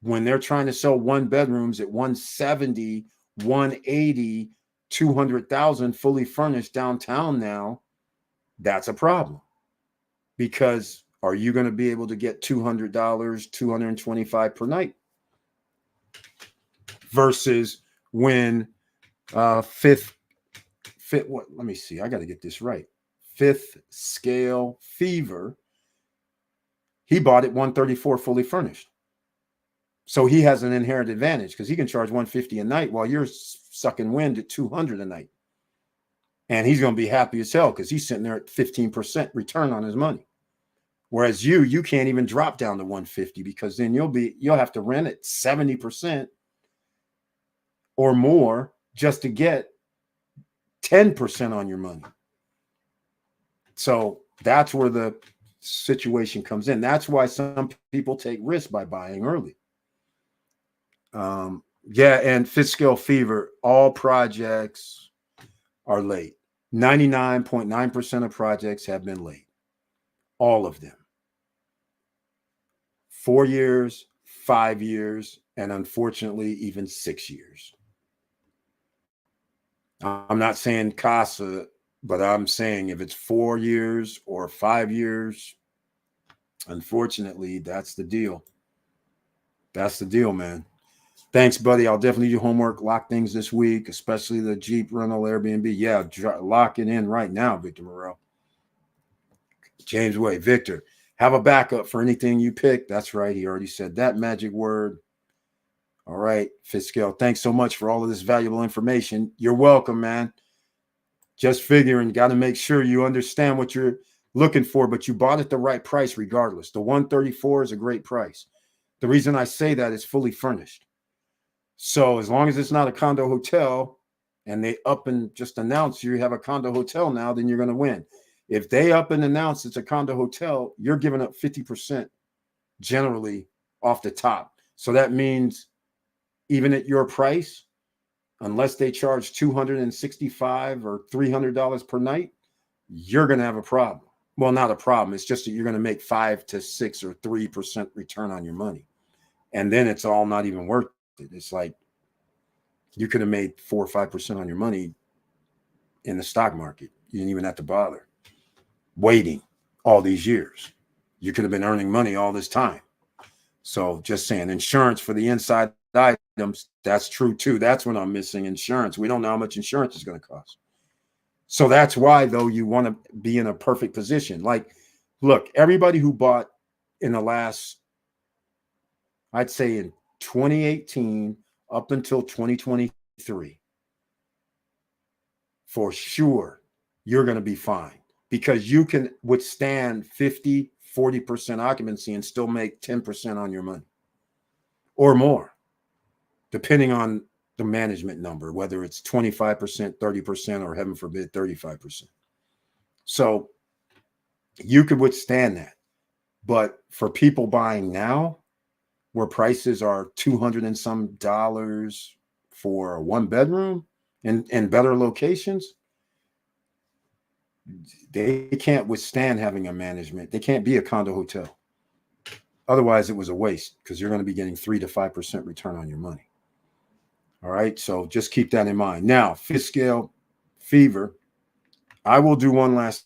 When they're trying to sell one bedrooms at 170, 180, 200,000 fully furnished downtown now, that's a problem. Because are you going to be able to get $200, $225 per night? Versus when fifth what, let me see, I got to get this right. Fifth Scale Fever, he bought it 134 fully furnished. So he has an inherent advantage because he can charge 150 a night while you're sucking wind at 200 a night. And he's going to be happy as hell because he's sitting there at 15% return on his money. Whereas you can't even drop down to 150 because then you'll have to rent at 70% or more just to get 10% on your money. So that's where the situation comes in. That's why some people take risks by buying early. Yeah, and Fifth Scale Fever, all projects are late. 99.9% of projects have been late. All of them. 4 years, 5 years, and unfortunately, even 6 years. I'm not saying Casa, but I'm saying if it's 4 years or 5 years, unfortunately, that's the deal. That's the deal, man. Thanks, buddy. I'll definitely do homework, lock things this week, especially the Jeep rental Airbnb. Yeah, lock it in right now, Victor Morrell. James Way, Victor, have a backup for anything you pick. That's right. He already said that magic word. All right, Fitzgerald, thanks so much for all of this valuable information. You're welcome, man. Just figuring, got to make sure you understand what you're looking for, but you bought at the right price regardless. The 134 is a great price. The reason I say that is fully furnished. So as long as it's not a condo hotel and they up and just announce you have a condo hotel now, then you're going to win. If they up and announce it's a condo hotel, you're giving up 50% generally off the top. So that means even at your price, unless they charge $265 or $300 per night, you're going to have a problem. Well, not a problem. It's just that you're going to make 5 to 6 or 3% return on your money. And then it's all not even worth It's like you could have made 4 or 5% on your money in the stock market. You didn't even have to bother waiting all these years. You could have been earning money all this time. So just saying, insurance for the inside items, that's true too. That's when I'm missing insurance. We don't know how much insurance is going to cost. So that's why, though, you want to be in a perfect position. Like, look, everybody who bought in the last, I'd say in 2018 up until 2023, for sure, you're going to be fine because you can withstand 50, 40% occupancy and still make 10% on your money or more, depending on the management number, whether it's 25%, 30%, or heaven forbid, 35%. So you could withstand that. But for people buying now, where prices are $200 and some dollars for a 1-bedroom in better locations, they can't withstand having a management. They can't be a condo hotel. Otherwise, it was a waste because you're going to be getting 3 to 5% return on your money. All right, so just keep that in mind. Now, fifth scale fever. I will do one last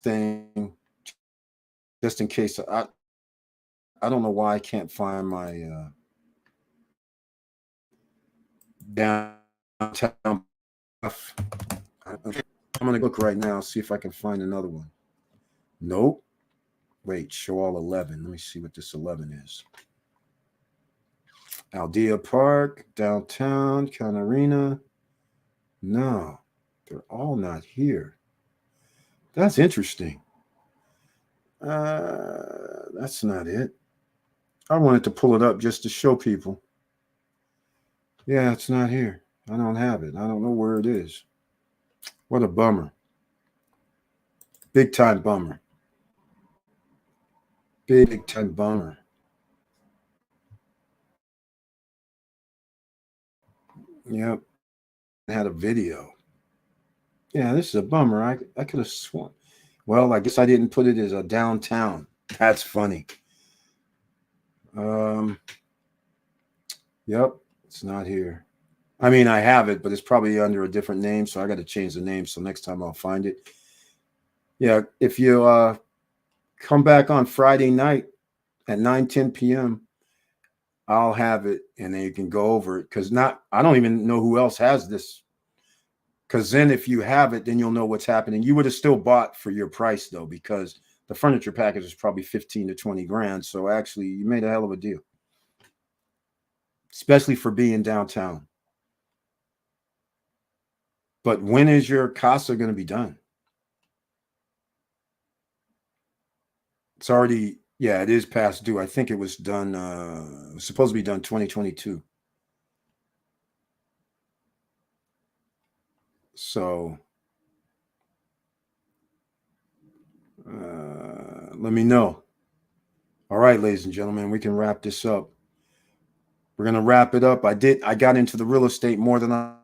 thing, just in case. I don't know why I can't find my downtown. I'm going to look right now, see if I can find another one. Nope. Wait, show all 11. Let me see what this 11 is. Aldea Park, downtown, Count Arena. No, they're all not here. That's interesting. That's not it. I wanted to pull it up just to show people. Yeah, it's not here. I don't have it. I don't know where it is. What a bummer. Big time bummer. Big time bummer. Yep. I had a video. Yeah, this is a bummer. I could have sworn. Well, I guess I didn't put it as a downtown. That's funny. Yep, it's not here. I mean, I have it, but it's probably under a different name, so I got to change the name. So next time I'll find it. Yeah, if you come back on Friday night at 9:10 p.m., I'll have it, and then you can go over it. Because I don't even know who else has this. Because then if you have it, then you'll know what's happening. You would have still bought for your price, though, because the furniture package is probably 15 to 20 grand. So actually, you made a hell of a deal, especially for being downtown. But when is your casa going to be done? It's already, yeah, it is past due. I think it was done, it was supposed to be done 2022. So let me know. All right, ladies and gentlemen, we can wrap this up. We're going to wrap it up. I got into the real estate more than I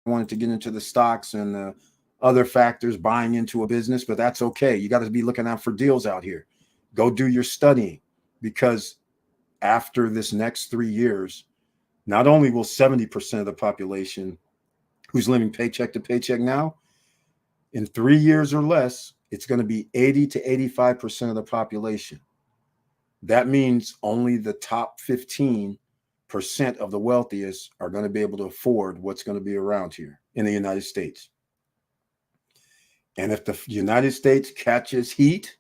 wanted to get into the stocks and the other factors buying into a business, but that's okay. You got to be looking out for deals out here. Go do your studying, because after this next 3 years, not only will 70% of the population who's living paycheck to paycheck now, in 3 years or less, it's going to be 80 to 85% of the population. That means only the top 15% of the wealthiest are going to be able to afford what's going to be around here in the United States. And if the United States catches heat,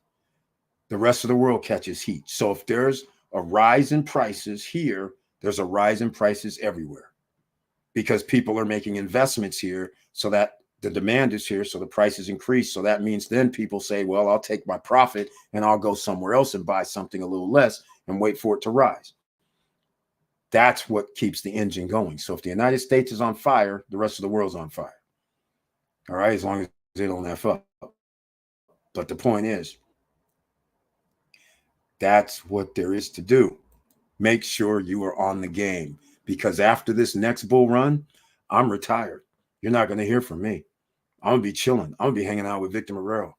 the rest of the world catches heat. So if there's a rise in prices here, there's a rise in prices everywhere, because people are making investments here, so that the demand is here, so the prices increase. So that means then people say, well, I'll take my profit and I'll go somewhere else and buy something a little less and wait for it to rise. That's what keeps the engine going. So if the United States is on fire, the rest of the world's on fire. All right, as long as they don't F up. But the point is, that's what there is to do. Make sure you are on the game, because after this next bull run, I'm retired. You're not going to hear from me. I'm going to be chilling. I'm going to be hanging out with Victor Morrell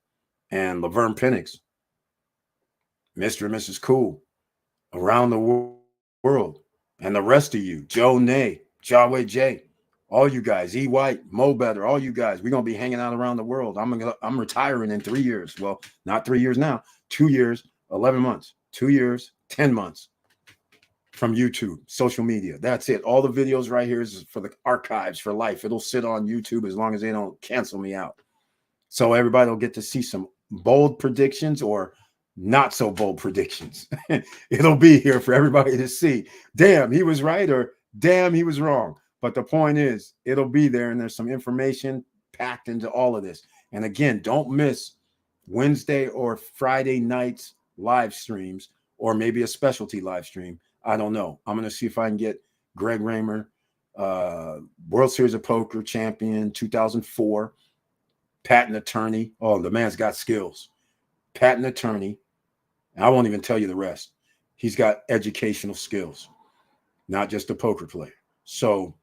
and Laverne Penix, Mr. and Mrs. Cool, around the world. And the rest of you, Joe Nay, Jaway J, all you guys, E White, Mo Better, all you guys, we're gonna be hanging out around the world. I'm retiring in 3 years. Well, not 3 years now, 2 years, 11 months, 2 years, 10 months from YouTube, social media. That's it. All the videos right here is for the archives for life. It'll sit on YouTube as long as they don't cancel me out. So everybody will get to see some bold predictions or not so bold predictions. It'll be here for everybody to see. Damn, he was right, or damn, he was wrong. But the point is, it'll be there, and there's some information packed into all of this. And again, don't miss Wednesday or Friday nights live streams, or maybe a specialty live stream. I don't know. I'm going to see if I can get Greg Raymer, World Series of Poker champion 2004, patent attorney. Oh, the man's got skills. Patent attorney. I won't even tell you the rest. He's got educational skills, not just a poker player. So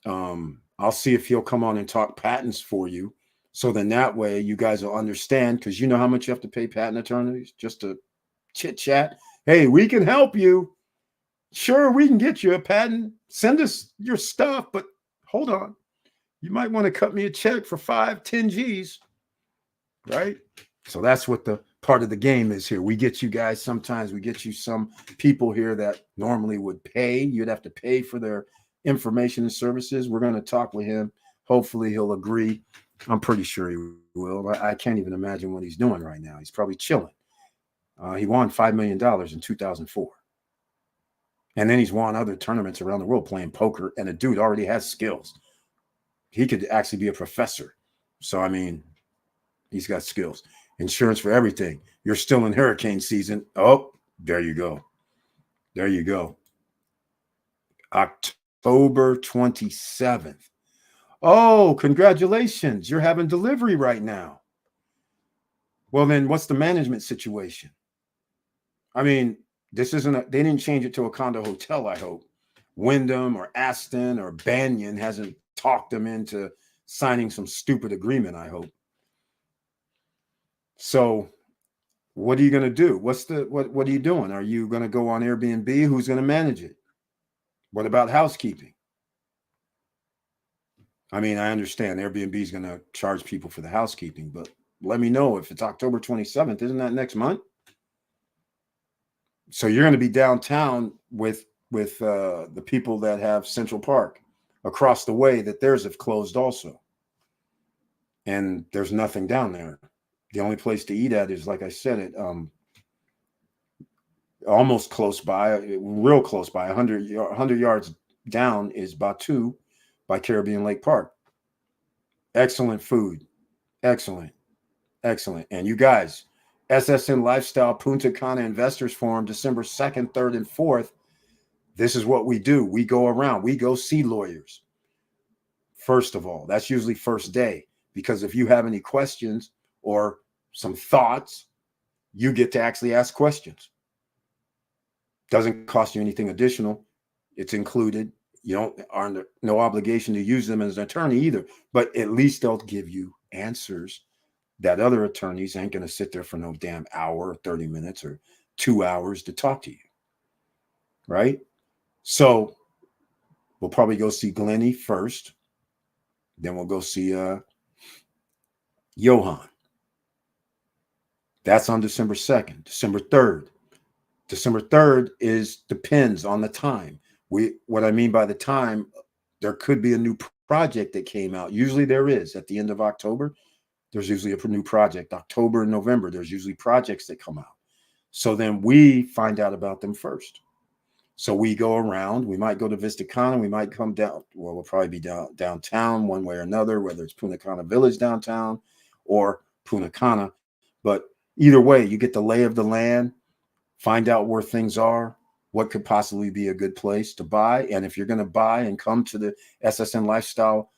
I'll see if he'll come on and talk patents for you. So then that way you guys will understand, because you know how much you have to pay patent attorneys just to chit chat. Hey, we can help you. Sure, we can get you a patent. Send us your stuff, but hold on. You might want to cut me a check for 5-10 G's, right? So that's what the part of the game is here. We get you guys, sometimes we get you some people here that normally would pay. You'd have to pay for their information and services. We're going to talk with him. Hopefully he'll agree. I'm pretty sure he will. I can't even imagine what he's doing right now. He's probably chilling. He won $5 million in 2004. And then he's won other tournaments around the world playing poker. And the dude already has skills. He could actually be a professor. So, I mean, he's got skills. Insurance for everything. You're still in hurricane season. Oh, there you go. There you go. October 27th. Oh, congratulations. You're having delivery right now. Well, then what's the management situation? I mean, this isn't they didn't change it to a condo hotel, I hope. Wyndham or Aston or Banyan hasn't talked them into signing some stupid agreement, I hope. So what are you going to do? What are you doing? Are you going to go on Airbnb? Who's going to manage it? What about housekeeping? I mean, I understand Airbnb is going to charge people for the housekeeping, but let me know if it's October 27th. Isn't that next month? So you're going to be downtown with the people that have Central Park across the way, that theirs have closed also. And there's nothing down there. The only place to eat at is, like I said, it almost close by, real close by, 100 yards down is Batu by Caribbean Lake Park. Excellent food. Excellent. Excellent. And you guys, SSN Lifestyle Punta Cana Investors Forum, December 2nd, 3rd, and 4th. This is what we do. We go around. We go see lawyers. First of all, that's usually first day, because if you have any questions or some thoughts, you get to actually ask questions. Doesn't cost you anything additional. It's included. You are under no obligation to use them as an attorney either, but at least they'll give you answers that other attorneys ain't going to sit there for no damn hour, or 30 minutes, or 2 hours to talk to you. Right? So we'll probably go see Glennie first. Then we'll go see Johan. That's on December 2nd. December 3rd. December 3rd depends on the time. What I mean by the time, there could be a new project that came out. Usually there is at the end of October. There's usually a new project. October and November, there's usually projects that come out. So then we find out about them first. So we go around. We might go to Vista Cana. We might come down. Well, we'll probably be downtown one way or another, whether it's Punta Cana Village downtown or Punta Cana. But either way, you get the lay of the land, find out where things are, what could possibly be a good place to buy. And if you're going to buy and come to the SSN Lifestyle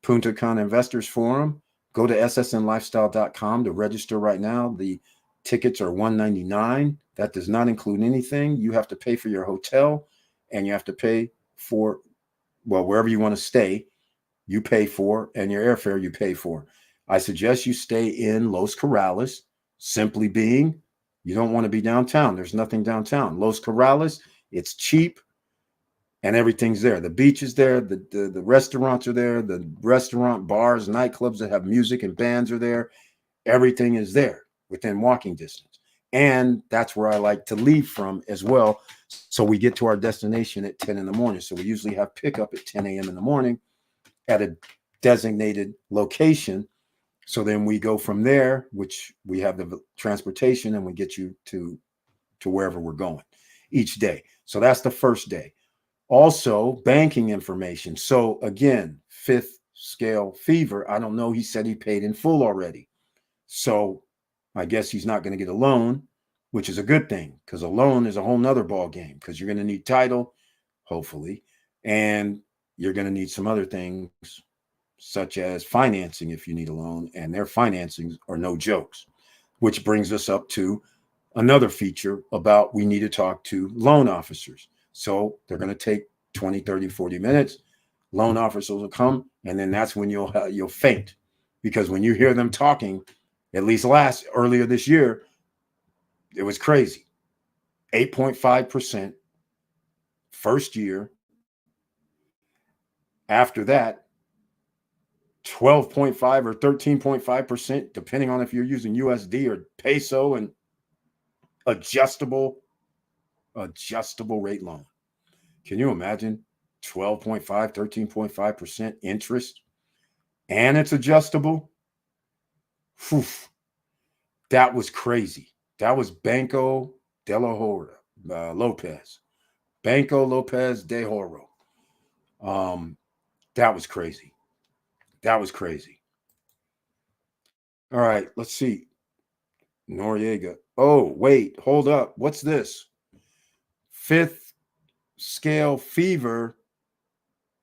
Punta Cana Investors Forum, go to ssnlifestyle.com to register right now. The tickets are $199. That does not include anything. You have to pay for your hotel, and you have to pay for, well, wherever you want to stay, you pay for, and your airfare you pay for. I suggest you stay in Los Corrales, simply being you don't want to be downtown. There's nothing downtown. Los Corrales, it's cheap. and everything's there. The beach is there. The restaurants are there. The restaurant, bars, nightclubs that have music and bands are there. Everything is there within walking distance. And that's where I like to leave from as well. So we get to our destination at 10 in the morning. So we usually have pickup at 10 a.m. in the morning at a designated location. So then we go from there, which we have the transportation, and we get you to wherever we're going each day. So that's the first day. Also, banking information. So again, fifth scale fever. I don't know. He said he paid in full already. So I guess he's not going to get a loan, which is a good thing, because a loan is a whole nother ball game, because you're going to need title, hopefully, and you're going to need some other things such as financing if you need a loan, and their financings are no jokes, which brings us up to another feature about we need to talk to loan officers. So they're going to take 20, 30, 40 minutes. Loan officers will come, and then that's when you'll faint, because when you hear them talking, at least earlier this year, it was crazy. 8.5% first year. After that, 12.5 or 13.5%, depending on if you're using USD or peso, and adjustable rate loan. Can you imagine 12.5, 13.5% interest, and it's adjustable? Whew. That was crazy. That was Banco de la Hora, Lopez. Banco Lopez de Horo. That was crazy. That was crazy. All right, let's see. Noriega. Oh, wait, hold up. What's this? Fifth scale fever.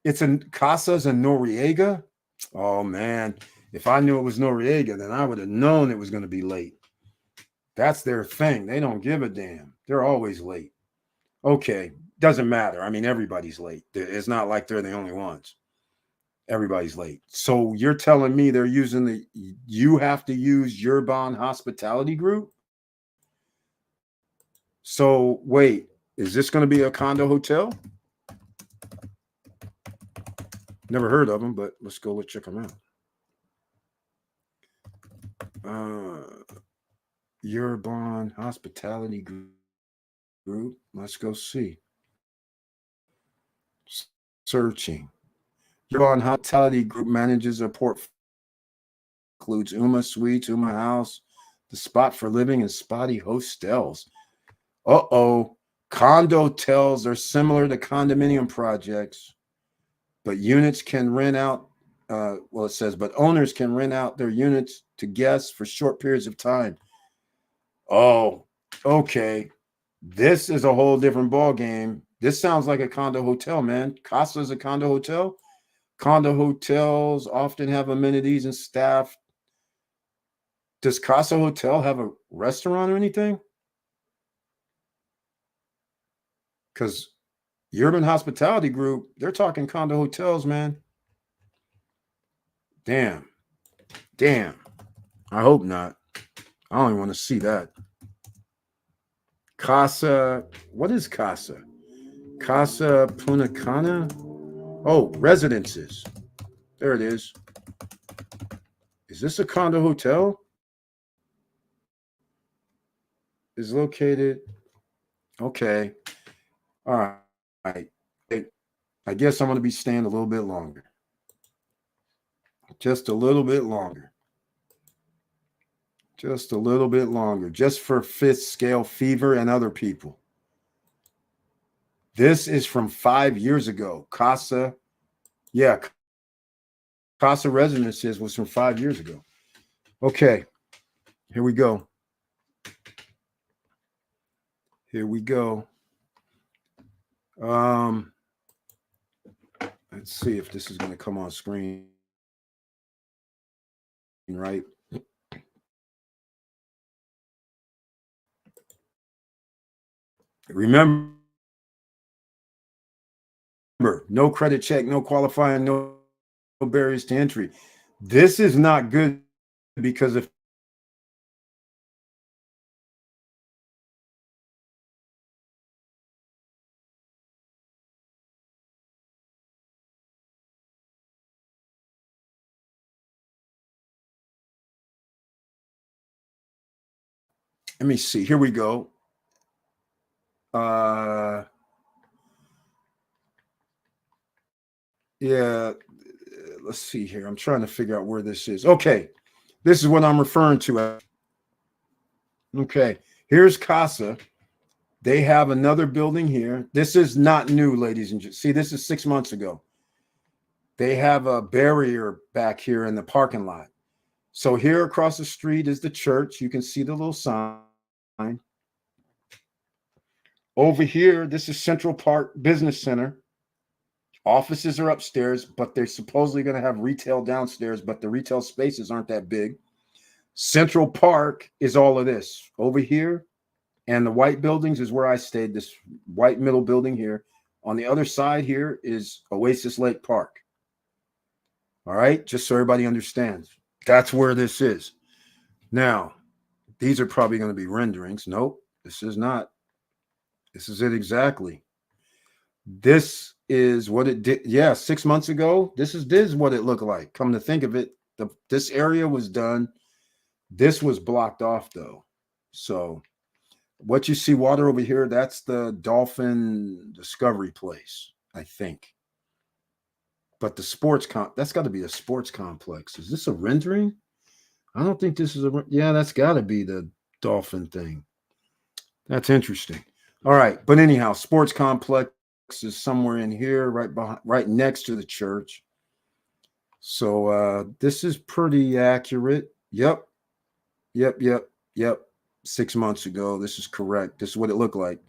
It's Casas and Noriega. Oh, man. If I knew it was Noriega, then I would have known it was going to be late. That's their thing. They don't give a damn. They're always late. Okay, doesn't matter. I mean, everybody's late. It's not like they're the only ones. Everybody's late. So you're telling me they're using you have to use Urbon Hospitality Group? So wait, is this going to be a condo hotel? Never heard of them, but let's go check them out. Urbon Hospitality Group. Let's go see. Searching. Urbon Hospitality Group manages a portfolio, includes Uma Suites, Uma House, the Spot for Living, and Spotty Hostels. Condo hotels are similar to condominium projects, but units can rent out. It says, but owners can rent out their units to guests for short periods of time. Oh, okay. This is a whole different ball game. This sounds like a condo hotel, man. Casa is a condo hotel. Condo hotels often have amenities and staff. Does Casa Hotel have a restaurant or anything? Because Urban Hospitality Group, they're talking condo hotels, man. Damn. I hope not. I don't even want to see that. Casa, what is Casa? Casa Punacana? Oh, residences. There it is. Is this a condo hotel? Is located. Okay. All right. I guess I'm going to be staying a little bit longer. Just a little bit longer. Just a little bit longer. Just for fifth scale fever and other people. This is from 5 years ago. Casa. Yeah. Casa Residences was from 5 years ago. Okay. Here we go. Let's see if this is going to come on screen. Right. Remember, no credit check, no qualifying, no barriers to entry. This is not good, because if Let me see. Here we go. Yeah, let's see here. I'm trying to figure out where this is. Okay, this is what I'm referring to. Okay, here's Casa. They have another building here. This is not new, ladies and gentlemen. See, this is 6 months ago. They have a barrier back here in the parking lot. So here across the street is the church. You can see the little sign. Over here, this is Central Park Business Center. Offices are upstairs, but they're supposedly going to have retail downstairs, but the retail spaces aren't that big. Central Park is all of this over here. And the white buildings is where I stayed, this white middle building here. On the other side here is Oasis Lake Park. All right, just so everybody understands. That's where this is. Now, these are probably going to be renderings. Nope, this is not. This is it exactly. This is what it did. Yeah, 6 months ago, this is what it looked like. Come to think of it, this area was done. This was blocked off, though. So what you see water over here, that's the Dolphin Discovery Place, I think. But the sports that's got to be a sports complex. Is this a rendering? I don't think this is yeah, that's got to be the Dolphin thing. That's interesting. All right, but anyhow, sports complex is somewhere in here, right next to the church. So this is pretty accurate. Yep. 6 months ago. This is correct. This is what it looked like.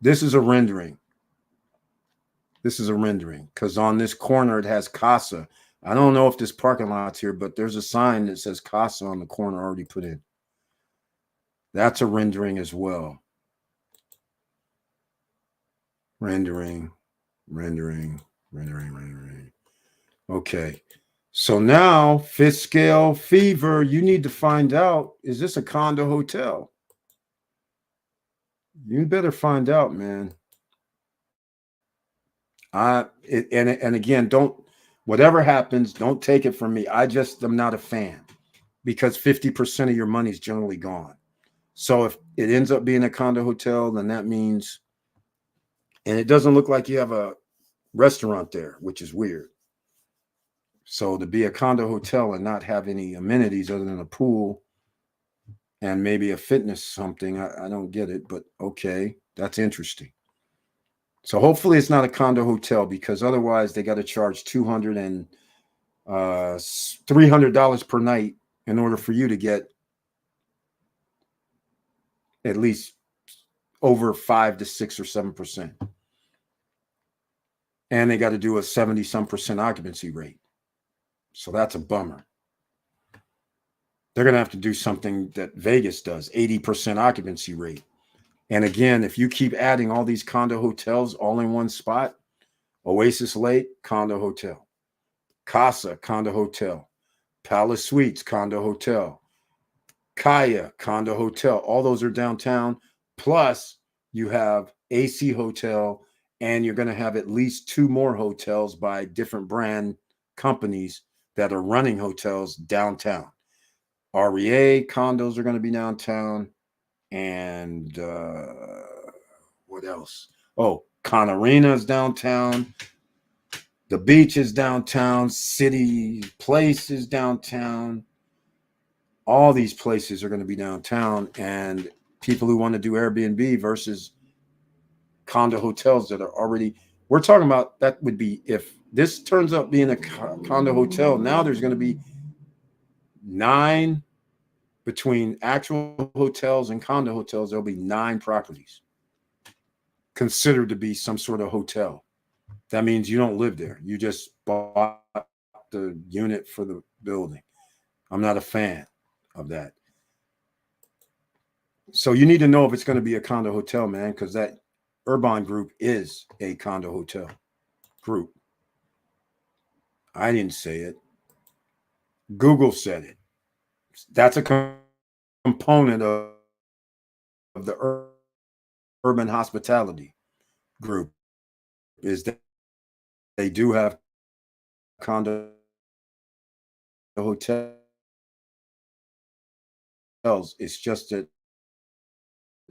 This is a rendering. This is a rendering because on this corner it has Casa. I don't know if this parking lot's here, but there's a sign that says Casa on the corner already put in. That's a rendering as well. Rendering. Okay. So now, fifth scale fever, you need to find out, is this a condo hotel? You better find out, man. And again, whatever happens, don't take it from me. I just am not a fan because 50% of your money is generally gone. So if it ends up being a condo hotel, then that means, and it doesn't look like you have a restaurant there, which is weird. So to be a condo hotel and not have any amenities other than a pool and maybe a fitness something, I don't get it, but okay, that's interesting. So hopefully it's not a condo hotel because otherwise they got to charge $200 and $300 per night in order for you to get at least over 5 to 6 or 7%. And they got to do a 70-some% occupancy rate. So that's a bummer. They're going to have to do something that Vegas does, 80% occupancy rate. And again, if you keep adding all these condo hotels all in one spot, Oasis Lake, condo hotel. Casa, condo hotel. Palace Suites, condo hotel. Kaya, condo hotel. All those are downtown. Plus, you have AC Hotel, and you're going to have at least 2 more hotels by different brand companies that are running hotels downtown. REA condos are going to be downtown. And what else? Oh, Con Arena is downtown. The beach is downtown. City Place is downtown. All these places are going to be downtown. And people who want to do Airbnb versus condo hotels that are already, we're talking about, that would be, if this turns out being a condo hotel, now there's going to be 9 between actual hotels and condo hotels. There'll be 9 properties considered to be some sort of hotel. That means you don't live there. You just bought the unit for the building. I'm not a fan of that. So you need to know if it's going to be a condo hotel, man, because that Urban Group is a condo hotel group. I didn't say it. Google said it. That's a component of the urban hospitality group, is that they do have condo hotels. It's just that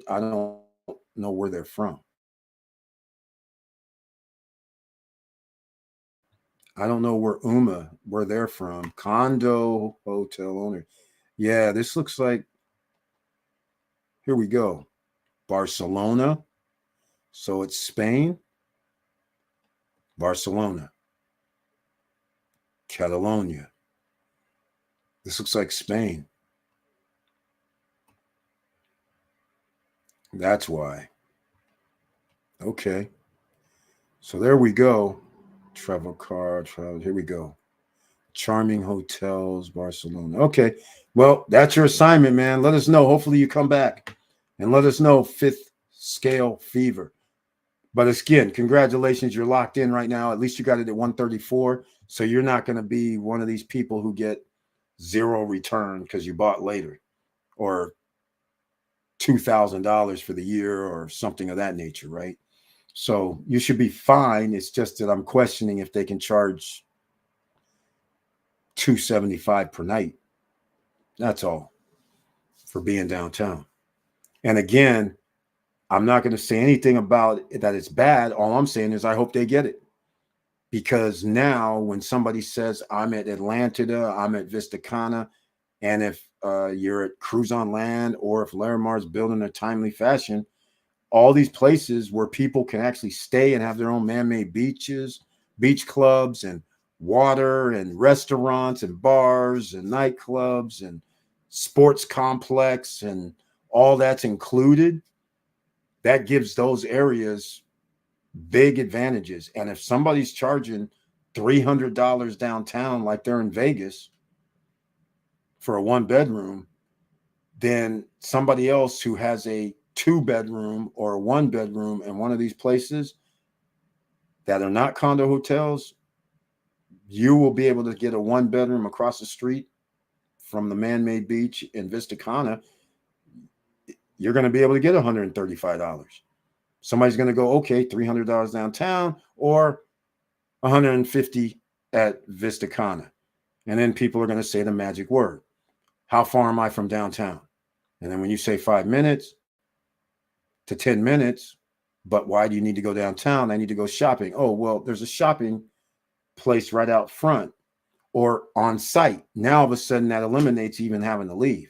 I don't know where they're from. I don't know where they're from. Condo hotel owner. Yeah, this looks like, here we go. Barcelona. So it's Spain. Barcelona. Catalonia. This looks like Spain. That's why. Okay. So there we go. Travel card, here we go. Charming hotels, Barcelona. Okay. Well, that's your assignment, man. Let us know. Hopefully you come back and let us know fifth scale fever. But again, congratulations. You're locked in right now. At least you got it at 134. So you're not going to be one of these people who get zero return because you bought later, or $2,000 for the year or something of that nature, right? So you should be fine. It's just that I'm questioning if they can charge $275 per night. That's all for being downtown. And again, I'm not going to say anything about it, that it's bad. All I'm saying is I hope they get it. Because now when somebody says I'm at Atlantida, I'm at Vista Cana, and if you're at Cruise on Land, or if Larimar's built in a timely fashion, all these places where people can actually stay and have their own man-made beaches, beach clubs, and water, and restaurants, and bars, and nightclubs, and sports complex, and all that's included, that gives those areas big advantages. And if somebody's charging $300 downtown like they're in Vegas for a 1-bedroom, then somebody else who has a 2-bedroom or a 1-bedroom in one of these places that are not condo hotels, you will be able to get a 1-bedroom across the street from the man-made beach in Vista Cana. You're going to be able to get $135. Somebody's going to go, okay, $300 downtown or $150 at Vista Cana. And then people are going to say the magic word. How far am I from downtown? And then when you say 5 minutes to 10 minutes, but why do you need to go downtown? I need to go shopping. Oh, well, there's a shopping place right out front or on site. Now, all of a sudden, that eliminates even having to leave.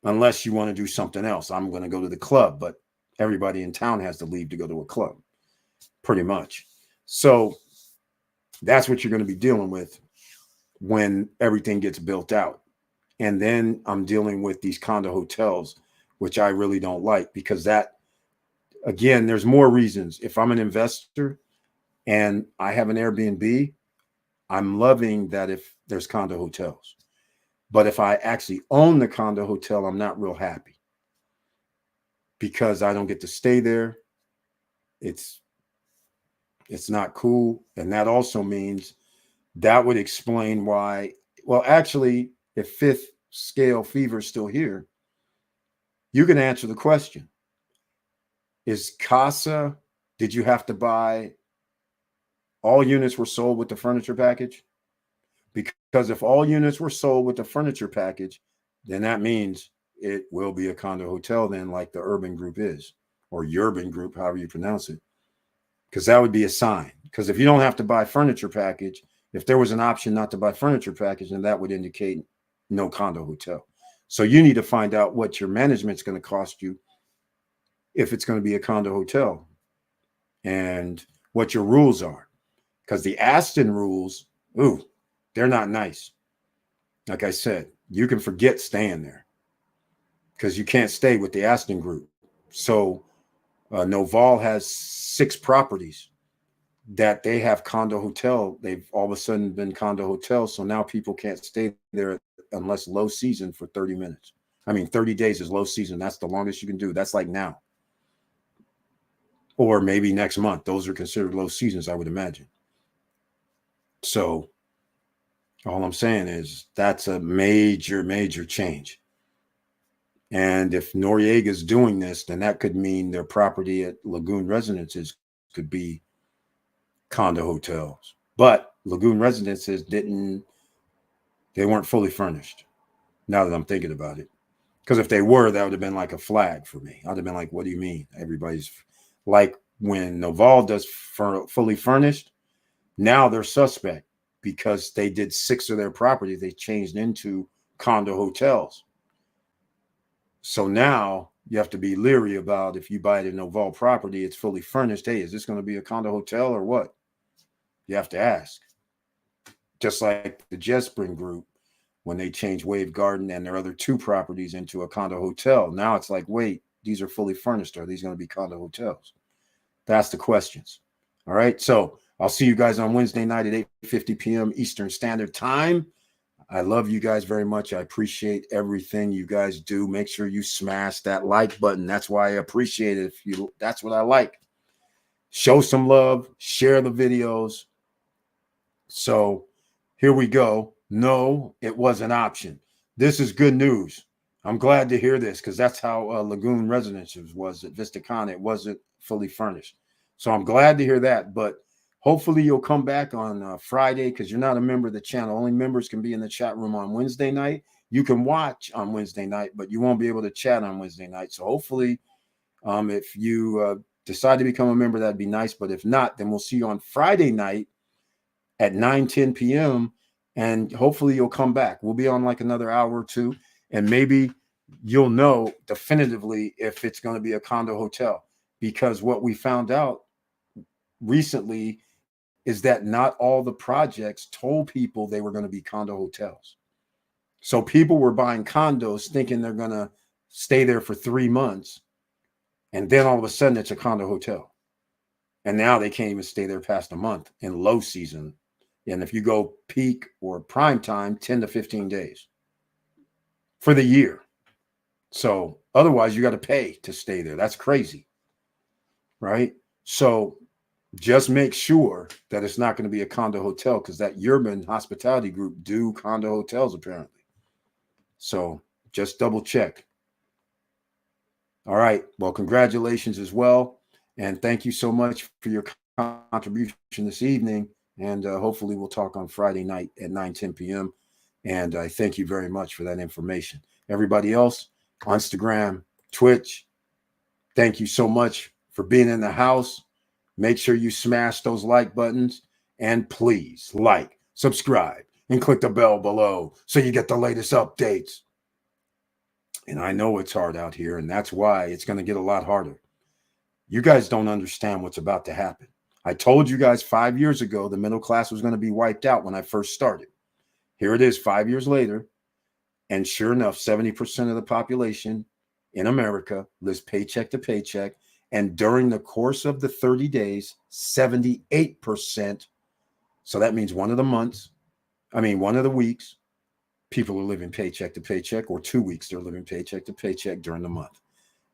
Unless you want to do something else. I'm going to go to the club, but everybody in town has to leave to go to a club, pretty much. So that's what you're going to be dealing with when everything gets built out. And then I'm dealing with these condo hotels, which I really don't like, because that, again, there's more reasons. If I'm an investor and I have an Airbnb, I'm loving that if there's condo hotels. But if I actually own the condo hotel, I'm not real happy because I don't get to stay there. It's not cool. And that also means that would explain why, well, actually, if fifth scale fever is still here, you can answer the question. Is Casa, did you have to buy, all units were sold with the furniture package? Because if all units were sold with the furniture package, then that means it will be a condo hotel then, like the Urban Group is, or Urban Group, however you pronounce it. Because that would be a sign. Because if you don't have to buy furniture package, if there was an option not to buy furniture package, then that would indicate no condo hotel. So you need to find out what your management's going to cost you if it's going to be a condo hotel and what your rules are. Because the Aston rules, ooh, they're not nice. Like I said, you can forget staying there because you can't stay with the Aston Group. So Noval has 6 properties that they have condo hotel. They've all of a sudden been condo hotels. So now people can't stay there unless low season for 30 minutes. I mean, 30 days is low season. That's the longest you can do. That's like now. Or maybe next month. Those are considered low seasons, I would imagine. So all I'm saying is that's a major, major change. And if Noriega's doing this, then that could mean their property at Lagoon Residences could be condo hotels. But Lagoon Residences they weren't fully furnished, now that I'm thinking about it. Because if they were, that would have been like a flag for me. I'd have been like, what do you mean? Everybody's like when Noval does fully furnished, now they're suspect because they did 6 of their properties. They changed into condo hotels. So now you have to be leery about if you buy the Noval property, it's fully furnished. Hey, is this going to be a condo hotel or what? You have to ask. Just like the Jetspring Group, when they changed Wave Garden and their other 2 properties into a condo hotel. Now it's like, wait, these are fully furnished. Are these going to be condo hotels? That's the questions. All right. So I'll see you guys on Wednesday night at 8:50 p.m. Eastern Standard Time. I love you guys very much. I appreciate everything you guys do. Make sure you smash that like button. That's why I appreciate it. That's what I like. Show some love, share the videos. So here we go. No, it was an option. This is good news. I'm glad to hear this because that's how Lagoon Residences was at VistaCon. It wasn't fully furnished. So I'm glad to hear that. But hopefully you'll come back on Friday because you're not a member of the channel. Only members can be in the chat room on Wednesday night. You can watch on Wednesday night, but you won't be able to chat on Wednesday night. So hopefully if you decide to become a member, that'd be nice. But if not, then we'll see you on Friday night at 9:10 p.m. And hopefully you'll come back. We'll be on like another hour or 2. And maybe you'll know definitively if it's going to be a condo hotel. Because what we found out recently is that not all the projects told people they were going to be condo hotels. So people were buying condos thinking they're going to stay there for 3 months. And then all of a sudden it's a condo hotel. And now they can't even stay there past a month in low season. And if you go peak or prime time, 10 to 15 days for the year. So otherwise you got to pay to stay there. That's crazy. Right? So just make sure that it's not going to be a condo hotel because that Urban Hospitality Group do condo hotels apparently. So just double check. All right. Well, congratulations as well. And thank you so much for your contribution this evening. And hopefully we'll talk on Friday night at 9:10 p.m. And I thank you very much for that information. Everybody else on Instagram, Twitch, thank you so much for being in the house. Make sure you smash those like buttons. And please like, subscribe, and click the bell below so you get the latest updates. And I know it's hard out here, and that's why it's going to get a lot harder. You guys don't understand what's about to happen. I told you guys 5 years ago the middle class was going to be wiped out when I first started. Here it is 5 years later. And sure enough, 70% of the population in America lives paycheck to paycheck. And during the course of the 30 days, 78%. So that means one of the weeks, people are living paycheck to paycheck, or 2 weeks they're living paycheck to paycheck during the month.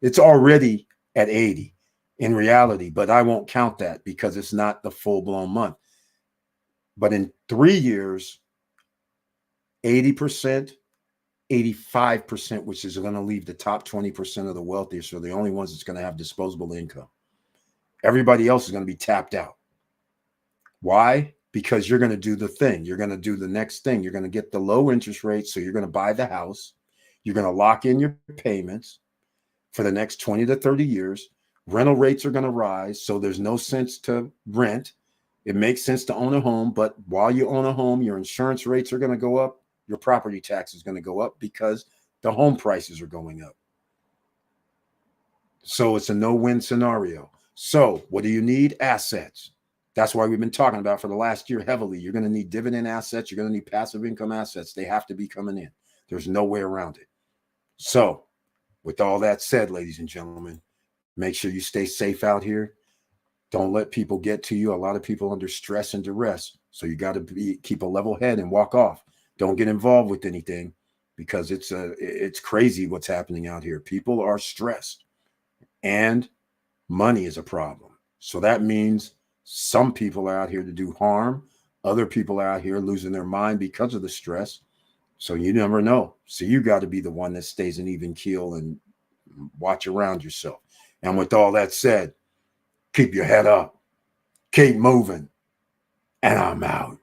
It's already at 80 in reality, but I won't count that because it's not the full-blown month. But in 3 years, 80%, 85%, which is going to leave the top 20% of the wealthy, so the only ones that's going to have disposable income. Everybody else is going to be tapped out. Why? Because you're going to do the thing. You're going to do the next thing. You're going to get the low interest rate, so you're going to buy the house. You're going to lock in your payments for the next 20 to 30 years. Rental rates are going to rise, so there's no sense to rent. It makes sense to own a home, but while you own a home, your insurance rates are going to go up. Your property tax is going to go up because the home prices are going up. So it's a no-win scenario. So what do you need? Assets. That's why we've been talking about for the last year heavily. You're going to need dividend assets. You're going to need passive income assets. They have to be coming in. There's no way around it. So with all that said, ladies and gentlemen, make sure you stay safe out here. Don't let people get to you. A lot of people under stress and duress. So you got to keep a level head and walk off. Don't get involved with anything because it's crazy what's happening out here. People are stressed and money is a problem. So that means some people are out here to do harm. Other people are out here losing their mind because of the stress. So you never know. So you got to be the one that stays an even keel and watch around yourself. And with all that said, keep your head up, keep moving, and I'm out.